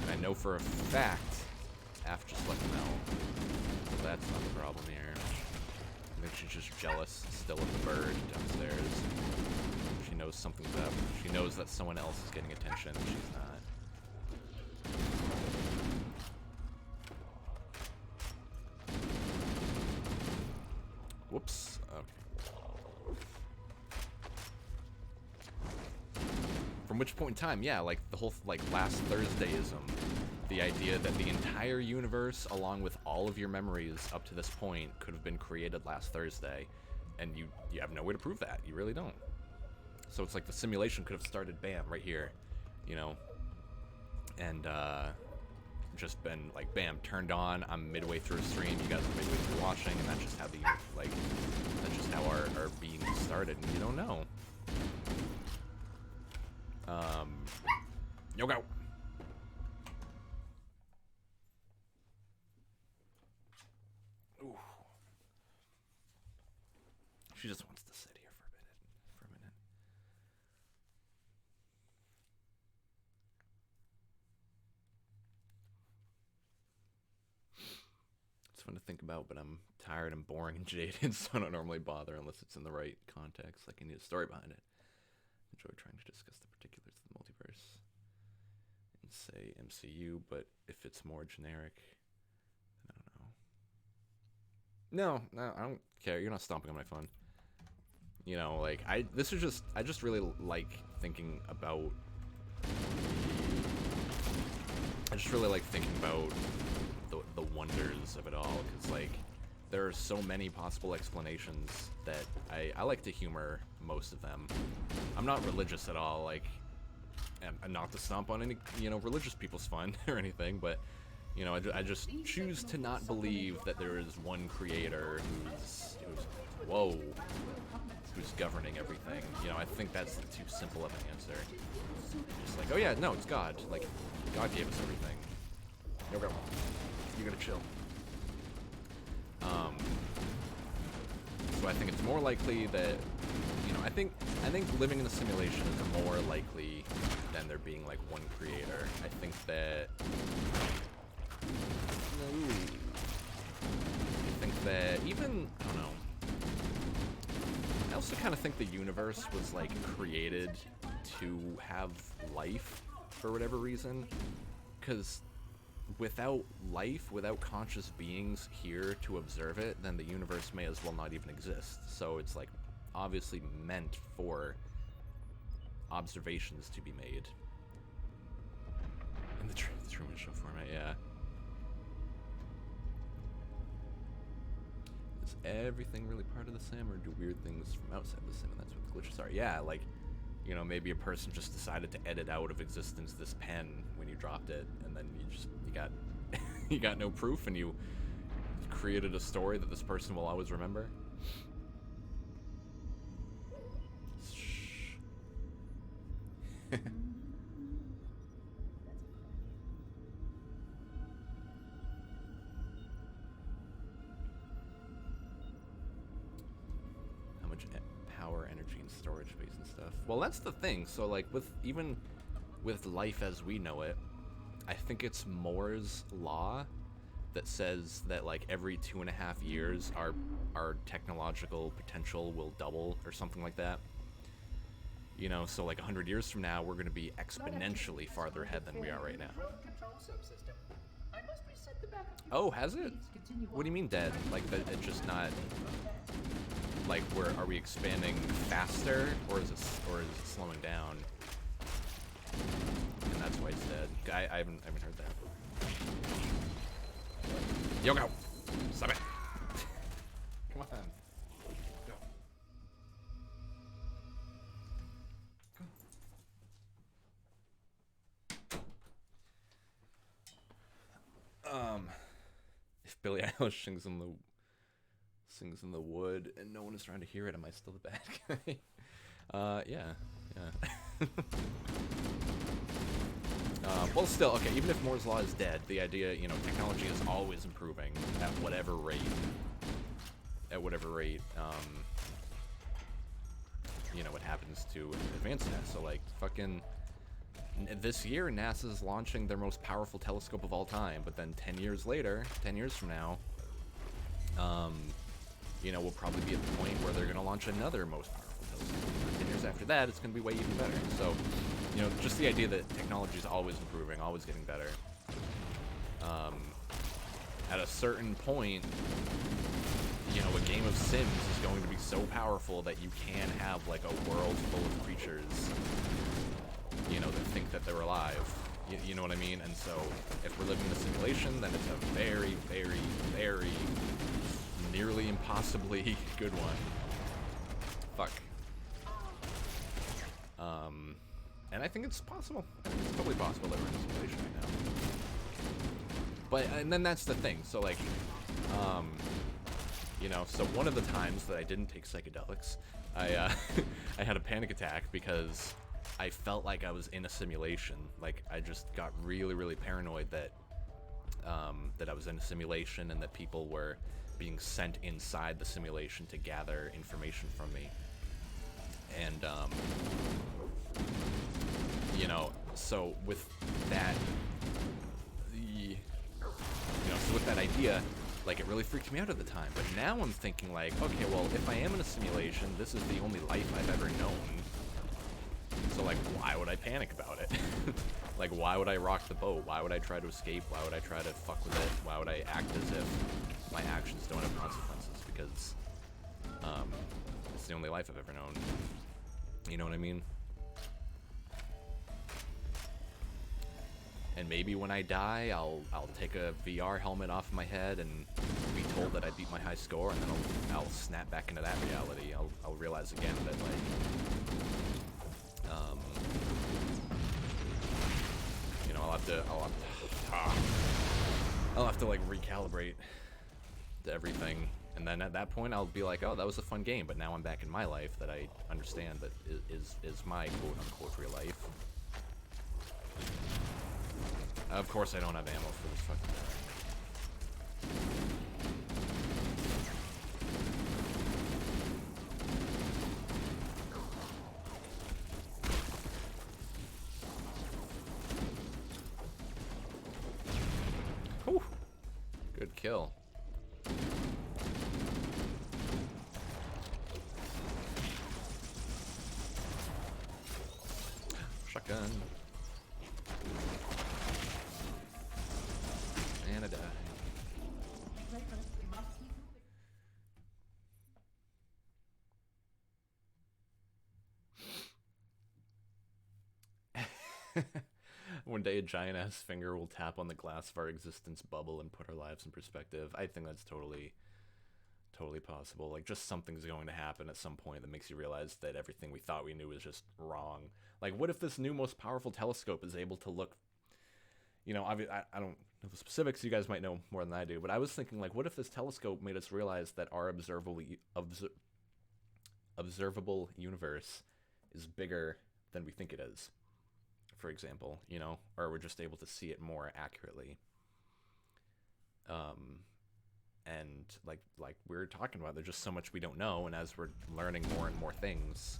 And I know for a fact, Af just let him know. So that's not the problem here. I think she's just jealous still of the bird downstairs. She knows something's up. She knows that someone else is getting attention and she's not. Whoops. Okay. From which point in time, yeah, like the whole like last Thursdayism, the idea that the entire universe, along with all of your memories up to this point, could have been created last Thursday, and you have no way to prove that. You really don't. So it's like the simulation could have started, bam, right here, you know, and just been like, bam, turned on. I'm midway through a stream. You guys are midway through watching, and that's just how that's just how our being started. And you don't know. Yo, go. Ooh. She just wants to sit here for a minute. It's fun to think about, but I'm tired and boring and jaded, so I don't normally bother unless it's in the right context. Like I need a story behind it. Enjoy trying to discuss the particulars of the multiverse and say MCU, but if it's more generic, then I don't know. No, I don't care. You're not stomping on my phone. You know, like I just really like thinking about. I just really like thinking about the wonders of it all, because like there are so many possible explanations that I like to humor most of them. I'm not religious at all, like, and not to stomp on any, you know, religious people's fun or anything, but, you know, I just choose to not believe that there is one creator who's governing everything. You know, I think that's too simple of an answer. Just like, oh yeah, no, it's God. Like, God gave us everything. No, go. You gotta chill. So I think it's more likely that, you know, I think living in a simulation is more likely than there being like one creator. I think that. Even, I don't know. I also kind of think the universe was like created to have life for whatever reason, because without life, without conscious beings here to observe it, then the universe may as well not even exist. So it's like obviously meant for observations to be made. In the Truman Show format, yeah. Is everything really part of the sim, or do weird things from outside the sim, and that's what the glitches are? Yeah, like, you know, maybe a person just decided to edit out of existence this pen when you dropped it, and then you got you got no proof, and you created a story that this person will always remember. Shh. How much power, energy, and storage space and stuff. Well, that's the thing. So, like, even with life as we know it, I think it's Moore's law that says that like every 2.5 years our technological potential will double or something like that. You know, so like 100 years from now, we're going to be exponentially farther ahead than we are right now. Oh, has it? What do you mean dead? Like that it's just not like are we expanding faster, or is it slowing down? And that's why it's dead. I haven't heard that. Yo, go! Stop it! Come on. Go. Go. Billie Eilish sings in the wood, and no one is trying to hear it. Am I still the bad guy? Yeah. Well, still, okay, even if Moore's Law is dead, the idea, you know, technology is always improving at whatever rate, you know, it happens to advance that. So, like, fucking, this year, NASA's launching their most powerful telescope of all time, but then 10 years later, 10 years from now, you know, we'll probably be at the point where they're going to launch another most powerful telescope. 10 years after that, it's going to be way even better. So, you know, just the idea that technology is always improving, always getting better. At a certain point, you know, a game of Sims is going to be so powerful that you can have, like, a world full of creatures, you know, that think that they're alive. You know what I mean? And so, if we're living in a simulation, then it's a very, very, very nearly impossibly good one. Fuck. And I think it's possible. I think it's totally possible that we're in a simulation right now. But, and then that's the thing. So, like, you know, so one of the times that I didn't take psychedelics, I had a panic attack because I felt like I was in a simulation. Like, I just got really, really paranoid that, that I was in a simulation and that people were being sent inside the simulation to gather information from me. And, you know, so with that, so with that idea, like, it really freaked me out at the time. But now I'm thinking, like, okay, well, if I am in a simulation, this is the only life I've ever known. So, like, why would I panic about it? Like, why would I rock the boat? Why would I try to escape? Why would I try to fuck with it? Why would I act as if my actions don't have consequences? Because, it's the only life I've ever known. You know what I mean? And maybe when I die, I'll take a VR helmet off my head and be told that I beat my high score, and then I'll snap back into that reality. I'll realize again that, like, you know, I'll have to like recalibrate to everything, and then at that point I'll be like, oh, that was a fun game, but now I'm back in my life that I understand that is my quote unquote real life. Of course I don't have ammo for this fucking guy. Whew. Good kill. Shotgun. And I die. One day a giant-ass finger will tap on the glass of our existence bubble and put our lives in perspective. I think that's totally possible. Like, just something's going to happen at some point that makes you realize that everything we thought we knew is just wrong. Like, what if this new most powerful telescope is able to look, you know, I don't know the specifics, you guys might know more than I do, but I was thinking, like, what if this telescope made us realize that our observable universe is bigger than we think it is, for example, you know, or we're just able to see it more accurately. And like we were talking about, there's just so much we don't know, and as we're learning more and more things,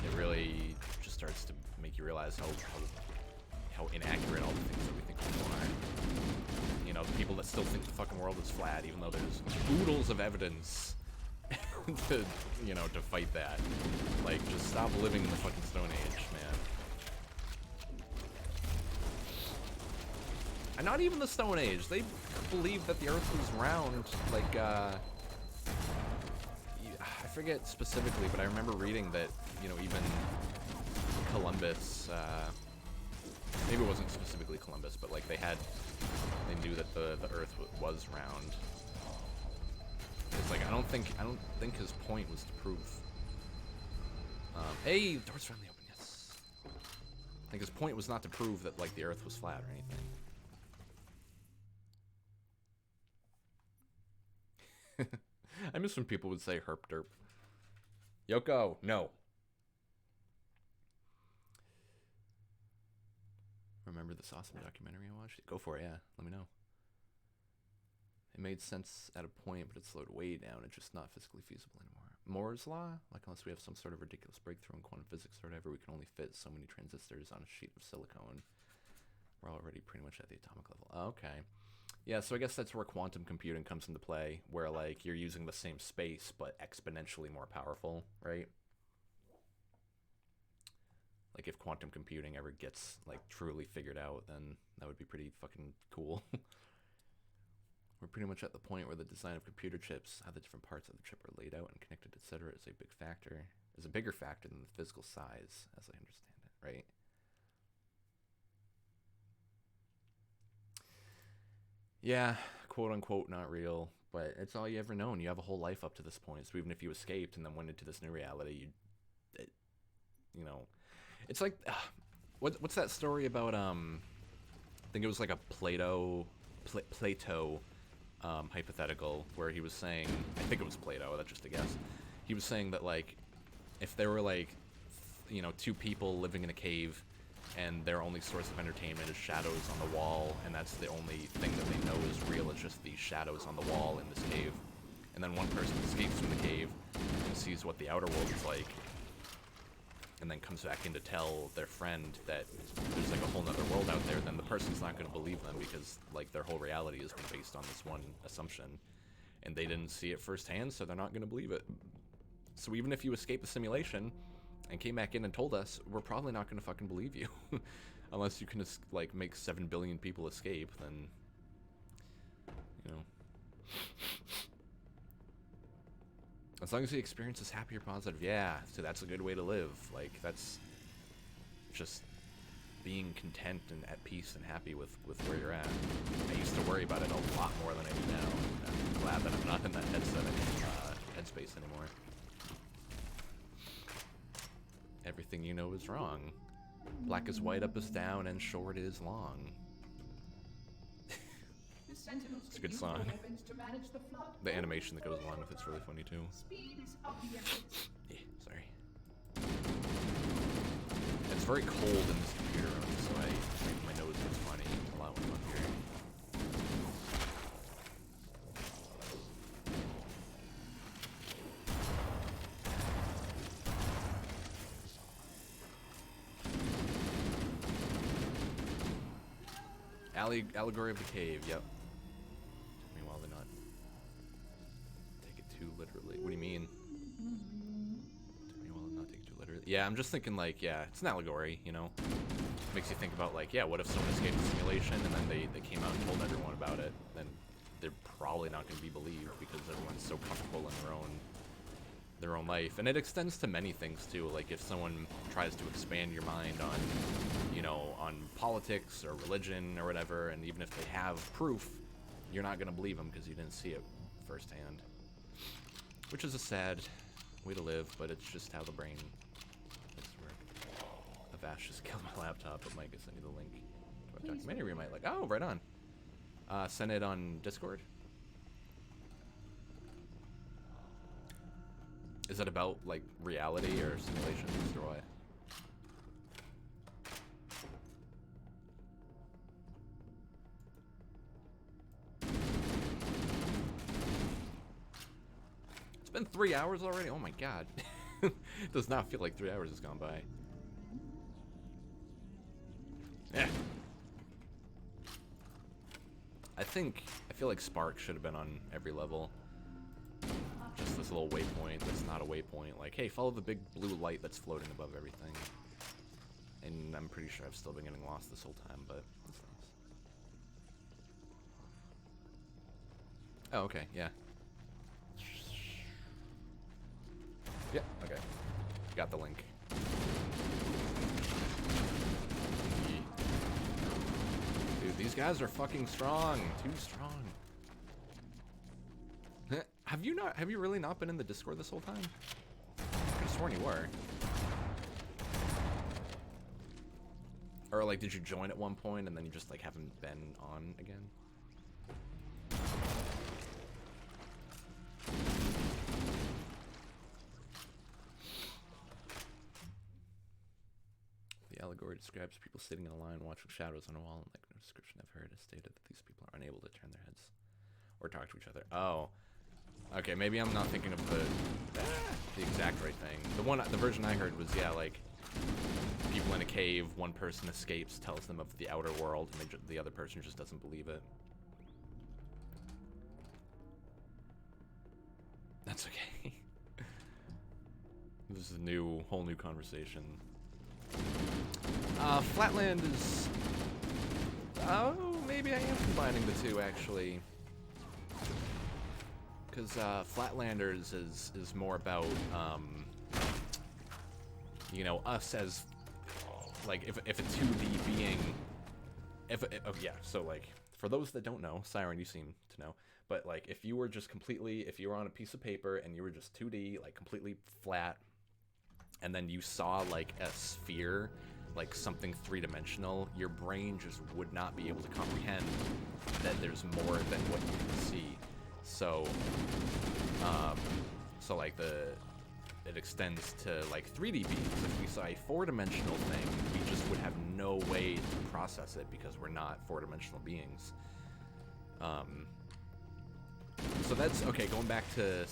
it really just starts to make you realize how inaccurate all the things that we think we know are. You know, the people that still think the fucking world is flat, even though there's oodles of evidence to, you know, to fight that. Like, just stop living in the fucking Stone Age, man. And not even the Stone Age. They believed that the Earth was round, like, I forget specifically, but I remember reading that, you know, even Columbus, maybe it wasn't specifically Columbus, but, like, they knew that the Earth was round. It's like, I don't think his point was to prove, hey, door's finally open, yes. I think his point was not to prove that, like, the Earth was flat or anything. I miss when people would say herp derp. Yoko, no. Remember this awesome documentary I watched? Go for it, yeah. Let me know. It made sense at a point, but it slowed way down. It's just not physically feasible anymore. Moore's law? Like, unless we have some sort of ridiculous breakthrough in quantum physics or whatever, we can only fit so many transistors on a sheet of silicone. We're already pretty much at the atomic level. Okay. Yeah, so I guess that's where quantum computing comes into play, where, like, you're using the same space, but exponentially more powerful, right? Like, if quantum computing ever gets, like, truly figured out, then that would be pretty fucking cool. We're pretty much at the point where the design of computer chips, how the different parts of the chip are laid out and connected, etc., is a bigger factor than the physical size, as I understand it, right? Yeah, quote unquote, not real, but it's all you ever known. You have a whole life up to this point, so even if you escaped and then went into this new reality, you know, it's like, what's that story about? I think it was like a Plato hypothetical where he was saying, I think it was Plato, that's just a guess. He was saying that, like, if there were, like, you know, two people living in a cave and their only source of entertainment is shadows on the wall, and that's the only thing that they know is real, it's just these shadows on the wall in this cave. And then one person escapes from the cave and sees what the outer world is like, and then comes back in to tell their friend that there's like a whole nother world out there, then the person's not going to believe them because, like, their whole reality has been based on this one assumption. And they didn't see it firsthand, so they're not going to believe it. So even if you escape the simulation and came back in and told us, we're probably not going to fucking believe you. Unless you can, like, make 7 billion people escape, then, you know. As long as the experience is happy or positive, yeah, so that's a good way to live. Like, that's just being content and at peace and happy with where you're at. I used to worry about it a lot more than I do now. I'm glad that I'm not in that headspace anymore. Everything you know is wrong. Black is white, up is down, and short is long. It's a good song. The animation that goes along with it's really funny too. Yeah, sorry. It's very cold in this computer room, so I think my nose gets funny a lot when I'm up here. Allegory of the Cave, yep. Took me a while to not take it too literally. What do you mean? Took me a while to not take it too literally. Yeah, I'm just thinking, like, yeah, it's an allegory, you know? Makes you think about, like, yeah, what if someone escaped the simulation and then they came out and told everyone about it? Then they're probably not going to be believed because everyone's so comfortable in their own life. And it extends to many things too. Like, if someone tries to expand your mind on, you know, on politics or religion or whatever, and even if they have proof, you're not gonna believe them because you didn't see it firsthand. Which is a sad way to live, but it's just how the brain likes to work. Avash just killed my laptop, but Mike is sending the link to a documentary you might like. Oh, right on. Send it on Discord. Is it about, like, reality or simulations or what? It's been 3 hours already? Oh my god. It does not feel like 3 hours has gone by. Yeah. I feel like Spark should have been on every level. Just this little waypoint that's not a waypoint. Like, hey, follow the big blue light that's floating above everything. And I'm pretty sure I've still been getting lost this whole time, but it's nice. Oh, okay, yeah. Yeah, okay. Got the link. Dude, these guys are fucking strong. Too strong. Have you really not been in the Discord this whole time? I could have sworn you were. Or, like, did you join at one point and then you just, like, haven't been on again? allegory describes people sitting in a line watching shadows on a wall, and like no description I've heard has stated that these people are unable to turn their heads or talk to each other. Oh, okay, maybe I'm not thinking of the exact right thing. The version I heard was, yeah, like people in a cave, one person escapes, tells them of the outer world, and the other person just doesn't believe it. That's okay. This is a whole new conversation. Flatland is... Oh, maybe I am combining the two, actually. Because Flatlanders is more about, you know, us as, like, if a 2D being... oh, yeah, so, like, for those that don't know, Siren, you seem to know, but, like, if you were just completely... If you were on a piece of paper and you were just 2D, like, completely flat, and then you saw, like, a sphere, like, something three-dimensional, your brain just would not be able to comprehend that there's more than what you can see. So, like, it extends to, like, 3D beams. If we saw a four-dimensional thing, we just would have no way to process it because we're not four-dimensional beings. So that's, okay, going back to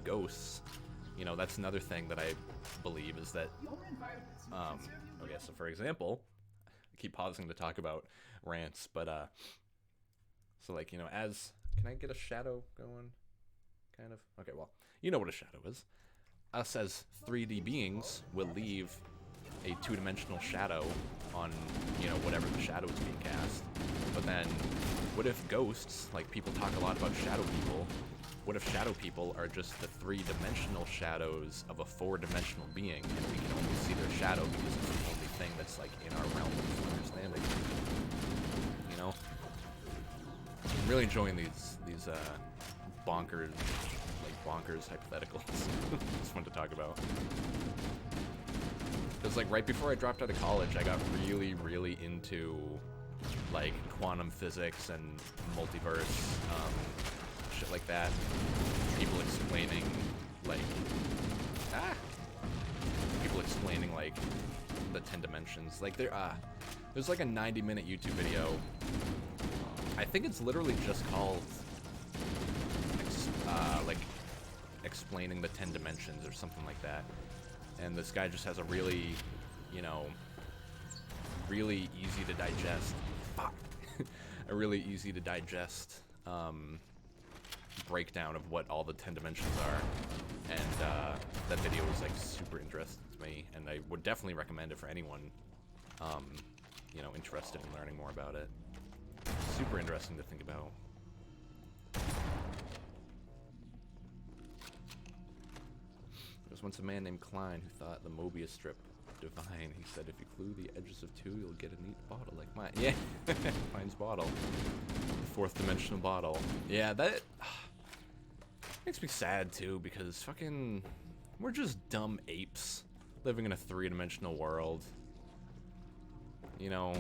ghosts, you know, that's another thing that I believe is that, okay, so for example, I keep pausing to talk about rants, but, so, like, you know, can I get a shadow going? Kind of? Okay, well, you know what a shadow is. Us as 3D beings will leave a two-dimensional shadow on, you know, whatever the shadow is being cast. But then, what if ghosts, like, people talk a lot about shadow people, what if shadow people are just the three-dimensional shadows of a four-dimensional being, and we can only see their shadow because it's the only thing that's, like, in our realm of understanding? You know? I'm really enjoying these bonkers hypotheticals. Just fun to talk about. Because, like, right before I dropped out of college, I got really, really into, like, quantum physics and multiverse, shit like that. People explaining, like, the 10 dimensions. Like, there's like a 90-minute YouTube video. I think it's literally just called, like, explaining the 10 dimensions or something like that. And this guy just has a really, you know, really easy to digest, a really easy to digest, breakdown of what all the 10 dimensions are. And, that video was, like, super interesting to me, and I would definitely recommend it for anyone, you know, interested in learning more about it. Super interesting to think about. There was once a man named Klein who thought the Mobius strip divine. He said, if you glue the edges of two, you'll get a neat bottle like mine. Yeah, Klein's bottle. Fourth dimensional bottle. Yeah, that makes me sad too, because fucking, we're just dumb apes living in a three-dimensional world. You know,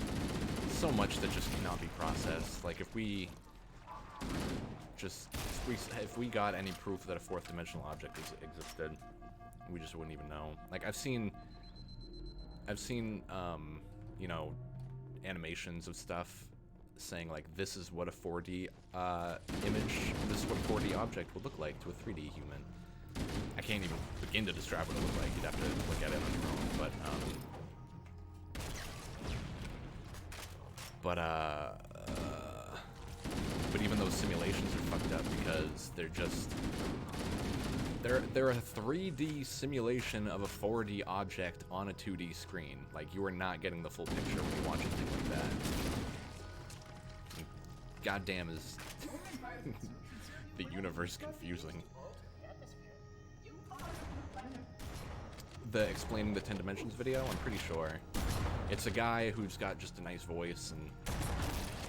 so much that just cannot be processed. Like, if we got any proof that a fourth dimensional object existed, we just wouldn't even know. Like, I've seen, you know, animations of stuff saying, like, this is what a 4D image, this is what a 4D object would look like to a 3D human. I can't even begin to describe what it looked like. You'd have to look at it on your own, but even those simulations are fucked up because they're just, they're a 3D simulation of a 4D object on a 2D screen. Like, you are not getting the full picture when you watch a thing like that. Goddamn is the universe confusing. The explaining the 10 dimensions video, I'm pretty sure. It's a guy who's got just a nice voice, and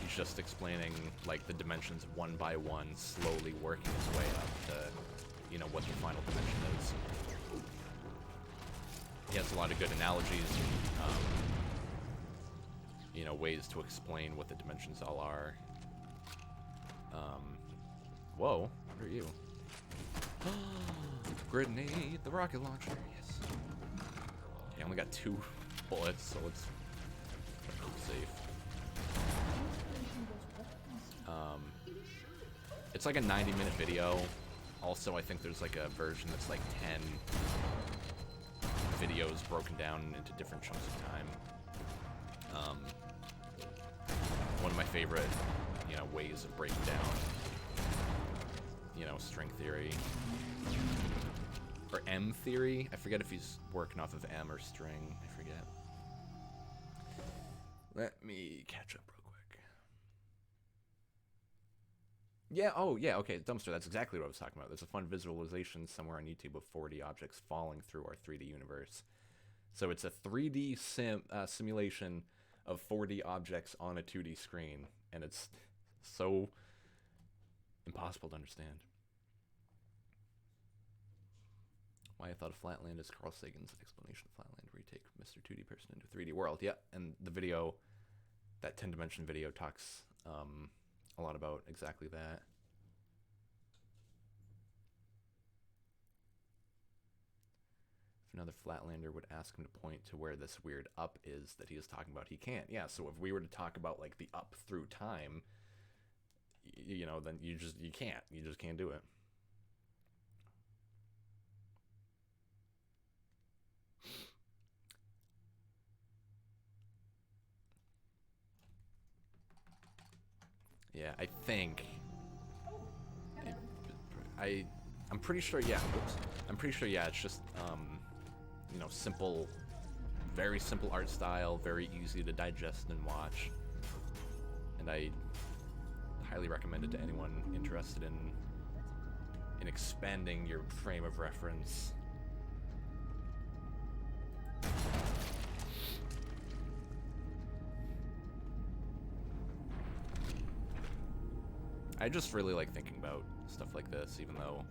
he's just explaining, like, the dimensions one by one, slowly working his way up to, you know, what the final dimension is. He has a lot of good analogies, you know, ways to explain what the dimensions all are. Whoa, what are you? Grenade the rocket launcher, yes. I only got 2 bullets, so let's keep safe. It's like a 90-minute video. Also, I think there's like a version that's like 10 videos broken down into different chunks of time. One of my favorite, you know, ways of breaking down, you know, string theory. Or M theory? I forget if he's working off of M or string. I forget. Let me catch up real quick. Yeah, oh yeah, okay, Dumpster, that's exactly what I was talking about. There's a fun visualization somewhere on YouTube of 4D objects falling through our 3D universe. So it's a 3D simulation of 4D objects on a 2D screen, and it's so impossible to understand. Why I thought of Flatland is Carl Sagan's explanation of Flatland, where you take Mr. 2D person into 3D world. Yeah, and the video, that 10-dimension video, talks a lot about exactly that. If another Flatlander would ask him to point to where this weird up is that he is talking about, he can't. Yeah, so if we were to talk about like the up through time, you know, then you can't. You just can't do it. Yeah, I think I'm pretty sure, yeah, whoops. I'm pretty sure, yeah, it's just, you know, simple, very simple art style, very easy to digest and watch. And I highly recommend it to anyone interested in expanding your frame of reference. I just really like thinking about stuff like this, even though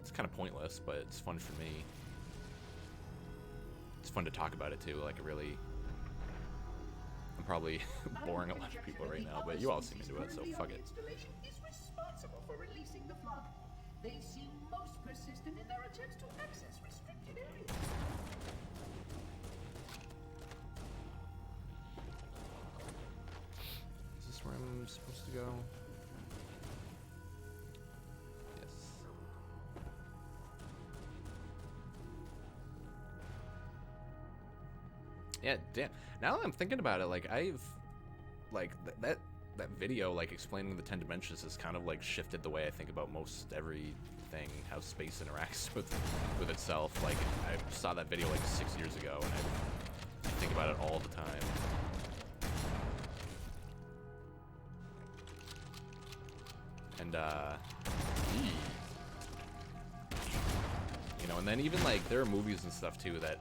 it's kind of pointless, but it's fun for me. It's fun to talk about it too, like I'm probably boring a lot of people right now, but you all seem into it, so fuck it. Is responsible for releasing the flood. They seem most persistent in their attempts to access restricted areas. Is this where I'm supposed to go? Yes. Yeah, damn. Now that I'm thinking about it, like I've, like that video, like explaining the 10 dimensions, has kind of like shifted the way I think about most everything, how space interacts with itself. Like I saw that video like 6 years ago, and I think about it all the time. And you know, and then even like there are movies and stuff too that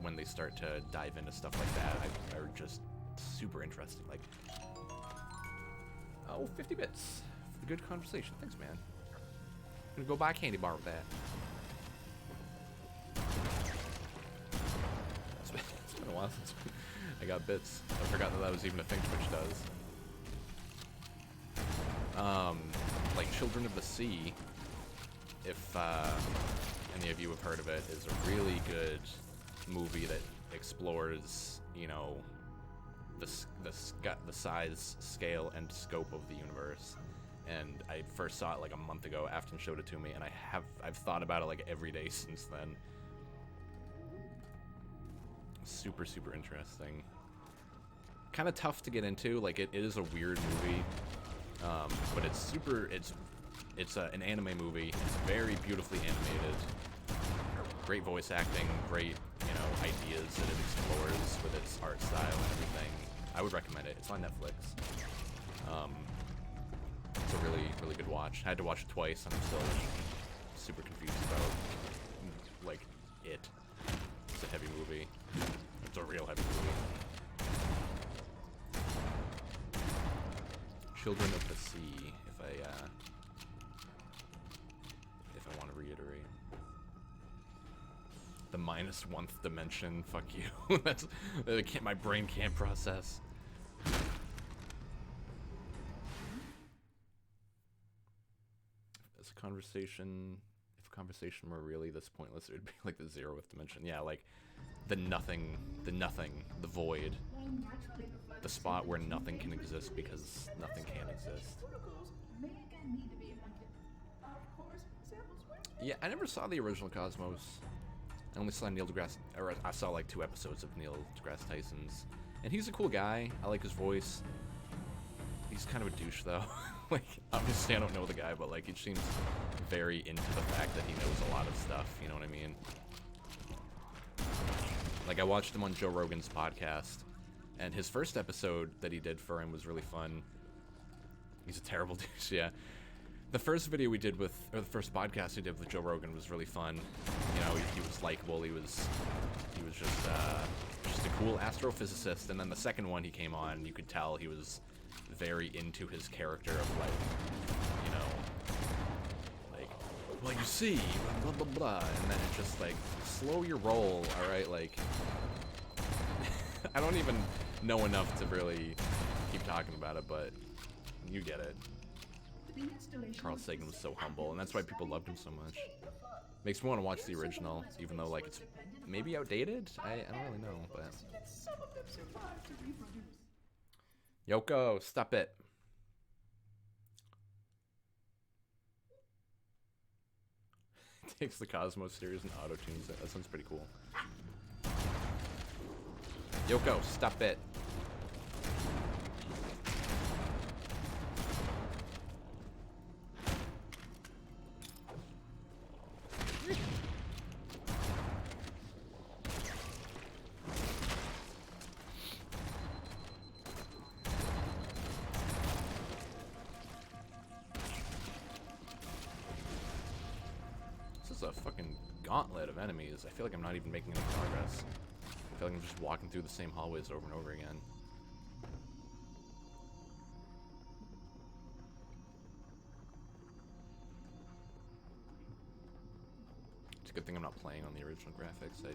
when they start to dive into stuff like that, are just super interesting. Like, oh, 50 bits for the good conversation. Thanks, man. I'm gonna go buy a candy bar with that. It's been a while since I got bits. I forgot that was even a thing Twitch does. Like Children of the Sea, if any of you have heard of it, is a really good movie that explores, you know, the size, scale, and scope of the universe. And I first saw it like a month ago. Afton showed it to me, and I've thought about it like every day since then. Super, super interesting. Kind of tough to get into. Like it is a weird movie. But it's an anime movie. It's very beautifully animated. Great voice acting, great, you know, ideas that it explores with its art style and everything. I would recommend it. It's on Netflix. It's a really, really good watch. I had to watch it twice, and I'm still super confused about, like, it. It's a heavy movie. It's a real heavy movie. Children of the Sea, if I want to reiterate. The -1th dimension, fuck you. That's, my brain can't process. As a conversation, if a conversation were really this pointless, it would be like the 0th dimension. Yeah, like the nothing, the void. The spot where nothing can exist because nothing can exist. Yeah, I never saw the original Cosmos. I only saw Neil deGrasse, or I saw like 2 episodes of Neil deGrasse Tyson's. And he's a cool guy. I like his voice. He's kind of a douche though. Like, obviously I don't know the guy, but like, he seems very into the fact that he knows a lot of stuff, you know what I mean? Like, I watched him on Joe Rogan's podcast, and his first episode that he did for him was really fun. He's a terrible douche, yeah. The first video we did with, or the first podcast we did with Joe Rogan was really fun. You know, he was likable, he was just a cool astrophysicist, and then the second one he came on, you could tell he was very into his character of, like, you know, like, well, you see, blah, blah, blah, and then it's just, like, slow your roll, alright, like, I don't even know enough to really keep talking about it, but you get it. Carl Sagan was so humble, and that's why people loved him so much. Makes me want to watch the original, even though, like, it's maybe outdated? I don't really know, but... Yoko, stop it. Takes the Cosmos series and auto-tunes it. That sounds pretty cool. Yoko, stop it. This is a fucking gauntlet of enemies. I feel like I'm not even making any progress. I feel like I'm just walking through the same hallways over and over again. It's a good thing I'm not playing on the original graphics. I'd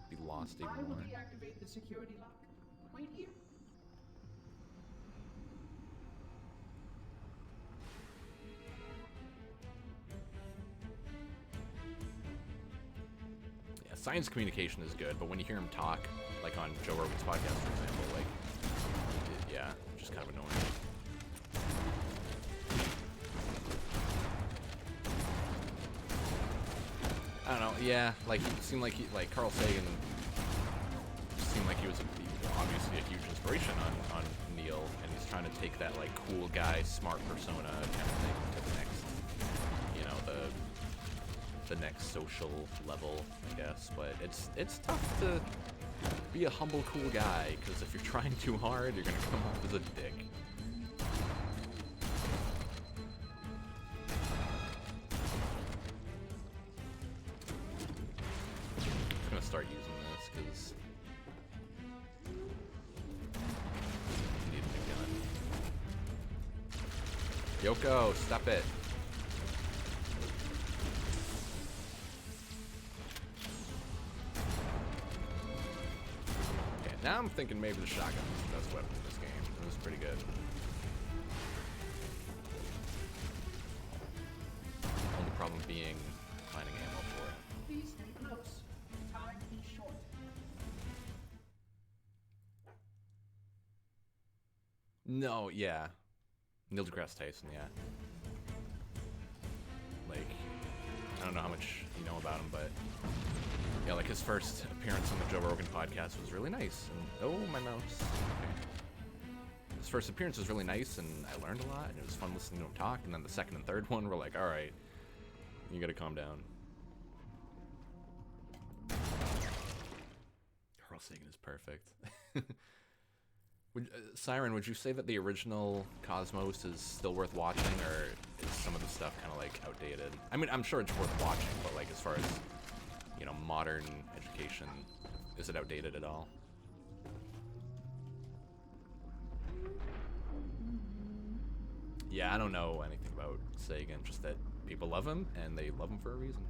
be lost even I will more. deactivate the security lock. Wait here. Yeah, science communication is good, but when you hear him talk, like on Joe Rogan's podcast, for example, like, yeah, just kind of annoying. I don't know, yeah, like, he seemed like Carl Sagan seemed like he was obviously a huge inspiration on Neil, and he's trying to take that, like, cool guy, smart persona kind of thing to the next, you know, the next social level, I guess. But it's tough to be a humble, cool guy, because if you're trying too hard, you're gonna come off as a dick. I'm gonna start using this, because I need a new gun. Yoko, stop it. Now I'm thinking maybe the shotgun is the best weapon in this game. It was pretty good. Only problem being finding ammo for it. Please stay close. Time is short. No, yeah. Neil deGrasse Tyson, yeah. Like, I don't know how much you know about him, but yeah, like his first appearance on the Joe Rogan podcast was really nice. And oh, my mouse. Okay. His first appearance was really nice, and I learned a lot, and it was fun listening to him talk. And then the second and third one were like, all right, you gotta calm down. Carl Sagan is perfect. Siren, would you say that the original Cosmos is still worth watching, or is some of the stuff kind of like outdated? I mean, I'm sure it's worth watching, but like as far as, you know, modern education, is it outdated at all? Yeah, I don't know anything about Sagan, just that people love him, and they love him for a reason.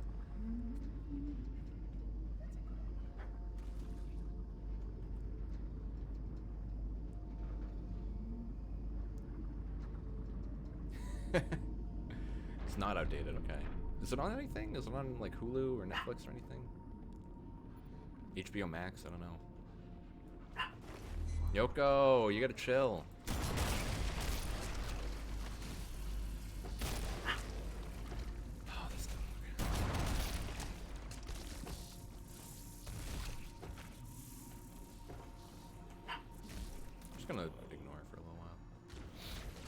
It's not outdated, okay. Is it on anything? Is it on like Hulu or Netflix or anything? HBO Max? I don't know. Yoko, you gotta chill. Oh, this doesn't look good. I'm just gonna ignore it for a little while.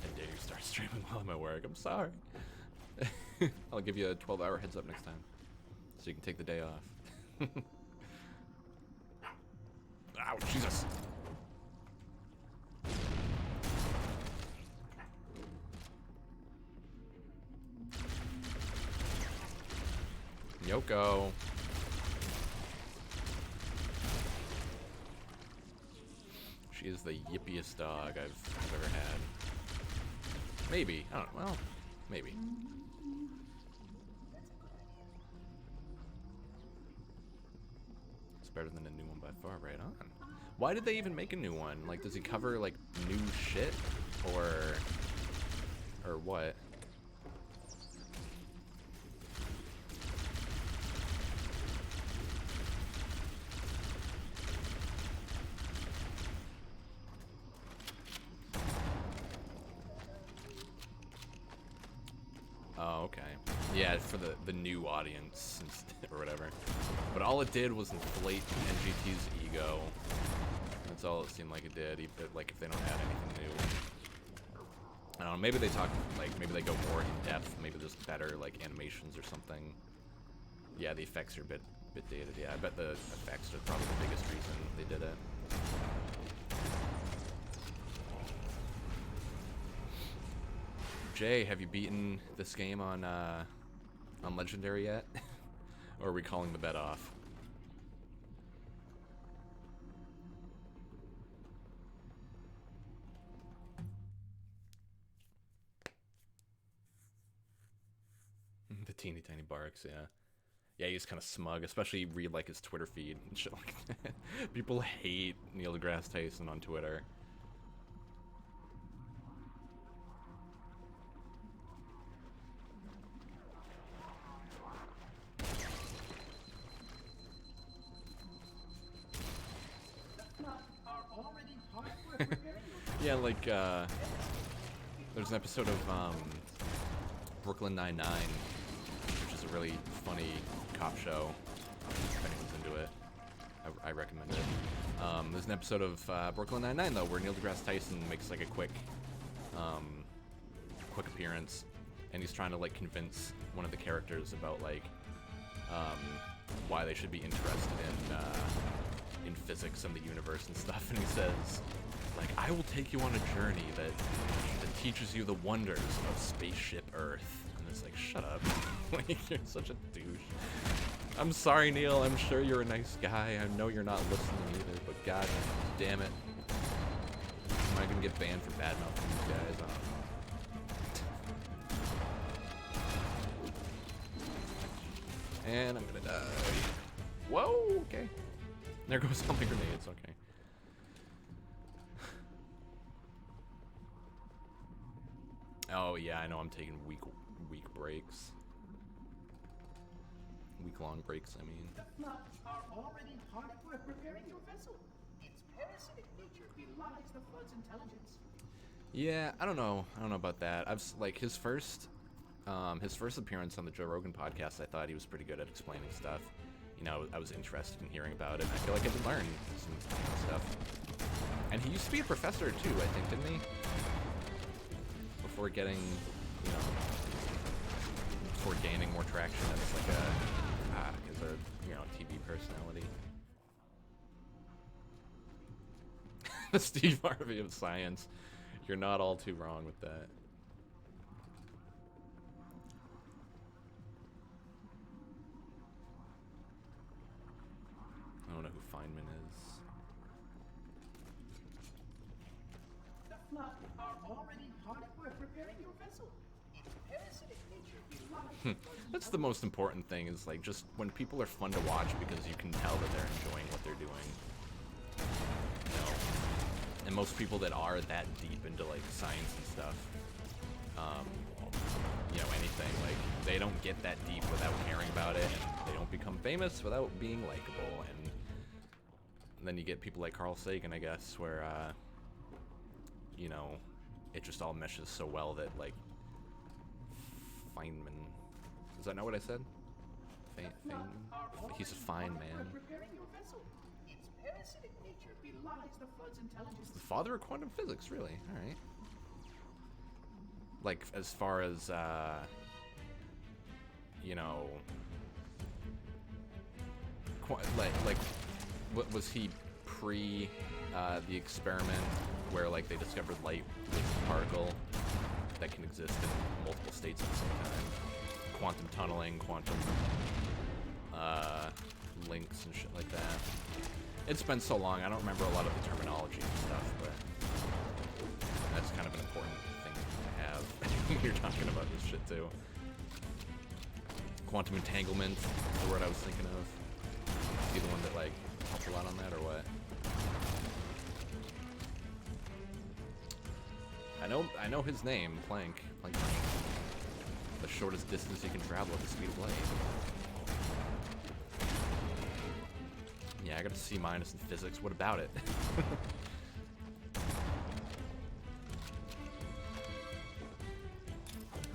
And did you start streaming while I'm at work? I'm sorry. I'll give you a 12-hour heads up next time, so you can take the day off. Ow, Jesus. Yoko. She is the yippiest dog I've ever had. Maybe. I don't know. Well, maybe. It's better than a new one by far, right on. Why did they even make a new one? Like, does he cover, like, new shit? Or what? Oh, okay. Yeah, for the new audience or whatever. But all it did was inflate NGT's ego. That's all it seemed like it did. Like if they don't add anything new. I don't know. Maybe they talk like maybe they go more in depth. Maybe there's better like animations or something. Yeah, the effects are a bit dated. Yeah, I bet the effects are probably the biggest reason they did it. Jay, have you beaten this game on Legendary yet? Or are we calling the bet off? The teeny tiny barks, yeah. Yeah, he's kind of smug, especially read like his Twitter feed and shit like that. People hate Neil deGrasse Tyson on Twitter. Yeah, like, there's an episode of, Brooklyn Nine-Nine, which is a really funny cop show. If anyone's into it, I recommend it. There's an episode of, Brooklyn Nine-Nine, though, where Neil deGrasse Tyson makes, like, a quick appearance, and he's trying to, like, convince one of the characters about, like, why they should be interested in physics and the universe and stuff, and he says, like, I will take you on a journey that teaches you the wonders of spaceship Earth. And it's like, shut up. Like, you're such a douche. I'm sorry, Neil. I'm sure you're a nice guy. I know you're not listening either, but god damn it. Am I gonna get banned for bad mouthing these guys? I don't know. And I'm gonna die. Whoa, okay. There goes all my grenades, okay. Oh yeah, I know I'm taking week breaks. Week-long breaks, I mean. The floods are already hard at work preparing your vessel. Its parasitic nature belies the flood's intelligence. Yeah, I don't know about that. Like his first appearance on the Joe Rogan podcast, I thought he was pretty good at explaining stuff. You know, I was interested in hearing about it. I feel like I did learn some stuff. And he used to be a professor too, I think, didn't he? Before getting, you know, before gaining more traction as like a you know, TV personality. The Steve Harvey of science. You're not all too wrong with that. I don't know who Feynman is. The floods are already hard at work preparing your vessel. Its parasitic nature belies. That's the most important thing, is like just when people are fun to watch because you can tell that they're enjoying what they're doing. You know? And most people that are that deep into like science and stuff, you know, anything. Like, they don't get that deep without caring about it, and they don't become famous without being likable. And then you get people like Carl Sagan, I guess, where, you know, it just all meshes so well that, like, Feynman. Is that not what I said? Feynman? He's a fine man. Repairing your vessel. Its parasitic nature belies the flood's intelligence. The father of quantum physics, really? Alright. Like, as far as, you know, like, what was he pre the experiment where, like, they discovered light was a particle that can exist in multiple states at the same time? Quantum tunneling, quantum links and shit like that. It's been so long, I don't remember a lot of the terminology and stuff, but that's kind of an important thing to have when you're talking about this shit too. Quantum entanglement is the word I was thinking of. Is he the one that, like, helps a lot on that, or what? I know his name, Planck. Planck. The shortest distance you can travel at the speed of light. Yeah, I got a C- in physics. What about it?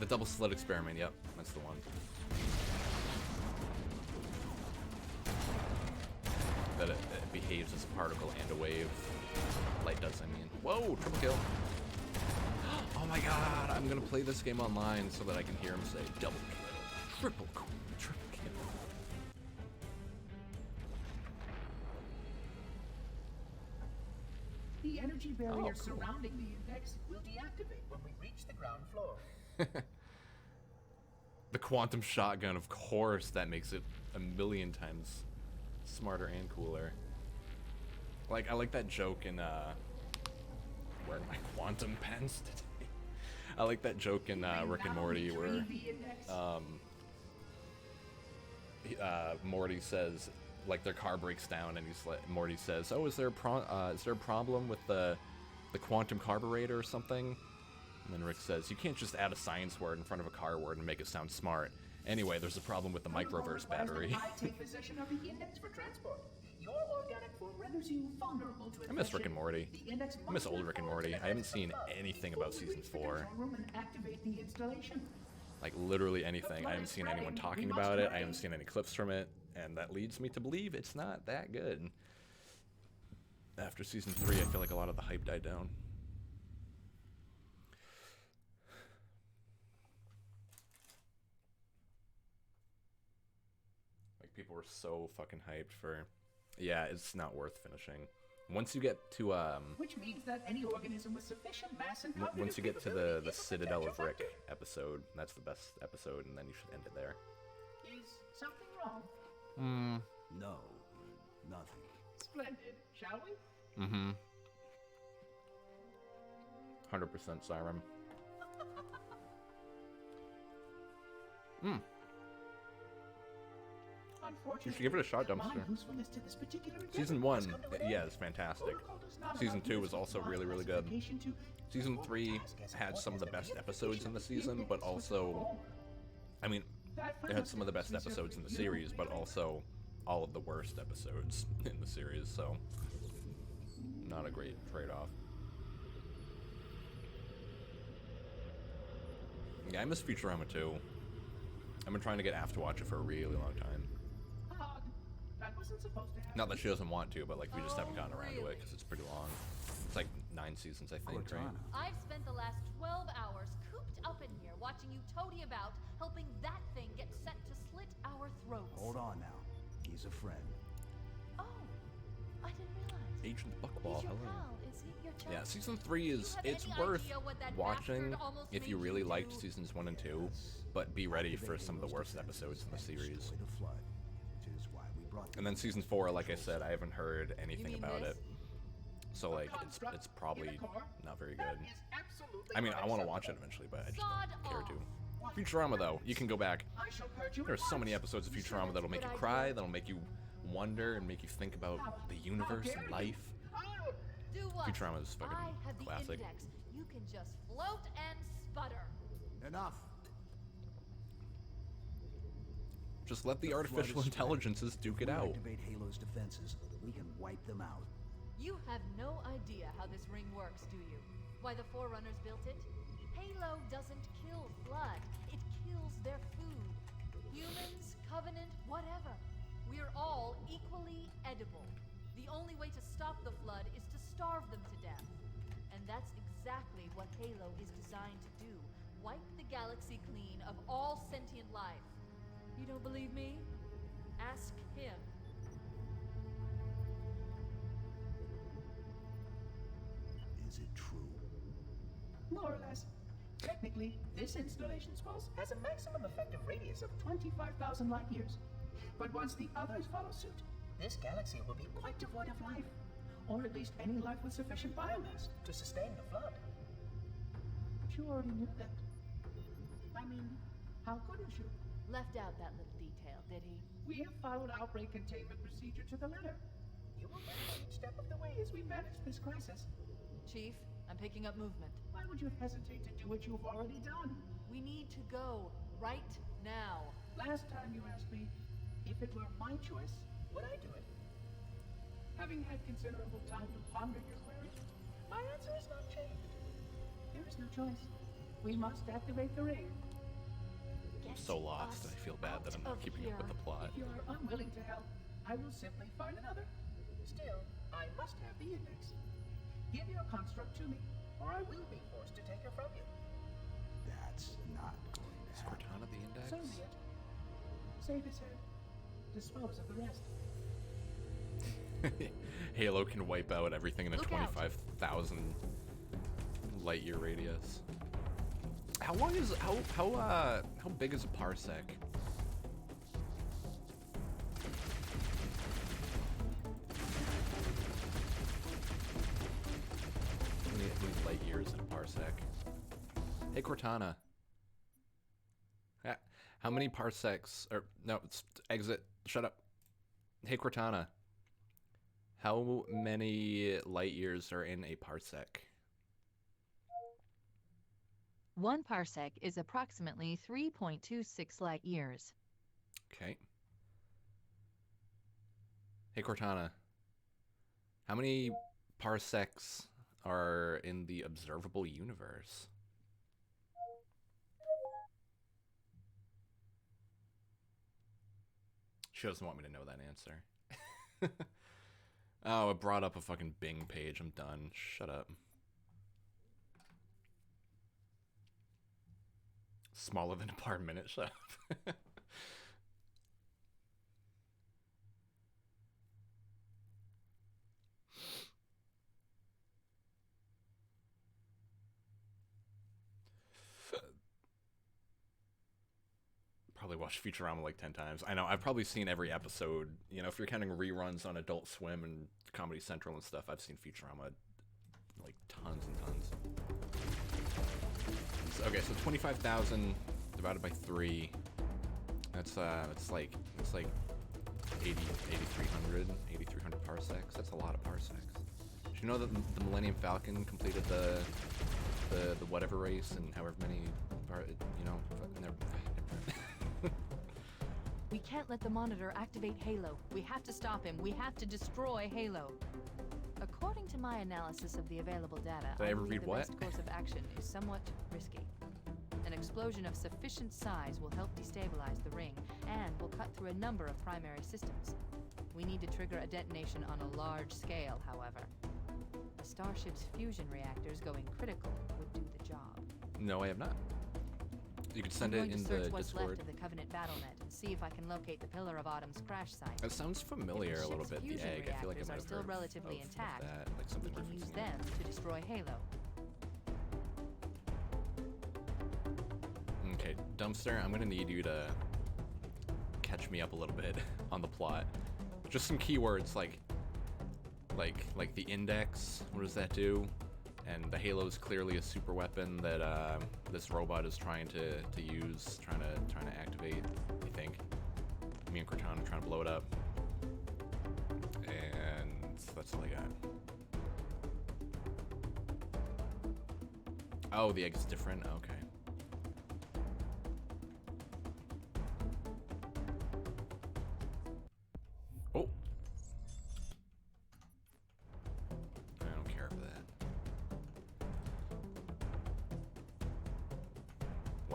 The double slit experiment, yep, that's the one. That it behaves as a particle and a wave. Light does, I mean. Whoa, triple kill. Oh my god, I'm gonna play this game online so that I can hear him say double kill, triple kill, triple kill. The energy barrier cool. surrounding the index will deactivate when we reach the ground floor. The quantum shotgun, of course, that makes it a million times smarter and cooler. Like, I like that joke in, where are my quantum pens today? I like that joke in, Rick and Morty where, Morty says, like, their car breaks down and he's like, Morty says, oh, is there a problem with the quantum carburetor or something? And then Rick says, you can't just add a science word in front of a car word and make it sound smart. Anyway, there's a problem with the microverse battery. I take possession of the index for transport. Your organic form renders you vulnerable to I miss Rick and Morty. I miss old Rick and Morty. I haven't seen anything about season 4. Activate the installation. Like, literally anything. I haven't seen anyone talking about it. I haven't seen any clips from it. And that leads me to believe it's not that good. After season 3, I feel like a lot of the hype died down. Like, people were so fucking hyped for... Yeah, it's not worth finishing. Once you get to, Which means that any organism with sufficient mass and once you get to the Citadel of Rick episode, that's the best episode, and then you should end it there. Is something wrong? No, nothing. Splendid, shall we? Mm-hmm. 100% Siren. You should give it a shot, Dumpster. Season 1, yeah, is fantastic. Season 2 was also really, really good. Season 3 had some of the best episodes in the season, but also... I mean, it had some of the best episodes in the series, but also all of the worst episodes in the series, so... Not a great trade-off. Yeah, I miss Futurama too. I've been trying to get Af to watch it for a really long time. That wasn't supposed to happen. Not that she doesn't want to, but like we just haven't gotten around to it because it's pretty long. It's like 9 seasons, I think, right? I've spent the last 12 hours cooped up in here watching you toady about, helping that thing get set to slit our throats. Hold on now. He's a friend. Oh, I didn't realize. Agent Buckwall, He's your hello. pal, is he? Your chum? Yeah, season 3 is, it's any worth idea what that watching bastard almost if you made really you liked do? seasons 1 and 2, but be ready for some of the worst episodes in the series. Destroy the flood, which is why we brought And then season 4, like I said, I haven't heard anything mean about this? it. So like it's probably not very good. I mean, I want to watch it eventually, but I just don't care to. Futurama though, you can go back. There's so many episodes of Futurama that'll make you cry, that'll make you wonder and make you think about the universe and life. Do what? Futurama is fucking I have the classic. index. You can just float and sputter. Enough. Just let the flood artificial is spreading. intelligences duke it If we out. activate Halo's defenses, we can wipe them out. You have no idea how this ring works, do you? Why the Forerunners built it? Halo doesn't kill Flood. It kills their food. Humans, Covenant, whatever. We're all equally edible. The only way to stop the Flood is to starve them to death. And that's exactly what Halo is designed to do. Wipe the galaxy clean of all sentient life. You don't believe me? Ask him. Is it true? More or less. Technically, this installation's pulse has a maximum effective radius of 25,000 light years. But once the others follow suit, this galaxy will be quite devoid of life. Or at least any life with sufficient biomass to sustain the flood. But you already knew that. I mean, how couldn't you? Left out that little detail, did he? We have followed outbreak containment procedure to the letter. You will benefit each step of the way as we manage this crisis. Chief, I'm picking up movement. Why would you hesitate to do what you've already done? We need to go right now. Last time you asked me if it were my choice, would I do it? Having had considerable time to ponder your query, my answer has not changed. There is no choice. We must activate the ring. I'm so lost, and I feel bad that I'm not keeping up with the plot. If you are unwilling to help, I will simply find another. Still, I must have the index. Give your construct to me, or I will be forced to take her from you. That's not going to Is happen. Cortana the index? So be it. Save his head. Dispose of the rest. Halo can wipe out everything in a Look out. 25,000 light year radius. How long is how big is a parsec? How many light years in a parsec? Hey Cortana. How many parsecs? Or no, exit. Shut up. Hey Cortana. How many light years are in a parsec? 1 parsec is approximately 3.26 light years. Okay. Hey Cortana. How many parsecs are in the observable universe? She doesn't want me to know that answer. Oh, it brought up a fucking Bing page. I'm done. Shut up. Smaller than a par minute. Shut up. Probably watched Futurama like 10 times. I know, I've probably seen every episode. You know, if you're counting reruns on Adult Swim and Comedy Central and stuff, I've seen Futurama like tons and tons. Okay, so 25,000 divided by 3. That's like 8,300 parsecs. That's a lot of parsecs. Did you know that the Millennium Falcon completed the whatever race and however many, you know, We can't let the Monitor activate Halo. We have to stop him. We have to destroy Halo. According to my analysis of the available data, Did I ever believe read the what? best course of action is somewhat risky. An explosion of sufficient size will help destabilize the ring and will cut through a number of primary systems. We need to trigger a detonation on a large scale, however. A starship's fusion reactors going critical would do the job. No, I have not. You could send I'm it going in to search the what's Discord. left of the Covenant BattleNet and see if I can locate the Pillar of Autumn's crash site. That sounds familiar If a the little ship's bit. The fusion egg. I feel like I reactors might are have still heard relatively of intact. that, like We something can referencing use it. them to destroy Halo. Okay, Dumpster, I'm gonna need you to catch me up a little bit on the plot. Just some keywords like the index. What does that do? And the Halo is clearly a super weapon that this robot is trying to use, trying to activate. I think. Me and Cortana are trying to blow it up. And that's all I got. Oh, the egg's different. Okay.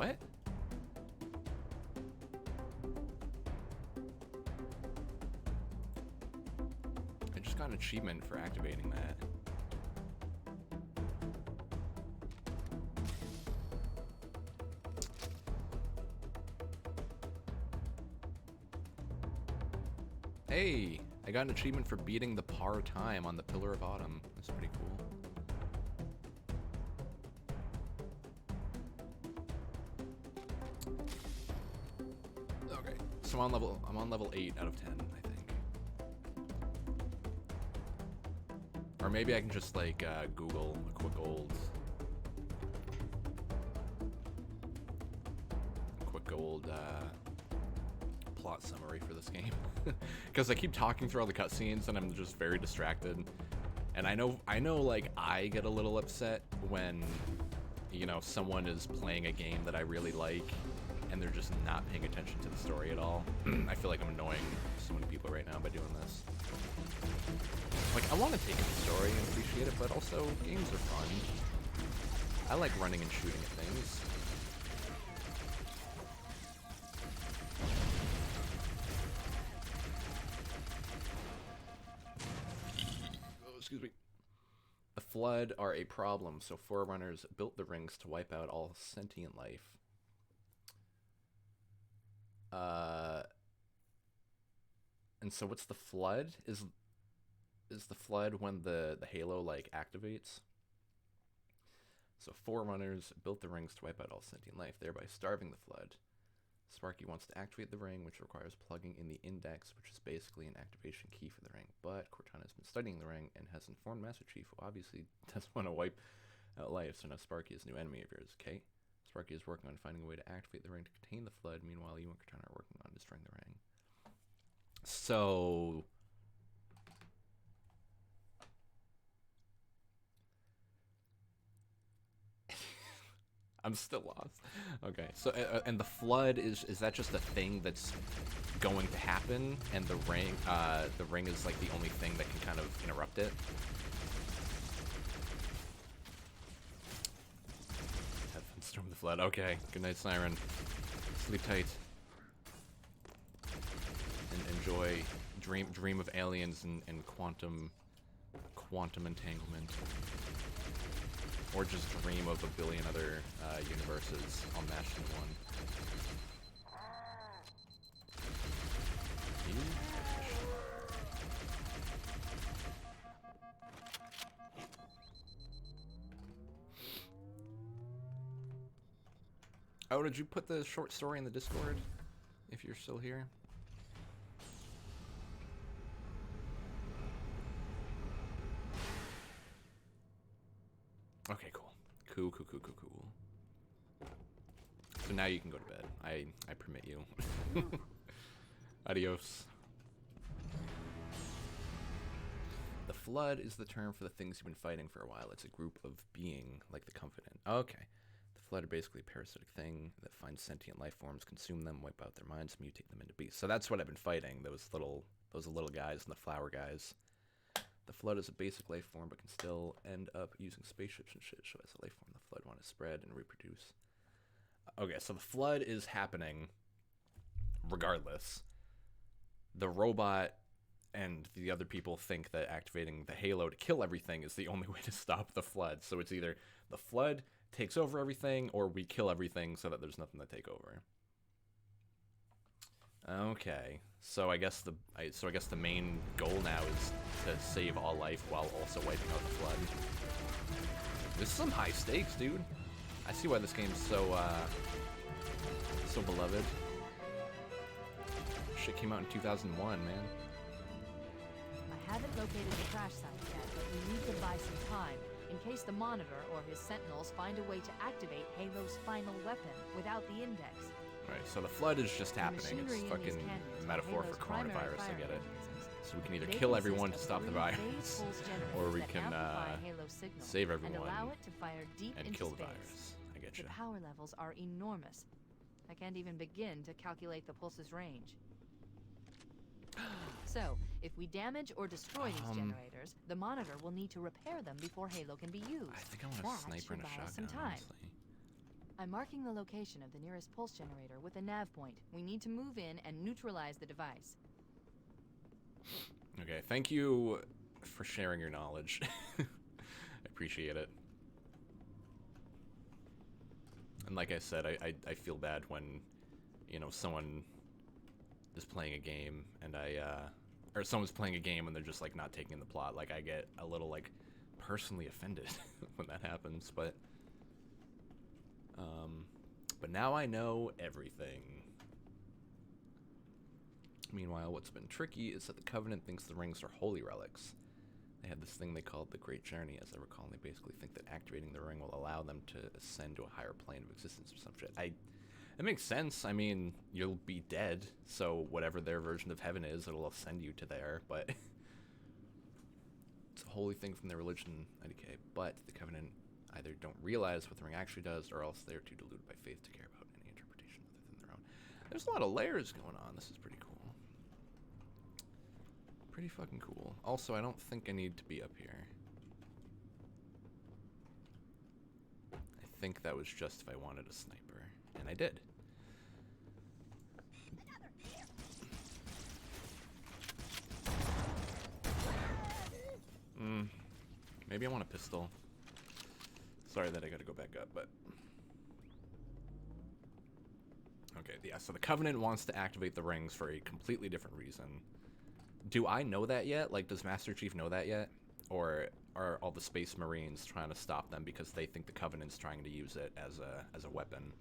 What? I just got an achievement for activating that. Hey, I got an achievement for beating the par time on the Pillar of Autumn. That's pretty cool. Okay, so I'm on level 8 out of 10, I think. Or maybe I can just like Google a quick old plot summary for this game, because I keep talking through all the cutscenes and I'm just very distracted. And I know like I get a little upset when, you know, someone is playing a game that I really like and they're just not paying attention to the story at all. I feel like I'm annoying so many people right now by doing this. Like, I want to take in the story and appreciate it, but also games are fun. I like running and shooting at things. Excuse me. The Flood are a problem, so Forerunners built the rings to wipe out all sentient life. And so what's the Flood? Is the Flood when the Halo like activates? So Forerunners built the rings to wipe out all sentient life, thereby starving the Flood. Sparky wants to activate the ring, which requires plugging in the index, which is basically an activation key for the ring. But Cortana has been studying the ring and has informed Master Chief, who obviously doesn't want to wipe out life, so now Sparky is a new enemy of yours, okay? Sparky is working on finding a way to activate the ring to contain the Flood. Meanwhile, you and Cortana are working on destroying the ring. So... I'm still lost. Okay, so and the Flood is that just a thing that's going to happen, and the ring is like the only thing that can kind of interrupt it? Have fun, storm the Flood. Okay, good night, Siren. Sleep tight. And enjoy dream of aliens and quantum entanglement. Or just dream of a billion other universes all mashed in one. Oh, did you put the short story in the Discord? If you're still here? Okay, cool. Cool. So now you can go to bed. I permit you. Adios. The Flood is the term for the things you've been fighting for a while. It's a group of being, like the Covenant. Okay. The Flood are basically a parasitic thing that finds sentient life forms, consume them, wipe out their minds, mutate them into beasts. So that's what I've been fighting, those little guys and the flower guys. The Flood is a basic life form, but can still end up using spaceships and shit. So as a life form, the Flood want to spread and reproduce. Okay, so the Flood is happening regardless. The robot and the other people think that activating the Halo to kill everything is the only way to stop the Flood. So it's either the Flood takes over everything, or we kill everything so that there's nothing to take over. Okay, so I guess the main goal now is to save all life while also wiping out the Flood. This is some high stakes, dude. I see why this game's so beloved. Shit came out in 2001, man. I haven't located the crash site yet, but we need to buy some time in case the Monitor or his Sentinels find a way to activate Halo's final weapon without the index. Right, so the Flood is just happening. It's fucking a metaphor for coronavirus, I get it. So we can either kill everyone to stop the virus, or we can save everyone and kill the virus. I get you. The power levels are enormous. I can't even begin to calculate the pulse's range. So, if we damage or destroy these generators, the Monitor will need to repair them before Halo can be used. I think I want a sniper and a shotgun, honestly. I'm marking the location of the nearest pulse generator with a nav point. We need to move in and neutralize the device. Okay, thank you for sharing your knowledge. I appreciate it. And like I said, I feel bad when, you know, someone is playing a game and or someone's playing a game and they're just, like, not taking the plot. Like, I get a little, like, personally offended when that happens, but now I know everything. Meanwhile, what's been tricky is that the Covenant thinks the rings are holy relics. They had this thing they called the Great Journey, as I recall, and they basically think that activating the ring will allow them to ascend to a higher plane of existence or some shit. It makes sense. I mean, you'll be dead, so whatever their version of heaven is, it'll ascend you to there, but it's a holy thing from their religion, IDK. But the Covenant either don't realize what the ring actually does, or else they're too deluded by faith to care about any interpretation other than their own. There's a lot of layers going on. This is pretty cool. Pretty fucking cool. Also, I don't think I need to be up here. I think that was just if I wanted a sniper, and I did. Maybe I want a pistol. Sorry that I gotta go back up, but... Okay, yeah, so the Covenant wants to activate the rings for a completely different reason. Do I know that yet? Like, does Master Chief know that yet? Or are all the Space Marines trying to stop them because they think the Covenant's trying to use it as a weapon?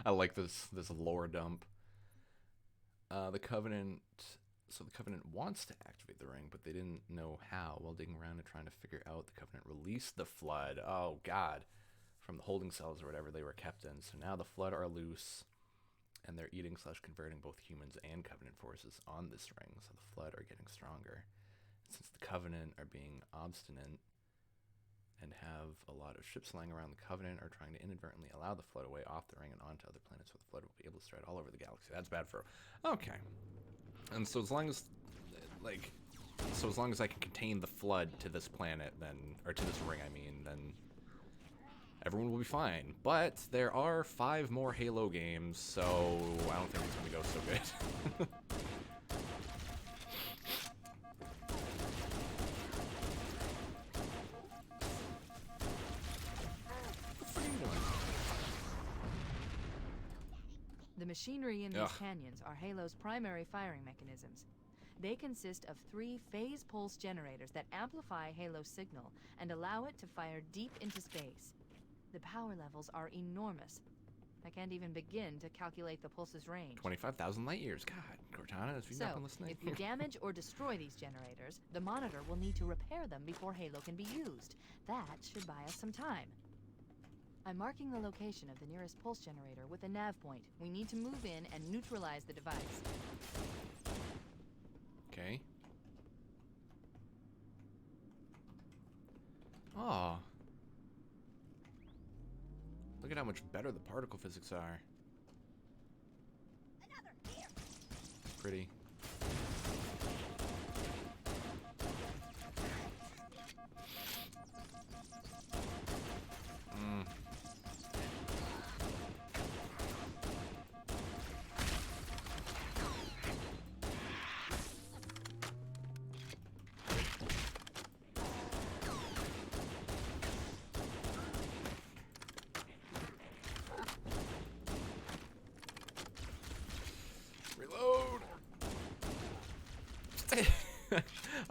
I like this lore dump. The Covenant wants to activate the ring, but they didn't know how. While digging around and trying to figure out, the Covenant released the Flood. Oh God, from the holding cells or whatever they were kept in. So now the Flood are loose, and they're eating / converting both humans and Covenant forces on this ring. So the Flood are getting stronger. Since the Covenant are being obstinate and have a lot of ships lying around, the Covenant are trying to inadvertently allow the Flood away off the ring and onto other planets, where the Flood will be able to spread all over the galaxy. That's bad for... Okay. And so as long as, like... So as long as I can contain the Flood to this planet, then... Or to this ring, I mean, then... everyone will be fine. But there are 5 more Halo games, so I don't think it's gonna go so good. The machinery in these canyons are Halo's primary firing mechanisms. They consist of 3 phase pulse generators that amplify Halo's signal and allow it to fire deep into space. The power levels are enormous. I can't even begin to calculate the pulse's range. 25,000 light years. God, Cortana, if you've not been listening. If you damage or destroy these generators, the Monitor will need to repair them before Halo can be used. That should buy us some time. I'm marking the location of the nearest pulse generator with a nav point. We need to move in and neutralize the device. Okay. Oh. Look at how much better the particle physics are. Pretty.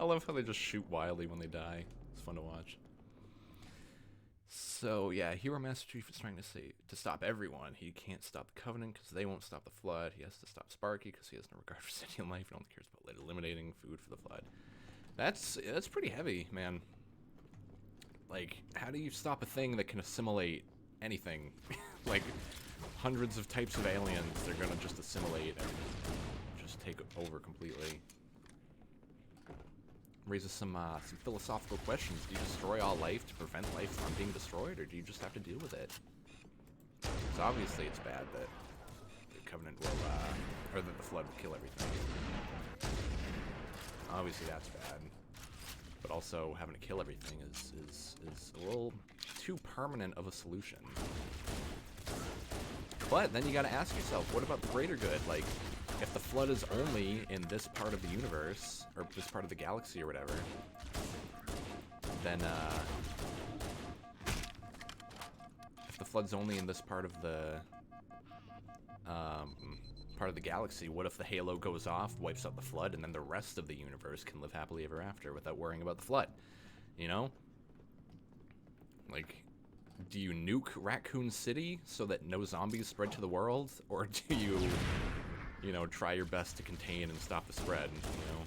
I love how they just shoot wildly when they die. It's fun to watch. So yeah, Hero Master Chief is trying to stop everyone. He can't stop the Covenant because they won't stop the Flood. He has to stop Sparky because he has no regard for sentient life and only cares about eliminating food for the Flood. That's pretty heavy, man. Like, how do you stop a thing that can assimilate anything? Like, hundreds of types of aliens, they're gonna just assimilate and just take over completely. Raises some philosophical questions. Do you destroy all life to prevent life from being destroyed, or do you just have to deal with it? So obviously it's bad that the Covenant will, or that the Flood will kill everything. Obviously that's bad. But also having to kill everything is a little too permanent of a solution. But then you gotta ask yourself, what about the greater good? Like, if the Flood is only in this part of the universe, or this part of the galaxy or whatever, then, if the Flood's only in this part of the, galaxy, what if the Halo goes off, wipes out the Flood, and then the rest of the universe can live happily ever after without worrying about the Flood? You know? Like, do you nuke Raccoon City so that no zombies spread to the world? Or do you know, try your best to contain and stop the spread, you know?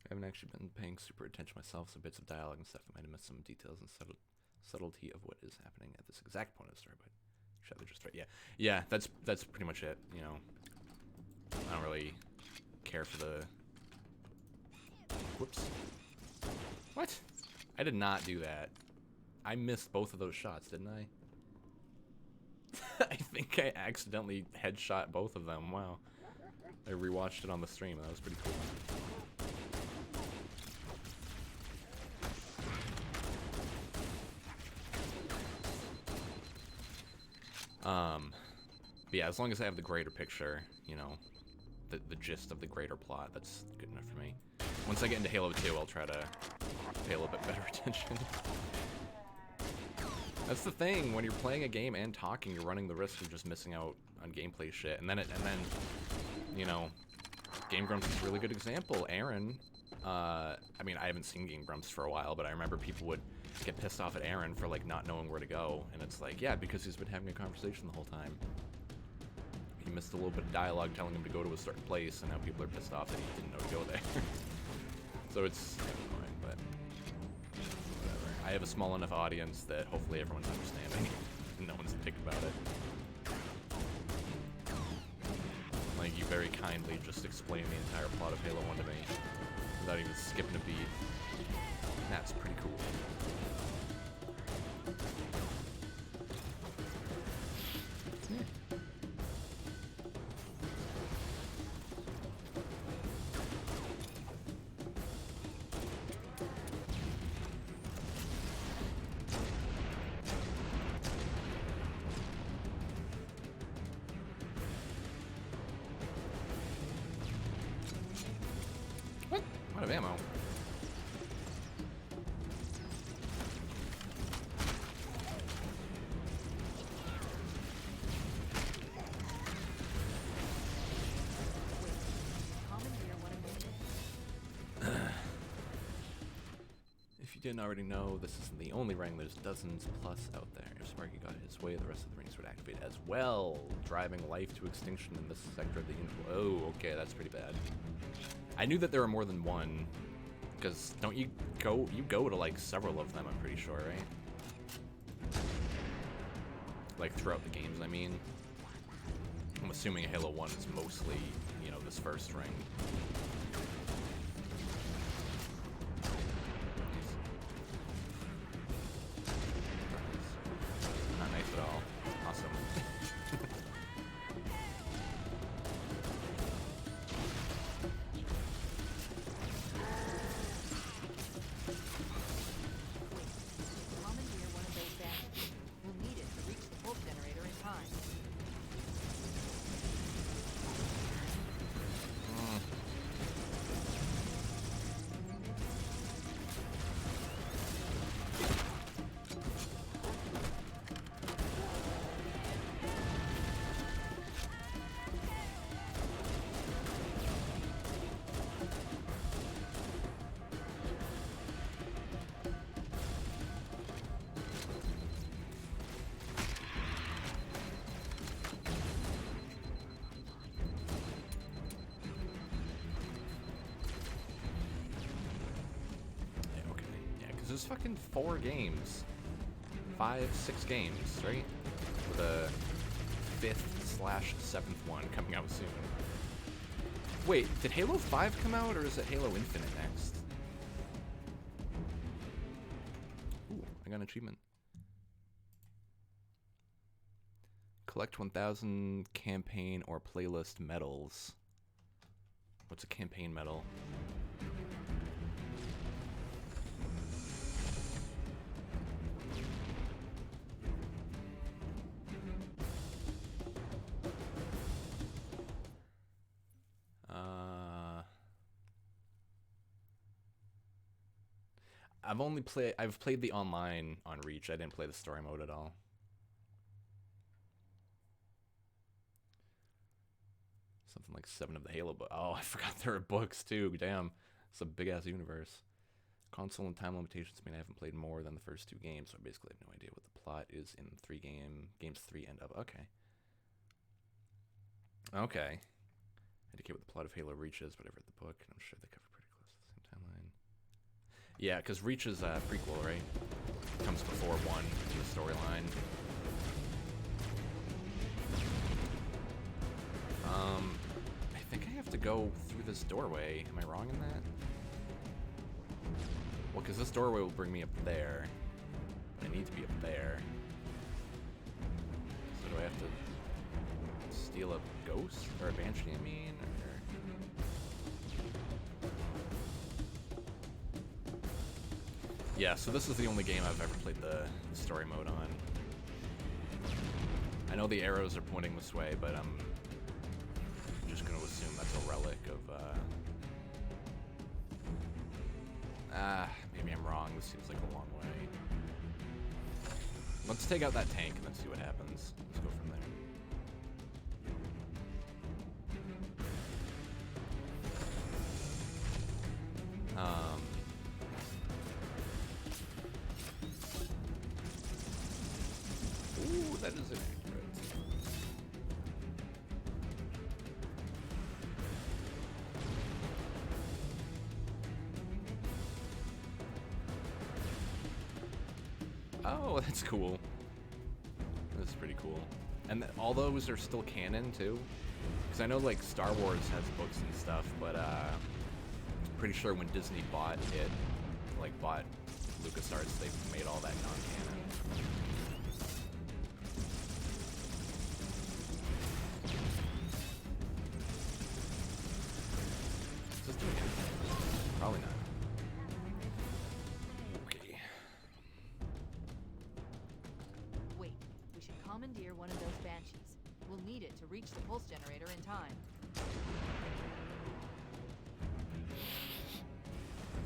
I haven't actually been paying super attention myself, so bits of dialogue and stuff, I might have missed some details and subtlety of what is happening at this exact point of the story, but should I just try? Yeah, that's pretty much it, you know. I don't really care for the... Whoops. What? I did not do that. I missed both of those shots, didn't I? I think I accidentally headshot both of them. Wow. I rewatched it on the stream. That was pretty cool. But yeah, as long as I have the greater picture, you know, the gist of the greater plot, that's good enough for me. Once I get into Halo 2, I'll try to pay a little bit better attention. That's the thing, when you're playing a game and talking, you're running the risk of just missing out on gameplay shit. And then, you know, Game Grumps is a really good example. Aaron, I mean, I haven't seen Game Grumps for a while, but I remember people would get pissed off at Aaron for, like, not knowing where to go. And it's like, yeah, because he's been having a conversation the whole time. He missed a little bit of dialogue telling him to go to a certain place, and now people are pissed off that he didn't know to go there. So it's annoying, but whatever. I have a small enough audience that hopefully everyone's understanding and no one's a dick about it. Like, you very kindly just explained the entire plot of Halo 1 to me without even skipping a beat. That's pretty cool. Out of ammo. If you didn't already know, this isn't the only ring. There's dozens plus out there. If Sparky got his way, the rest of the rings would activate as well, driving life to extinction in this sector of the universe. Oh, okay, that's pretty bad. I knew that there were more than one, because don't you go to like several of them, I'm pretty sure, right? Like throughout the games, I mean. I'm assuming Halo 1 is mostly, you know, this first ring. Not nice at all. Awesome. Because there's fucking 4 games. 5, 6 games, right? With a 5th/7th one coming out soon. Wait, did Halo 5 come out, or is it Halo Infinite next? Ooh, I got an achievement. Collect 1,000 campaign or playlist medals. What's a campaign medal? I've played the online on Reach. I didn't play the story mode at all. Something like 7 of the Halo books. Oh, I forgot there are books too. Damn. It's a big ass universe. Console and time limitations mean I haven't played more than the first 2 games, so I basically have no idea what the plot is in games 3 and up. Okay. Okay. I indicate what the plot of Halo Reach is, but I read the book, and I'm sure they cover pretty close to the same timeline. Yeah, because Reach is a prequel, right? It comes before 1 in the storyline. I think I have to go through this doorway. Am I wrong in that? Well, because this doorway will bring me up there. I need to be up there. So do I have to steal a ghost? Or a banshee, I mean? Or... Yeah, so this is the only game I've ever played the story mode on. I know the arrows are pointing this way, but I'm just going to assume that's a relic of, maybe I'm wrong. This seems like a long way. Let's take out that tank and then see what happens. Let's go from there. Ooh, that is inaccurate. Oh, that's cool. That's pretty cool. And all those are still canon, too? Because I know, like, Star Wars has books and stuff, but, pretty sure when Disney bought it, like, bought LucasArts, they made all that non-canon. Is this doing anything? Probably not. Okay. Wait, we should commandeer one of those banshees. We'll need it to reach the pulse generator in time.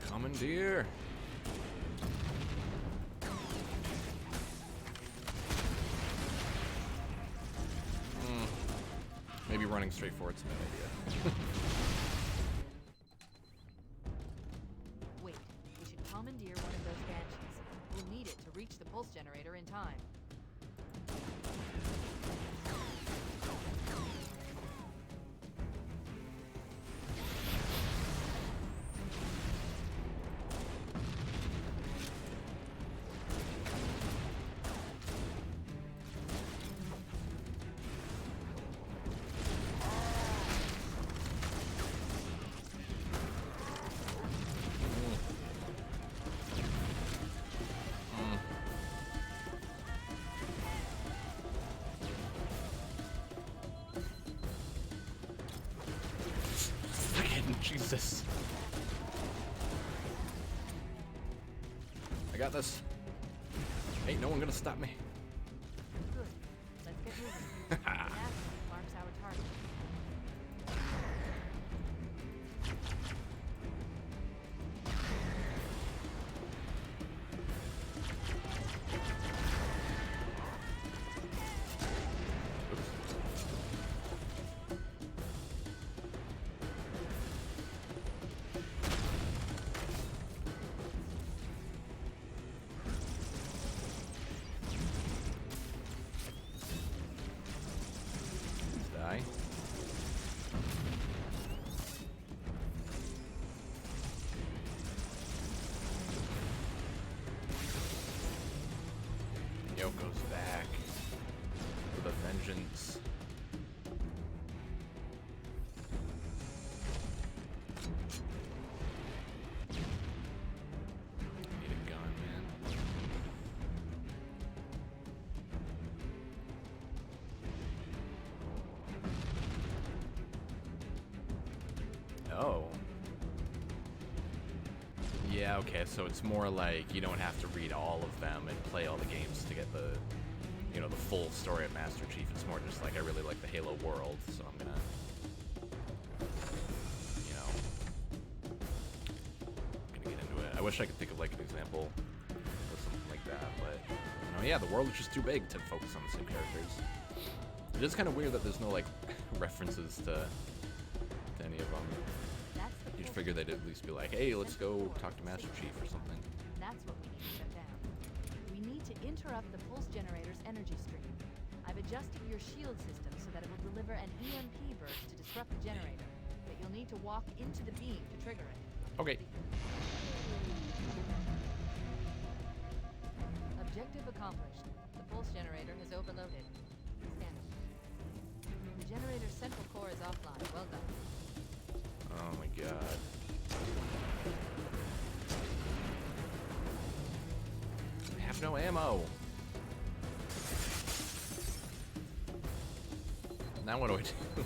Commandeer. Maybe running straight forward's a bad idea. Wait, we should commandeer one of those banshees. We'll need it to reach the pulse generator in time. Jesus. I got this. Ain't no one gonna stop me. Good. Let's get moving. That marks our target. Halo goes back with a vengeance. Need a gun, man. Oh. Yeah, okay, so it's more like you don't have to read all of them and play all the games to get the, you know, the full story of Master Chief. It's more just like, I really like the Halo world, so I'm gonna, you know, gonna get into it. I wish I could think of like an example or something like that, but, you know, yeah, the world is just too big to focus on the same characters. It is kind of weird that there's no, like, references to any of them. You'd figure they'd at least be like, hey, let's go talk to Master Chief or something. That's what we need to shut down. We need to interrupt the pulse generator's energy stream. I've adjusted your shield system so that it will deliver an EMP burst to disrupt the generator, but you'll need to walk into the beam to trigger it. Okay. Objective accomplished. The pulse generator has overloaded. Scanning. The generator's central core is offline. Well done. Oh my god. I have no ammo. Now what do I do?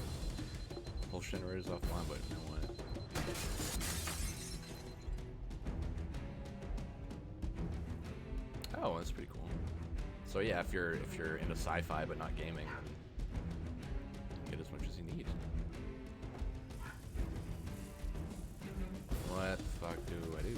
Pulse generator's offline, but now what? Oh, that's pretty cool. So yeah, if you're into sci-fi but not gaming, then get as much as you need. What the fuck do I do?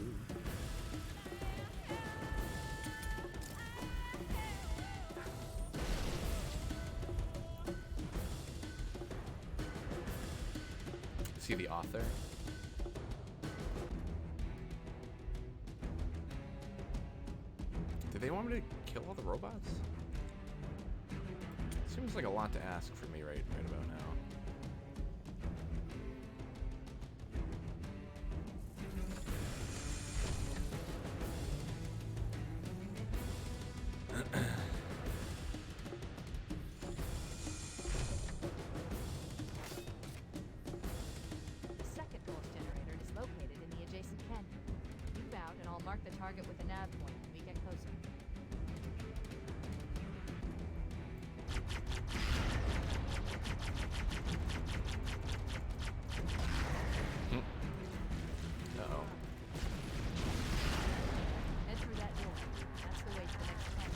Is he the author? Do they want me to kill all the robots? Seems like a lot to ask for me right about now. Mark the target with a nav point when we get closer. Uh-oh. Head through that door. That's the way to the next planet.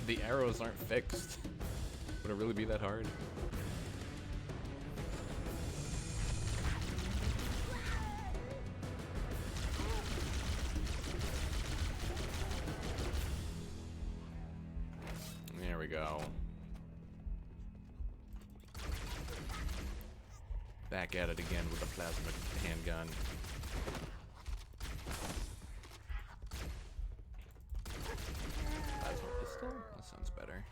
The arrows aren't fixed. Would it really be that hard? There we go. Back at it again with the plasma handgun. Plasma pistol? That sounds better.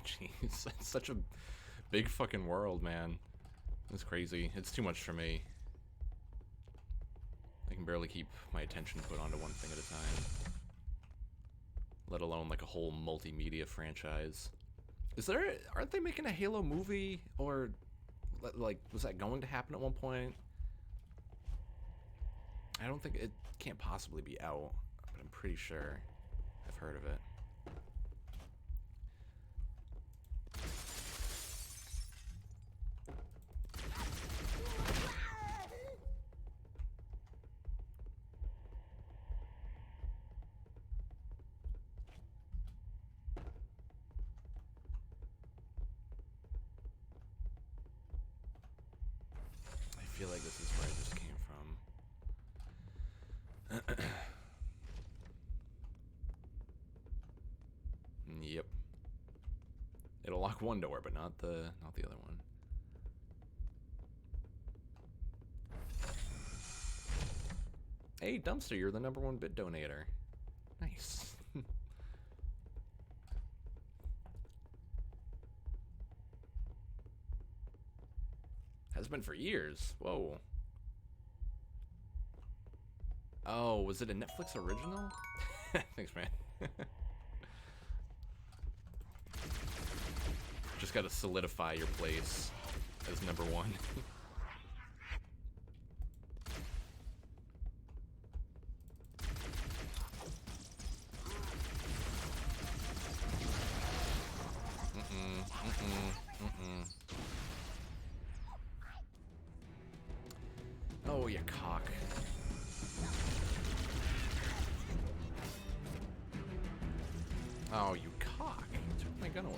Jeez, it's such a big fucking world, man. It's crazy. It's too much for me. I can barely keep my attention put onto one thing at a time. Let alone like a whole multimedia franchise. Aren't they making a Halo movie? Or like, was that going to happen at one point? I don't think it can't possibly be out, but I'm pretty sure I've heard of it. I feel like this is where I just came from. unlock one door, but not the other one. Hey, Dumpster, you're the #1 bit donator. Nice. Has been for years. Whoa. Oh, was it a Netflix original? Thanks, man. Just gotta solidify your place as #1. Oh, you cock. Oh, you cock. You took my gun away.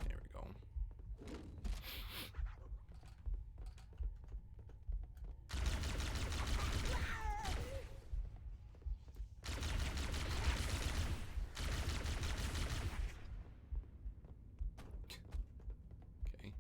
There we go. Okay.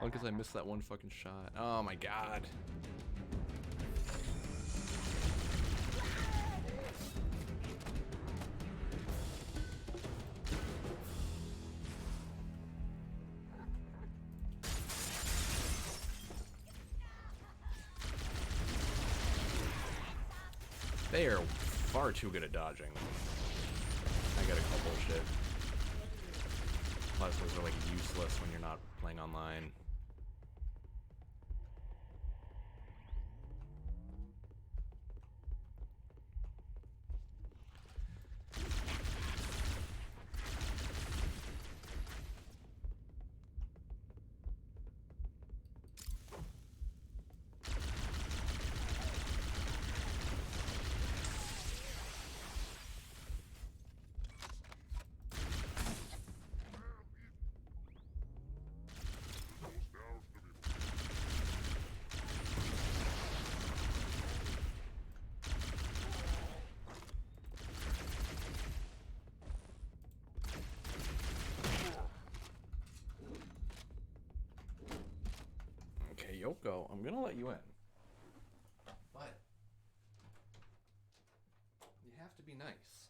All because I missed that one fucking shot. Oh my god. They are far too good at dodging. I gotta call bullshit. Plus, those are like useless when you're not playing online. Yoko, I'm gonna let you in. But you have to be nice.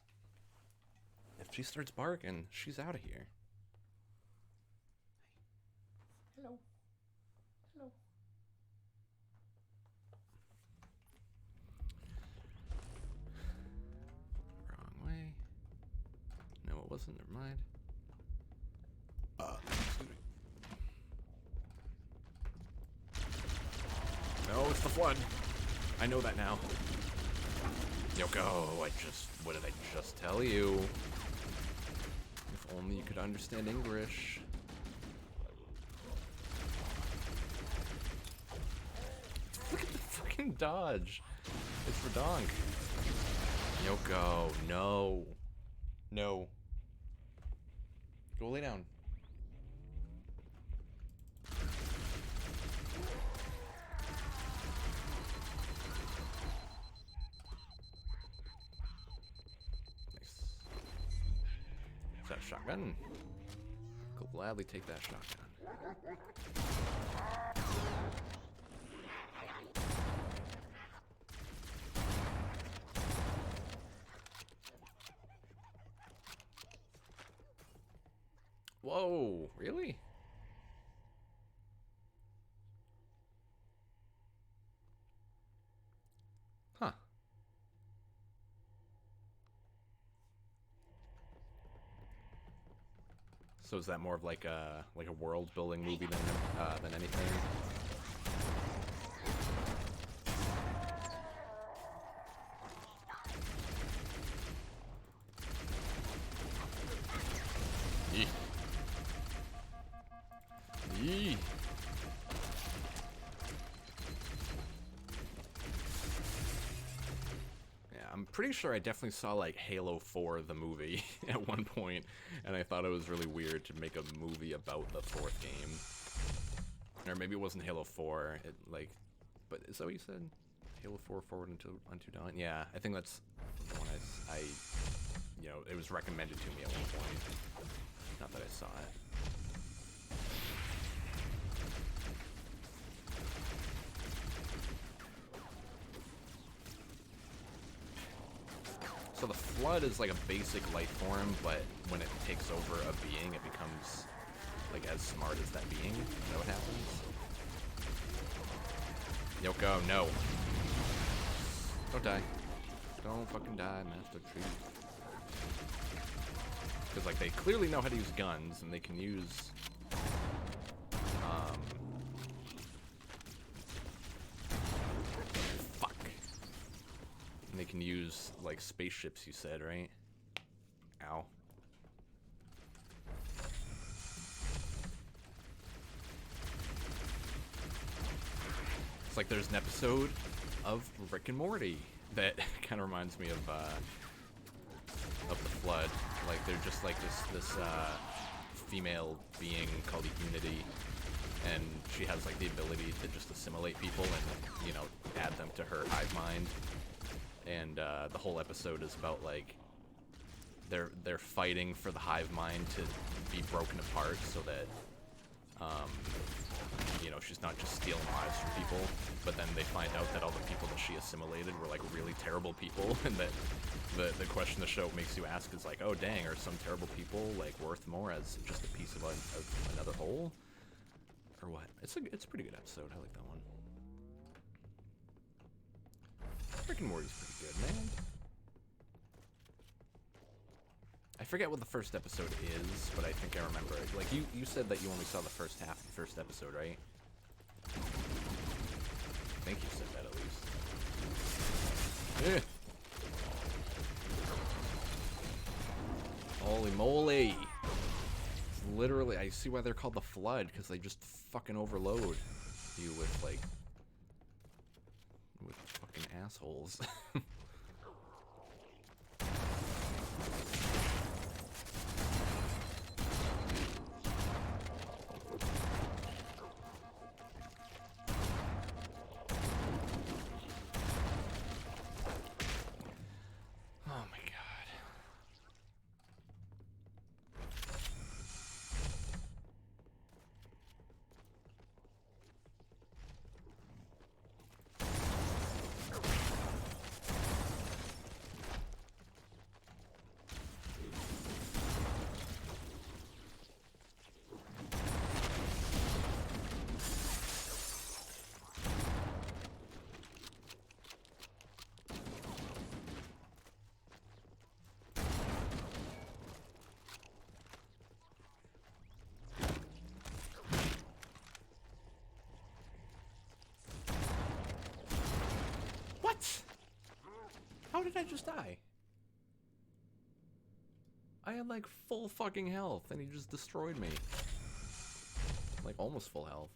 If she starts barking, she's out of here. Hello. Hello. Wrong way. No, it wasn't. Never mind. Excuse me. No, it's the flood. I know that now. Yoko, what did I just tell you? If only you could understand English. Look at the fucking dodge. It's Redonk. Yoko, no. No. Go lay down. That shotgun. I'll gladly take that shotgun. Whoa, really? Huh. So is that more of like a world building movie than anything? Yee. Yee. I'm pretty sure I definitely saw like Halo 4 the movie at one point, and I thought it was really weird to make a movie about the fourth game. Or maybe it wasn't Halo 4, but is that what you said? Halo 4 Forward Unto Dawn? Yeah, I think that's the one I it was recommended to me at one point. Not that I saw it. So the Flood is like a basic life form, but when it takes over a being, it becomes like as smart as that being. You know what happens? Yoko, no. Don't die. Don't fucking die, Master Chief. Because like they clearly know how to use guns, and they can use they can use, like, spaceships, you said, right? Ow. It's like there's an episode of Rick and Morty that kind of reminds me of the Flood. Like, they're just like this female being called Unity, and she has, like, the ability to just assimilate people and, you know, add them to her hive mind. And the whole episode is about like they're fighting for the hive mind to be broken apart so that you know, she's not just stealing lives from people, but then they find out that all the people that she assimilated were like really terrible people, and that the question the show makes you ask is like, oh dang, are some terrible people like worth more as just a piece of another whole, or what? It's a pretty good episode. I like that one. Rick and Morty's pretty good, man. I forget what the first episode is, but I think I remember it. Like, you said that you only saw the first half of the first episode, right? I think you said that at least. Holy moly. It's literally, I see why they're called the Flood, because they just fucking overload you with, like, with fucking assholes. Oh my god. What? How did I just die? I had like full fucking health and he just destroyed me. Like almost full health.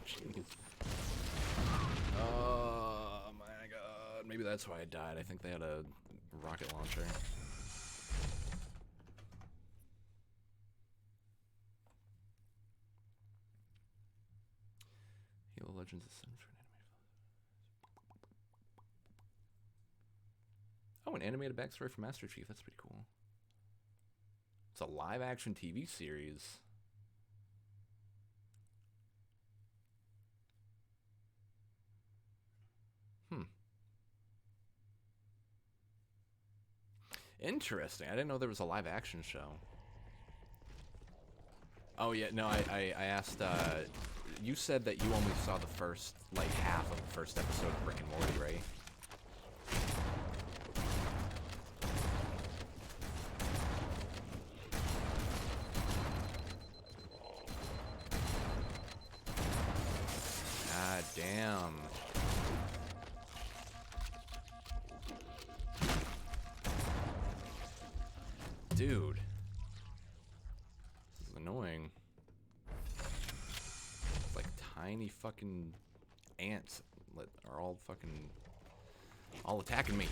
Jeez. Oh my god. Maybe that's why I died. I think they had a rocket launcher. Halo Legends is for an animated. Oh, an animated backstory for Master Chief. That's pretty cool. It's a live-action TV series. Interesting. I didn't know there was a live-action show. Oh yeah, no, I asked, you said that you only saw the first, like, half of the first episode of Rick and Morty, right? God damn. Dude. This is annoying. It's like tiny fucking ants that are all fucking all attacking me.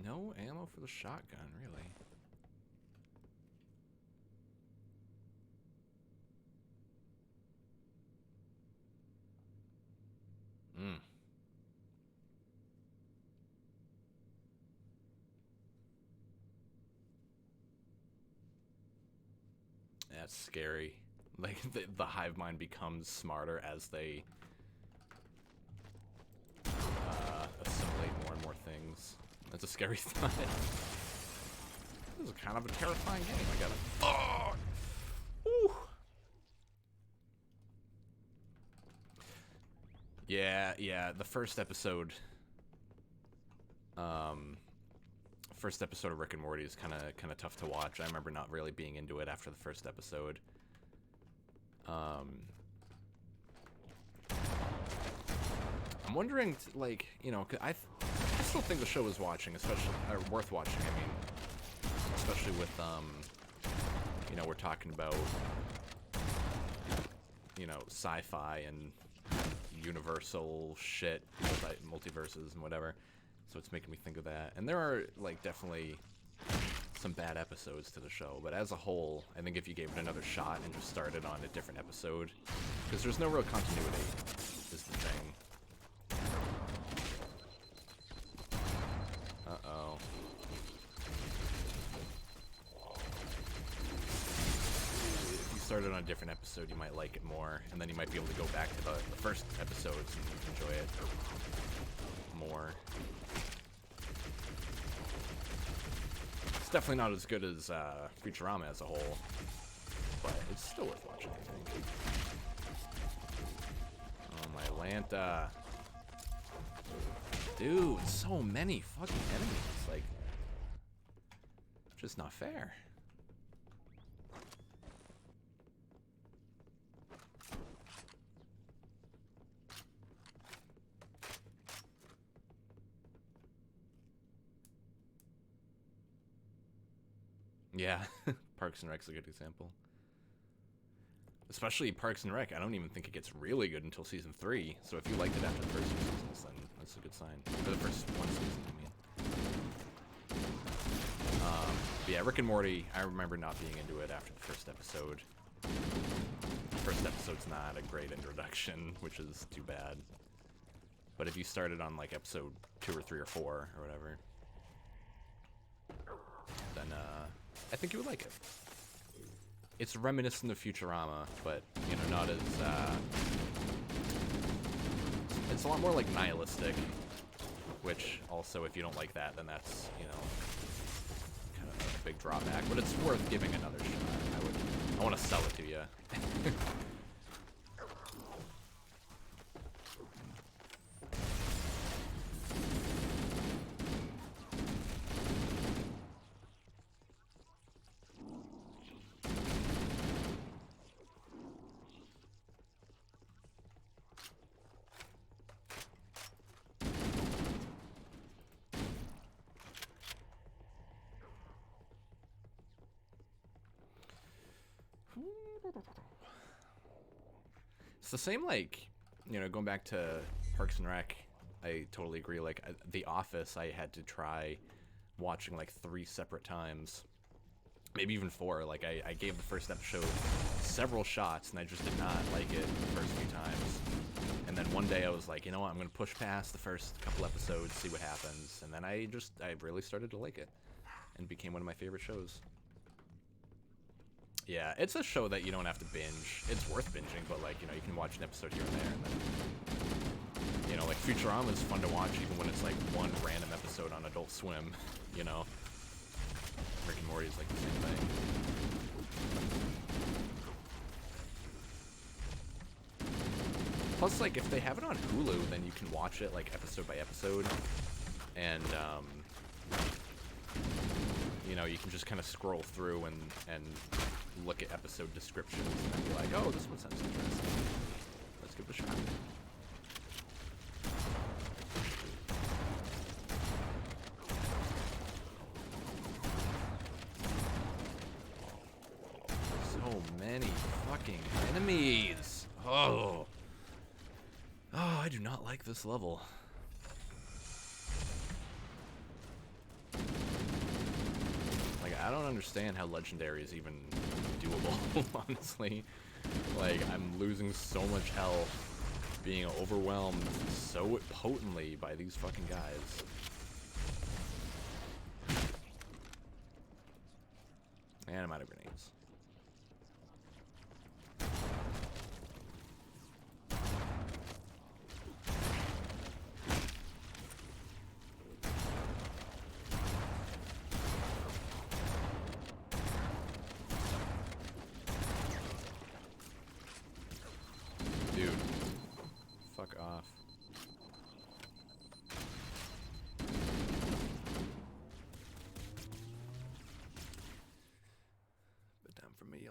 No ammo for the shotgun, really. That's scary. Like, the hive mind becomes smarter as they assimilate more and more things. That's a scary thought. This is kind of a terrifying game. I gotta... Oh! Woo! Yeah, the first episode... First episode of Rick and Morty is kind of tough to watch. I remember not really being into it after the first episode. I'm wondering, like, you know, I still think the show is worth watching. I mean, especially with, you know, we're talking about, you know, sci-fi and universal shit, multiverses and whatever. So it's making me think of that. And there are, like, definitely some bad episodes to the show, but as a whole, I think if you gave it another shot and just started on a different episode, because there's no real continuity, is the thing. Uh-oh. If you started on a different episode, you might like it more, and then you might be able to go back to the first episodes and enjoy it more. It's definitely not as good as Futurama as a whole, but it's still worth watching, I think. Oh, my Lanta. Dude, so many fucking enemies. Like, just not fair. Yeah, Parks and Rec's a good example. Especially Parks and Rec, I don't even think it gets really good until season 3. So if you liked it after the first 2 seasons, then that's a good sign. For the first 1 season, I mean. But yeah, Rick and Morty, I remember not being into it after the first episode. The first episode's not a great introduction, which is too bad. But if you started on like episode 2 or 3 or 4 or whatever, then I think you would like it. It's reminiscent of Futurama, but, you know, not as, it's a lot more, like, nihilistic, which, also, if you don't like that, then that's, you know, kind of a big drawback, but it's worth giving another shot. I want to sell it to you. It's the same, like, you know, going back to Parks and Rec, I totally agree. Like, The Office, I had to try watching, like, 3 separate times. Maybe even 4. Like, I gave the first episode several shots, and I just did not like it the first few times. And then one day I was like, you know what, I'm going to push past the first couple episodes, see what happens. And then I really started to like it, and became one of my favorite shows. Yeah, it's a show that you don't have to binge. It's worth binging, but, like, you know, you can watch an episode here and there, and then, you know, like, Futurama is fun to watch even when it's, like, one random episode on Adult Swim, you know? Rick and Morty is, like, the same thing. Plus, like, if they have it on Hulu, then you can watch it, like, episode by episode, and, you know, you can just kind of scroll through and look at episode descriptions and be like, oh, this one sounds interesting. Let's give it a shot. So many fucking enemies. Oh. Oh, I do not like this level. I don't understand how Legendary is even doable, honestly. Like, I'm losing so much health, being overwhelmed so potently by these fucking guys. And I'm out of grenades.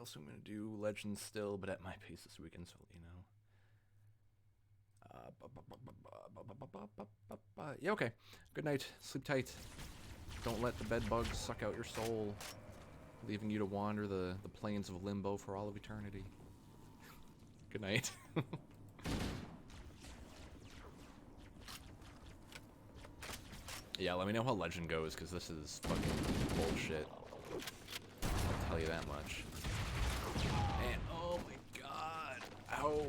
else I'm going to do Legends still, but at my pace this weekend, so you know. Yeah, okay. Good night. Sleep tight. Don't let the bed bugs suck out your soul, leaving you to wander the plains of limbo for all of eternity. Good night. Yeah, let me know how Legend goes, because this is fucking bullshit. I'll tell you that much. And, oh my god, how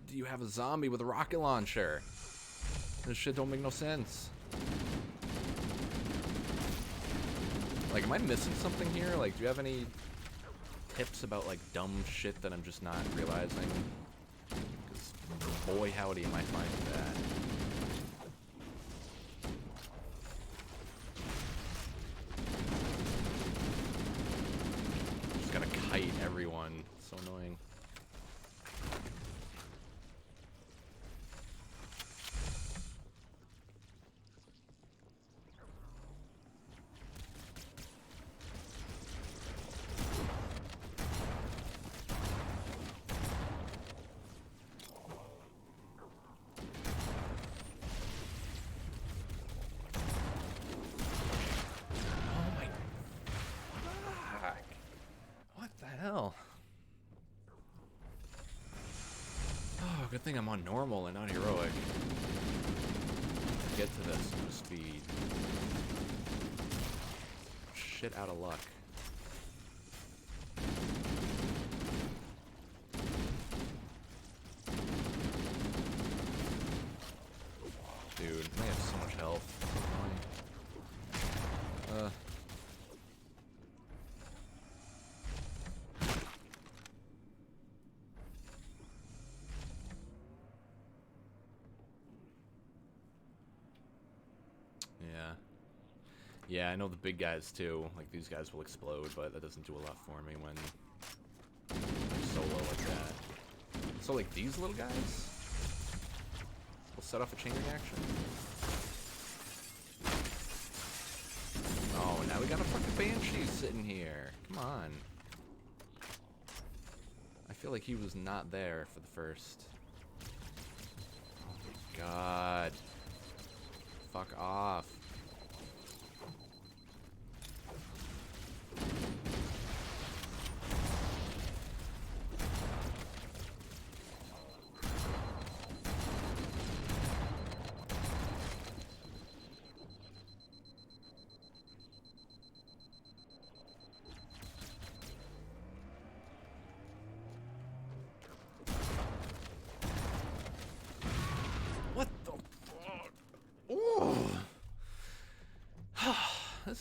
do you have a zombie with a rocket launcher? This shit don't make no sense. Like, am I missing something here? Like, do you have any tips about, like, dumb shit that I'm just not realizing? Because, boy howdy am I finding that. Everyone. So annoying. Good thing I'm on normal and not heroic. Get to this no speed. Shit out of luck. Dude, they have so much health. So annoying. Yeah, I know the big guys too. Like, these guys will explode, but that doesn't do a lot for me when I'm solo like that. So, like, these little guys will set off a chain reaction. Oh, now we got a fucking Banshee sitting here. Come on. I feel like he was not there for the first. Oh my god. Fuck off.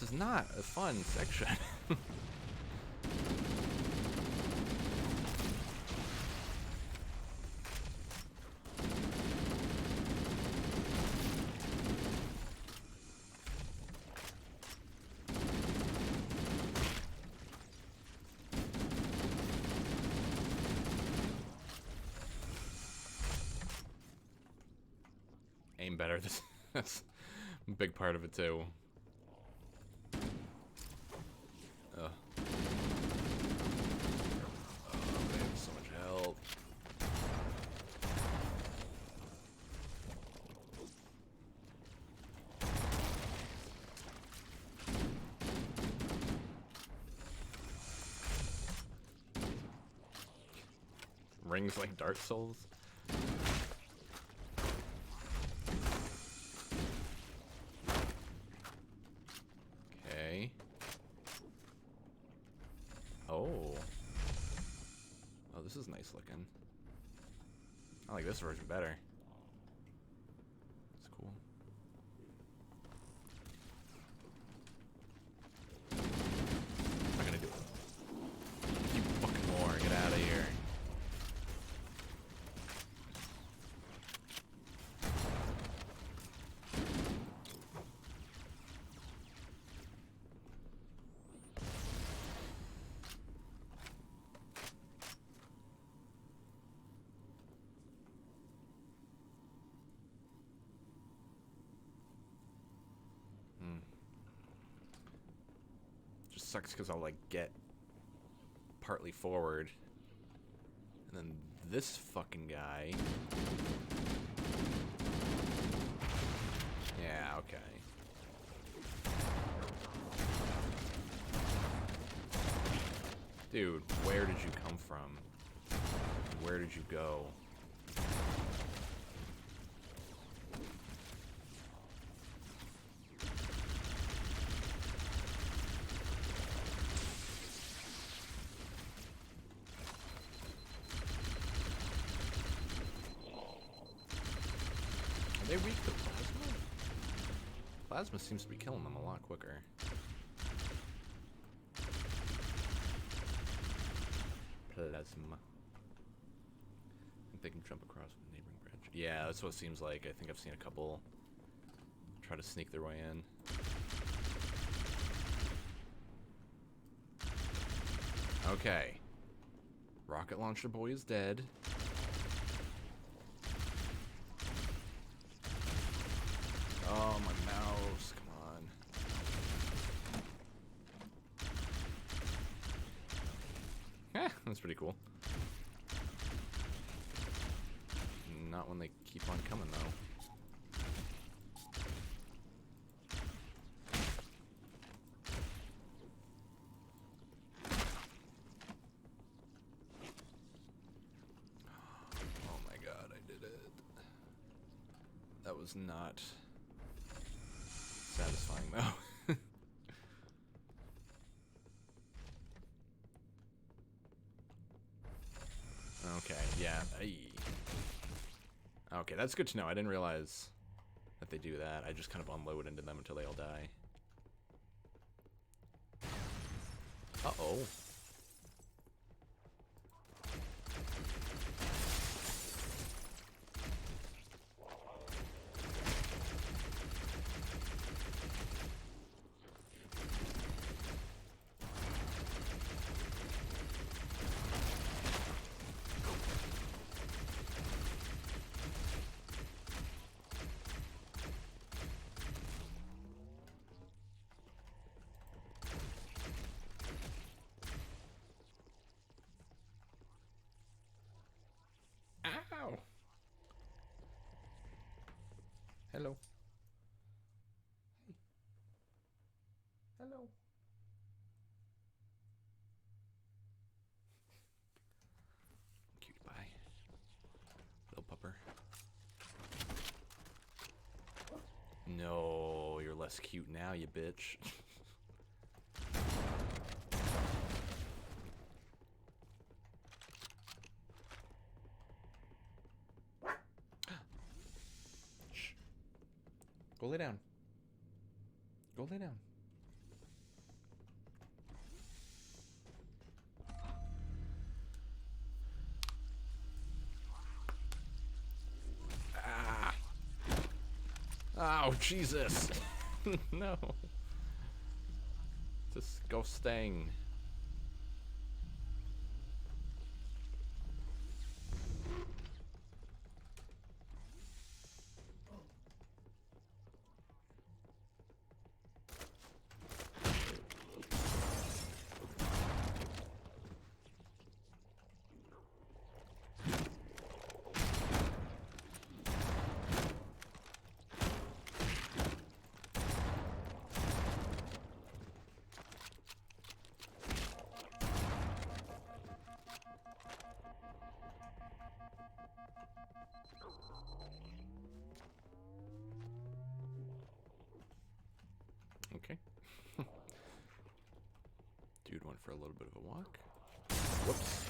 is not a fun section. Aim better. That's a big part of it too. Ugh. Oh, they have so much health. Rings like Dark Souls. Okay. Oh. Oh, this is nice looking. I like this version better. It's cool. I'm not gonna do it. You fucking more. Get out of here. Just sucks because I'll like get partly forward, and then this fucking guy. Yeah, okay. Dude, where did you come from? Where did you go? Are they weak to plasma? Plasma seems to be killing them a lot quicker. Plasma. I think they can jump across the neighboring bridge. Yeah, that's what it seems like. I think I've seen a couple try to sneak their way in. Okay. Rocket launcher boy is dead. Oh, my mouse. Come on. Eh, that's pretty cool. Not when they keep on coming, though. Oh my god, I did it. That was not satisfying, though. Okay, yeah. Aye. Okay, that's good to know. I didn't realize that they do that. I just kind of unload into them until they all die. Uh-oh. Ow! Hello. Hey. Hello. Cutie pie. Little pupper. No, you're less cute now, you bitch. Go lay down. Go lay down. Oh, Jesus. No. Disgusting. Okay. Dude went for a little bit of a walk. Whoops.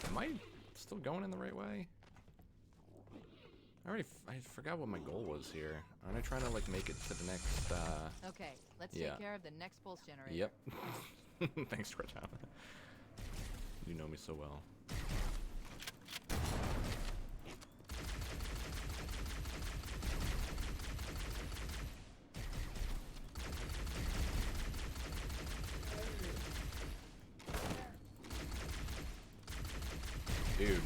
Am I still going in the right way? I forgot what my goal was here. Aren't I trying to like make it to the next Okay, let's yeah. take care of the next pulse generator. Yep. Thanks, Cortana. You know me so well. Dude.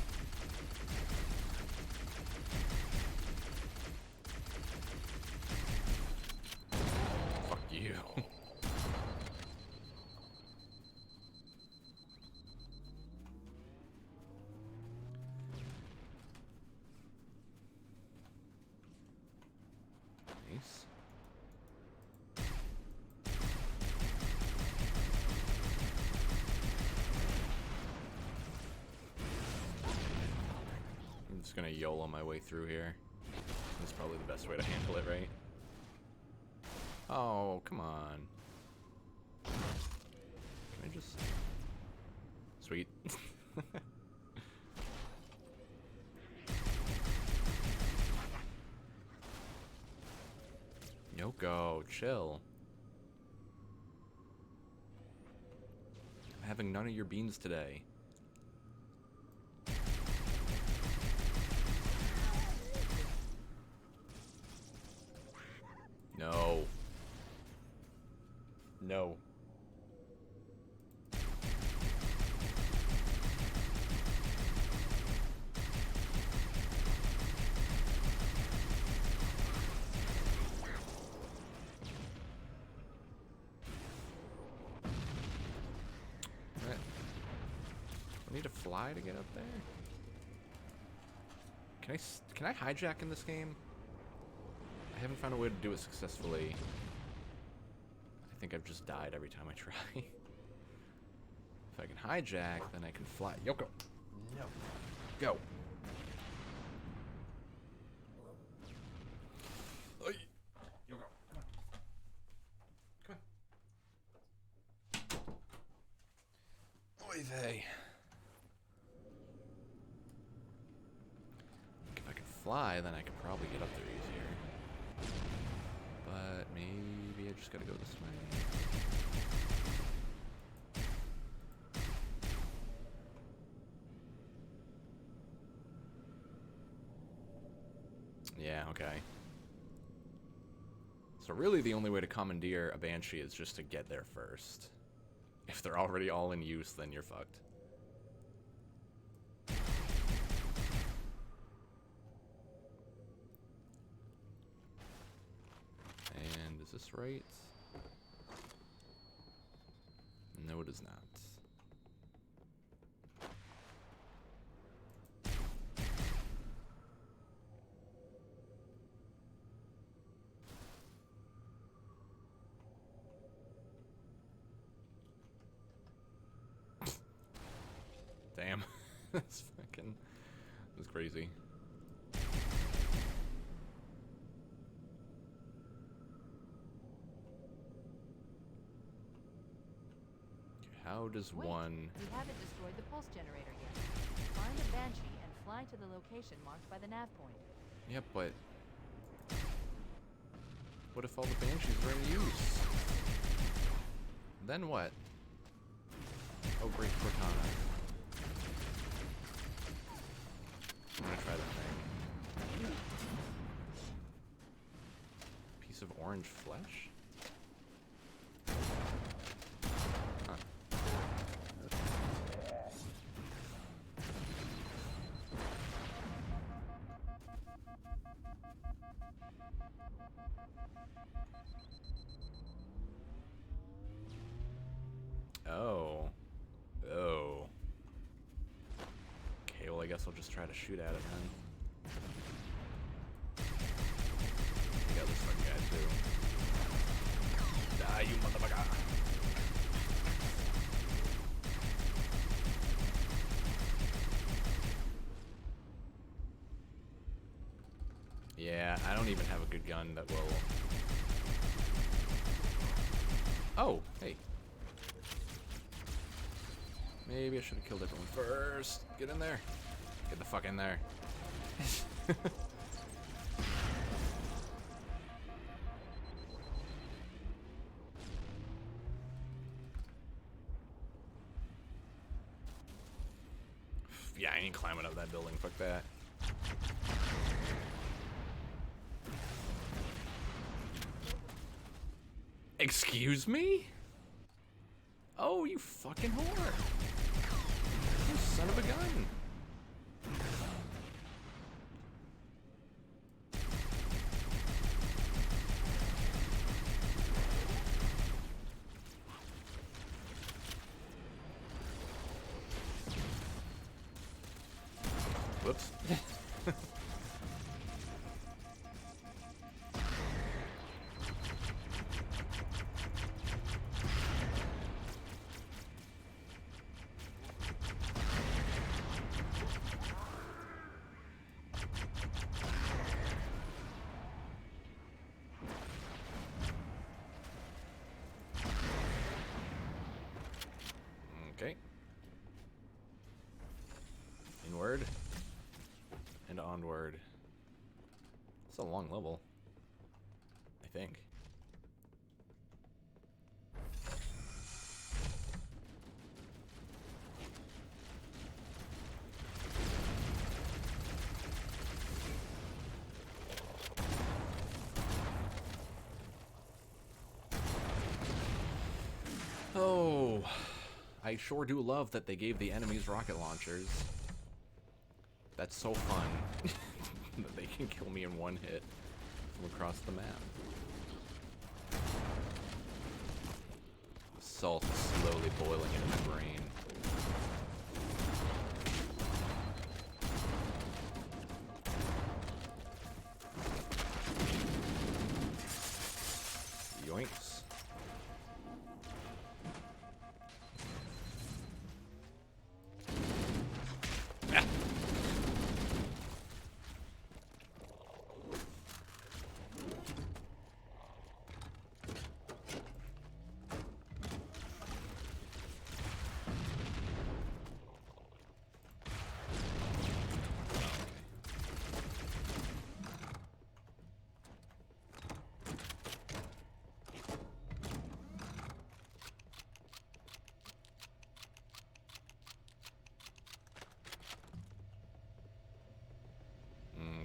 Fuck you. Nice. I'm just gonna YOLO my way through here. That's probably the best way to handle it, right? Oh, come on. Can I just... Sweet. Yoko, chill. I'm having none of your beans today. No. No. Alright. I need to fly to get up there? Can I hijack in this game? I haven't found a way to do it successfully. I think I've just died every time I try. If I can hijack, then I can fly. Yoko! No. Go! Oi. Yoko, come on. Come on. Oy vey. If I can fly, then I can probably get up there easier. But maybe I just gotta go this way. Yeah, okay. So really the only way to commandeer a Banshee is just to get there first. If they're already all in use, then you're fucked. And is this right? No, it is not. Damn. That's fucking... That's crazy. How does Wait, one... We haven't destroyed the pulse generator yet. Find a Banshee and fly to the location marked by the nav point. Yeah, but what if all the banshees were in use? Then what? Oh, great Cortana. I'm gonna try that thing. Piece of orange flesh? Huh. Oh. Oh. Okay, well I guess I'll just try to shoot at it then. I got this fucking guy too. Die, you motherfucker! Yeah, I don't even have a good gun that will... Oh, hey. Maybe I should have killed everyone first. Get in there. Get the fuck in there. Yeah, I ain't climbing up that building. Fuck that. Excuse me? Oh, you fucking whore. You son of a gun. Whoops. Okay. Inward. And onward. It's a long level. I think. Oh, I sure do love that they gave the enemies rocket launchers. That's so fun. That they can kill me in one hit from across the map. Salt is slowly boiling into my brain. Yoinks.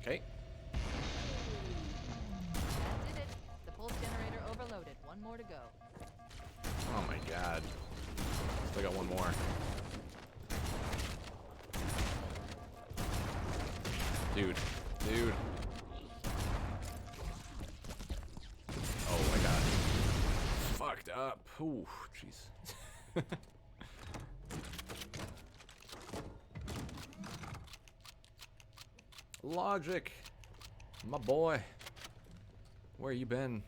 Okay. That did it. The pulse generator overloaded. One more to go. Oh my god. Still got one more. Dude. Dude. Oh my god. Fucked up. Ooh, jeez. Logic, my boy, where you been?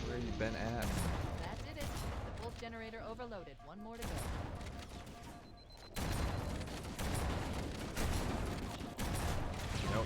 Where you been at? That did it. The pulse generator overloaded. One more to go. Nope.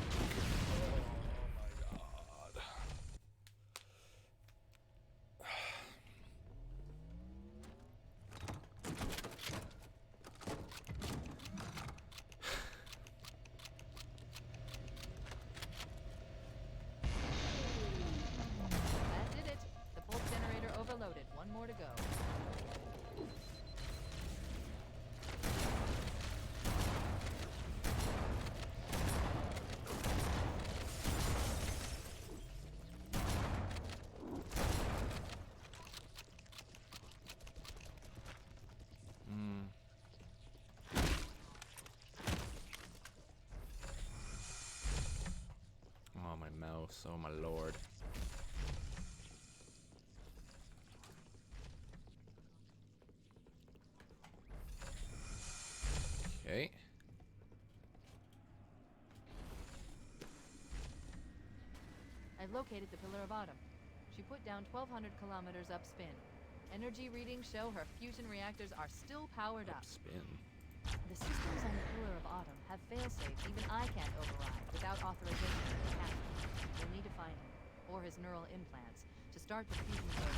Vamos, oh my lord. Okay. I've located the Pillar of Autumn. She put down 1,200 kilometers upspin. Energy readings show her fusion reactors are still powered up. Spin. The systems on the Pillar of Autumn have failsafes even I can't override without authorization from the captain. We'll need to find him, or his neural implants, to start the fusion program.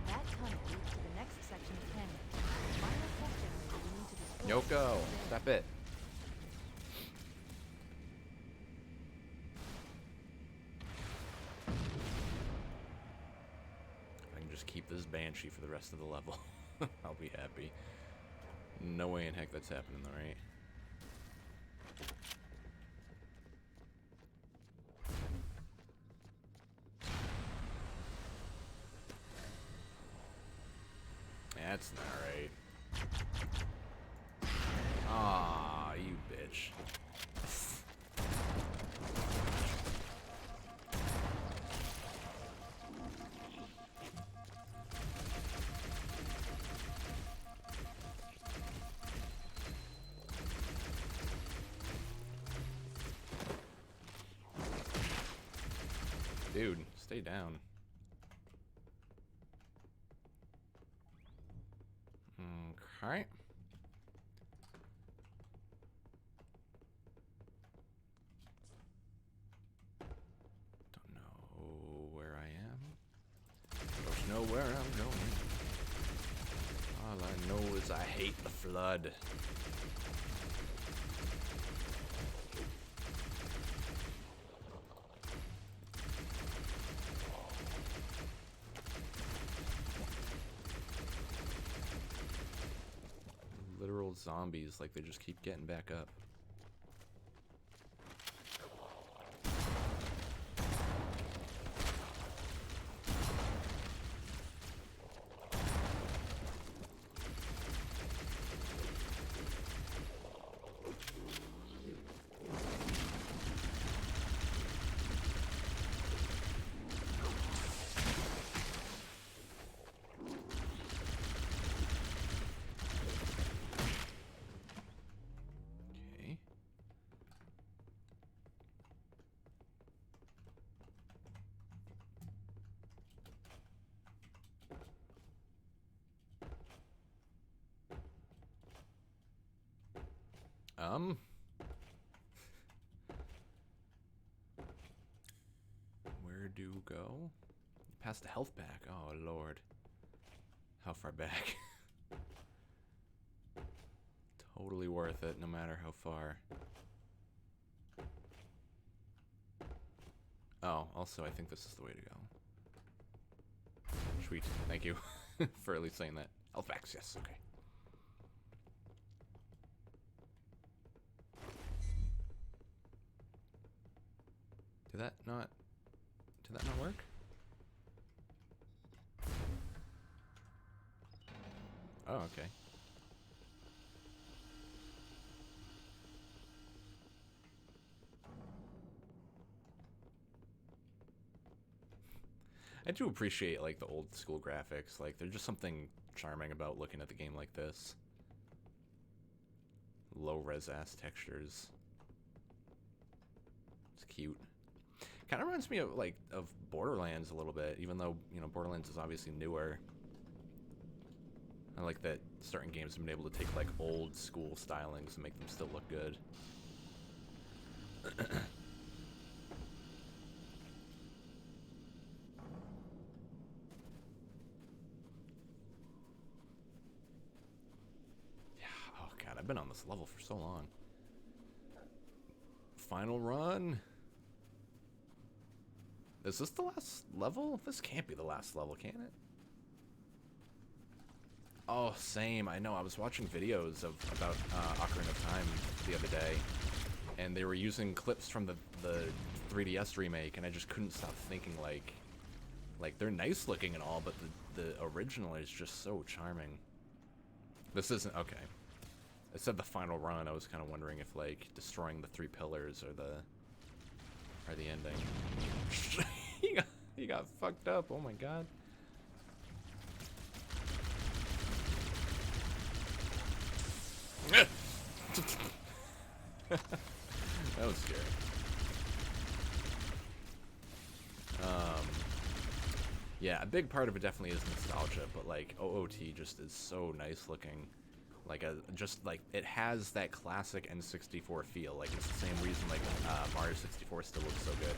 That tunnel leads to the next section of canyon. The final test generator we need to destroy. Yoko, stop it. I can just keep this Banshee for the rest of the level. I'll be happy. No way in heck that's happening though, right? That's not right. Ah, you bitch. Dude, stay down. Okay. Don't know where I am. Don't know where I'm going. All I know is I hate the flood. Literal zombies, like they just keep getting back up. Okay. Where do go? Past the health pack. Oh lord. How far back? Totally worth it, no matter how far. Oh, also I think this is the way to go. Sweet, thank you for at least saying that. Health packs, yes, okay. Did that not work? Oh, okay. I do appreciate like the old school graphics. Like there's just something charming about looking at the game like this. Low res ass textures. It's cute. Kind of reminds me of like of Borderlands a little bit, even though, you know, Borderlands is obviously newer. I like that certain games have been able to take like old school stylings and make them still look good. I've been on this level for so long. Final run. Is this the last level? This can't be the last level, can it? Oh, same. I know. I was watching videos about Ocarina of Time the other day, and they were using clips from the 3DS remake, and I just couldn't stop thinking like they're nice looking and all, but the original is just so charming. This isn't okay. It said the final run. I was kind of wondering if like destroying the 3 pillars or the Or the ending. he got fucked up. Oh my god. That was scary. Yeah, a big part of it definitely is nostalgia, but like OOT just is so nice looking. Like just like it has that classic N64 feel. Like it's the same reason like Mario 64 still looks so good,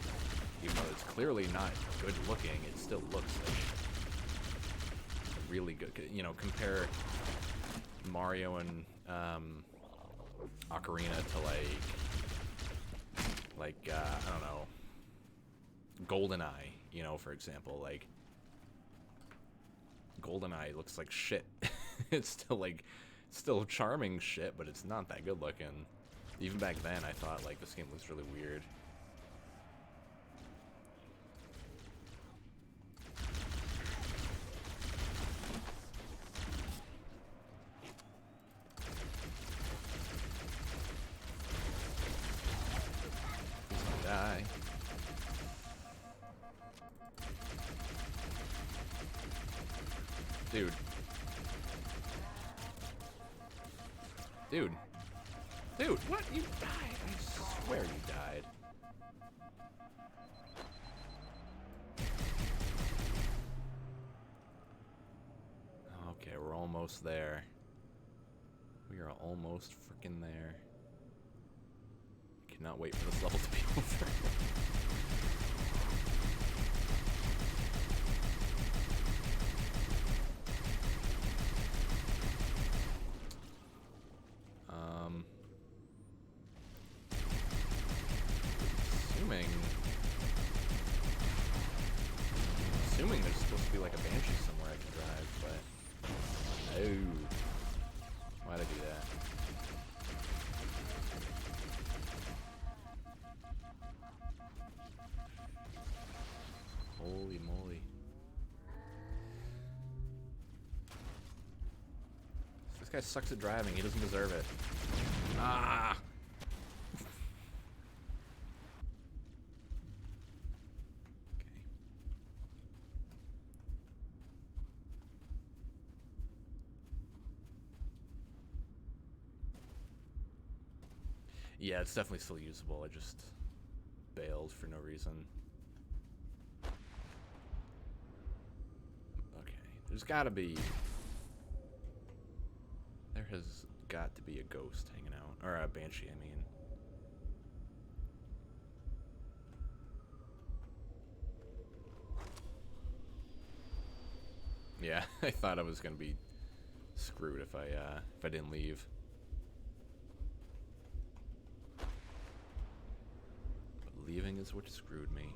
even though it's clearly not good looking. It still looks like really good. You know, compare Mario and Ocarina to like I don't know, GoldenEye. You know, for example, like GoldenEye looks like shit. It's still charming shit, but it's not that good looking. Even back then, I thought like this game looks really weird. Die. Dude. Dude. Dude, what? You died. I swear you died. Okay, we're almost there. We are almost freaking there. I cannot wait for this level to be over. Assuming there's supposed to be like a Banshee somewhere I can drive, but oh, why'd I do that? Holy moly! This guy sucks at driving. He doesn't deserve it. Ah! Yeah, it's definitely still usable. I just bailed for no reason. Okay, there's gotta be... There has got to be a ghost hanging out. Or a Banshee, I mean. Yeah, I thought I was gonna be screwed if I didn't leave. Leaving is what screwed me.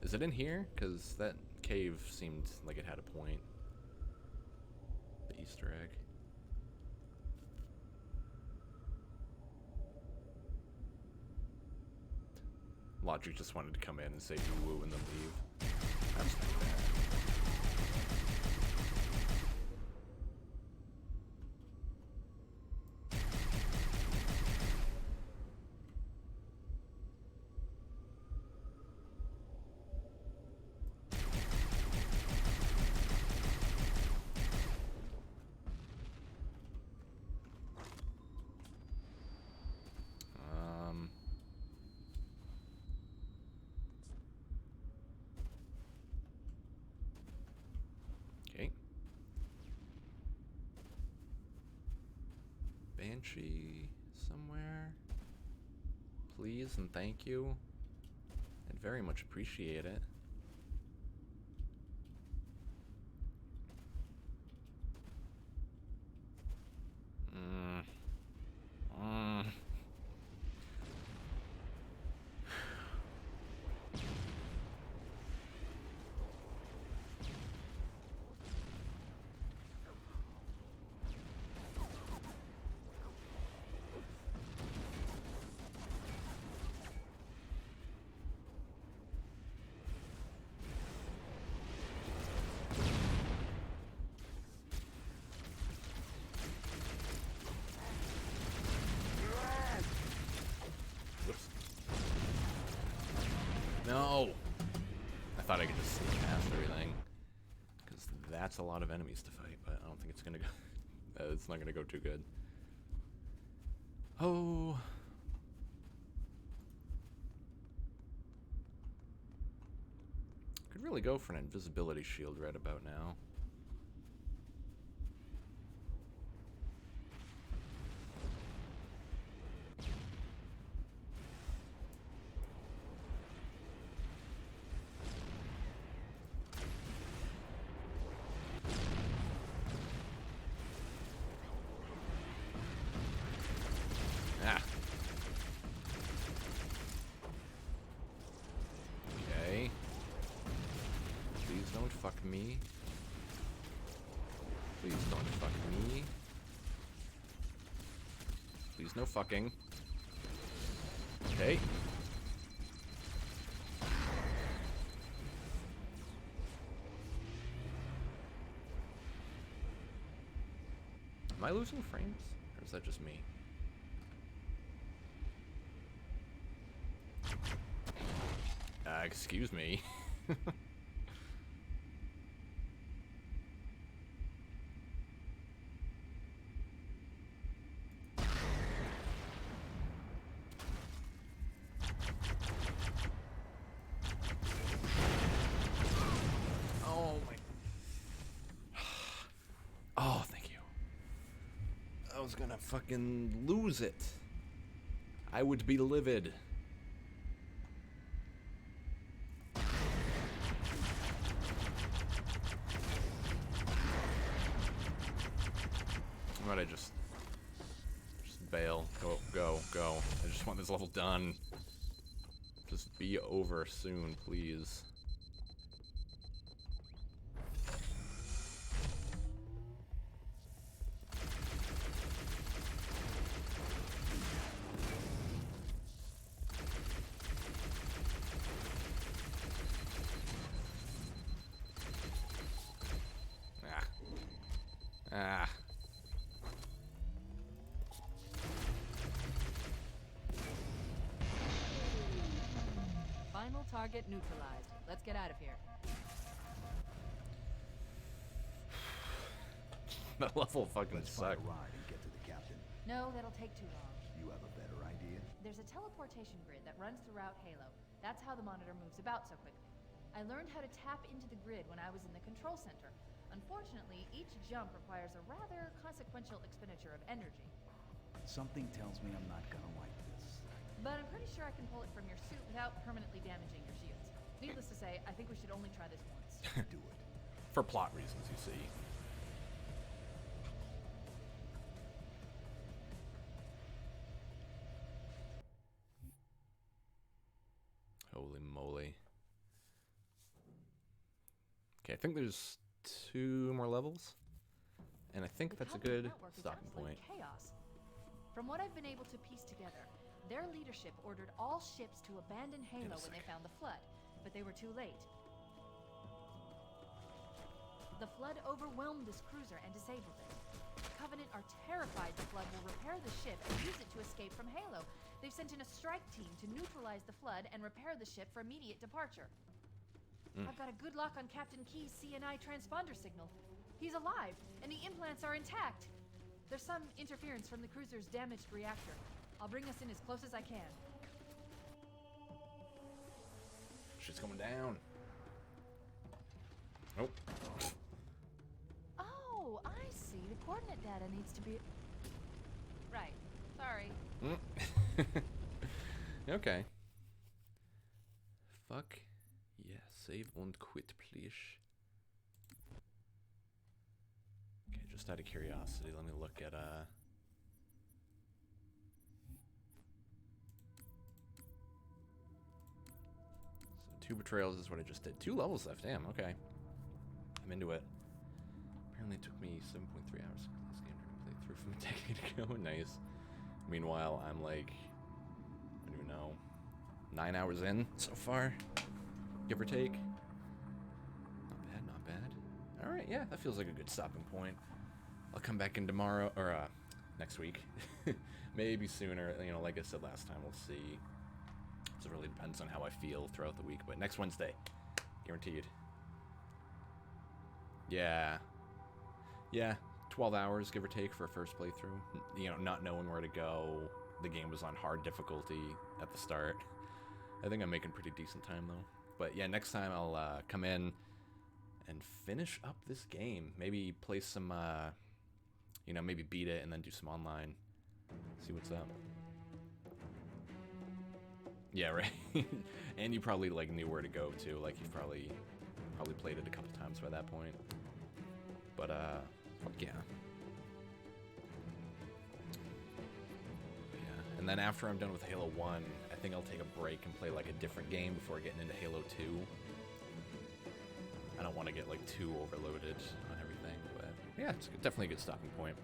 Is it in here? Because that cave seemed like it had a point. The Easter egg. Logic just wanted to come in and say woo-woo and then leave. I'm just like that. Okay. Banshee somewhere. Please and thank you. I'd very much appreciate it. thought I could just sneak past everything. Because that's a lot of enemies to fight, but I don't think it's gonna go... it's not gonna go too good. Oh... Could really go for an invisibility shield right about now. Ah. Okay. Please don't fuck me. Please don't fuck me. Please no fucking. Okay. Am I losing frames? Or is that just me? Excuse me. Oh my. Oh, thank you. I was gonna fucking lose it. I would be livid. Why don't I just bail? Go. I just want this level done. Just be over soon, please. Ah. Final target neutralized. Let's get out of here. That level fucking Let's find sucked. a ride and get to the captain. No, that'll take too long. You have a better idea? There's a teleportation grid that runs throughout Halo. That's how the monitor moves about so quickly. I learned how to tap into the grid when I was in the control center. Unfortunately, each jump requires a rather consequential expenditure of energy. Something tells me I'm not gonna like this. But I'm pretty sure I can pull it from your suit without permanently damaging your shields. Needless to say, I think we should only try this once. Do it. For plot reasons, you see. Holy moly. Okay, I think there's 2 more levels. And I think that's a good stopping point. Chaos. From what I've been able to piece together, their leadership ordered all ships to abandon Halo when they found the Flood, but they were too late. The Flood overwhelmed this cruiser and disabled it. Covenant are terrified the Flood will repair the ship and use it to escape from Halo. They've sent in a strike team to neutralize the Flood and repair the ship for immediate departure. I've got a good lock on Captain Key's CNI transponder signal. He's alive, and the implants are intact. There's some interference from the cruiser's damaged reactor. I'll bring us in as close as I can. Shit's coming down. Nope. Oh, I see. The coordinate data needs to be... Right. Sorry. Okay. Fuck. Yeah, save and quit, please. Okay, just out of curiosity, let me look at, So 2 betrayals is what I just did. 2 levels left, damn, okay. I'm into it. Apparently it took me 7.3 hours to complete this game to play through from a decade ago. Nice. Meanwhile, I'm like, I don't even know, 9 hours in so far, give or take. Not bad, not bad. All right, yeah, that feels like a good stopping point. I'll come back in tomorrow, or next week. Maybe sooner, you know, like I said last time, we'll see. So it really depends on how I feel throughout the week, but next Wednesday, Guaranteed. Yeah. Yeah, 12 hours, give or take, for a first playthrough. You know, not knowing where to go. The game was on hard difficulty at the start. I think I'm making pretty decent time, though. But yeah, next time I'll come in and finish up this game. Maybe play some, you know, maybe beat it and then do some online. See what's up. Yeah, right. And you probably, like, knew where to go, too. Like, you've probably played it a couple times by that point. But, yeah. Yeah, and then after I'm done with Halo 1, I think I'll take a break and play, like, a different game before getting into Halo 2. I don't want to get, like, too overloaded on everything, but yeah, it's definitely a good stopping point.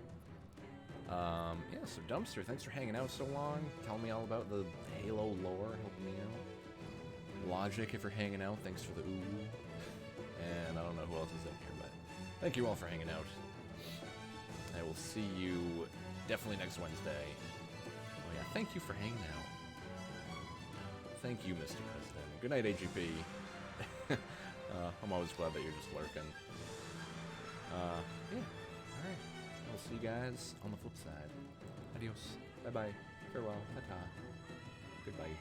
Yeah, so Dumpster, thanks for hanging out so long, telling me all about the Halo lore, helping me out. Logic, if you're hanging out, thanks for the ooh. And I don't know who else is in here, but thank you all for hanging out. I will see you definitely next Wednesday. Oh yeah, thank you for hanging out. Thank you, Mr. President. Good night, AGP. I'm always glad that you're just lurking. Yeah, alright. I'll see you guys on the flip side. Adios. Bye-bye. Farewell. Ta-ta. Goodbye.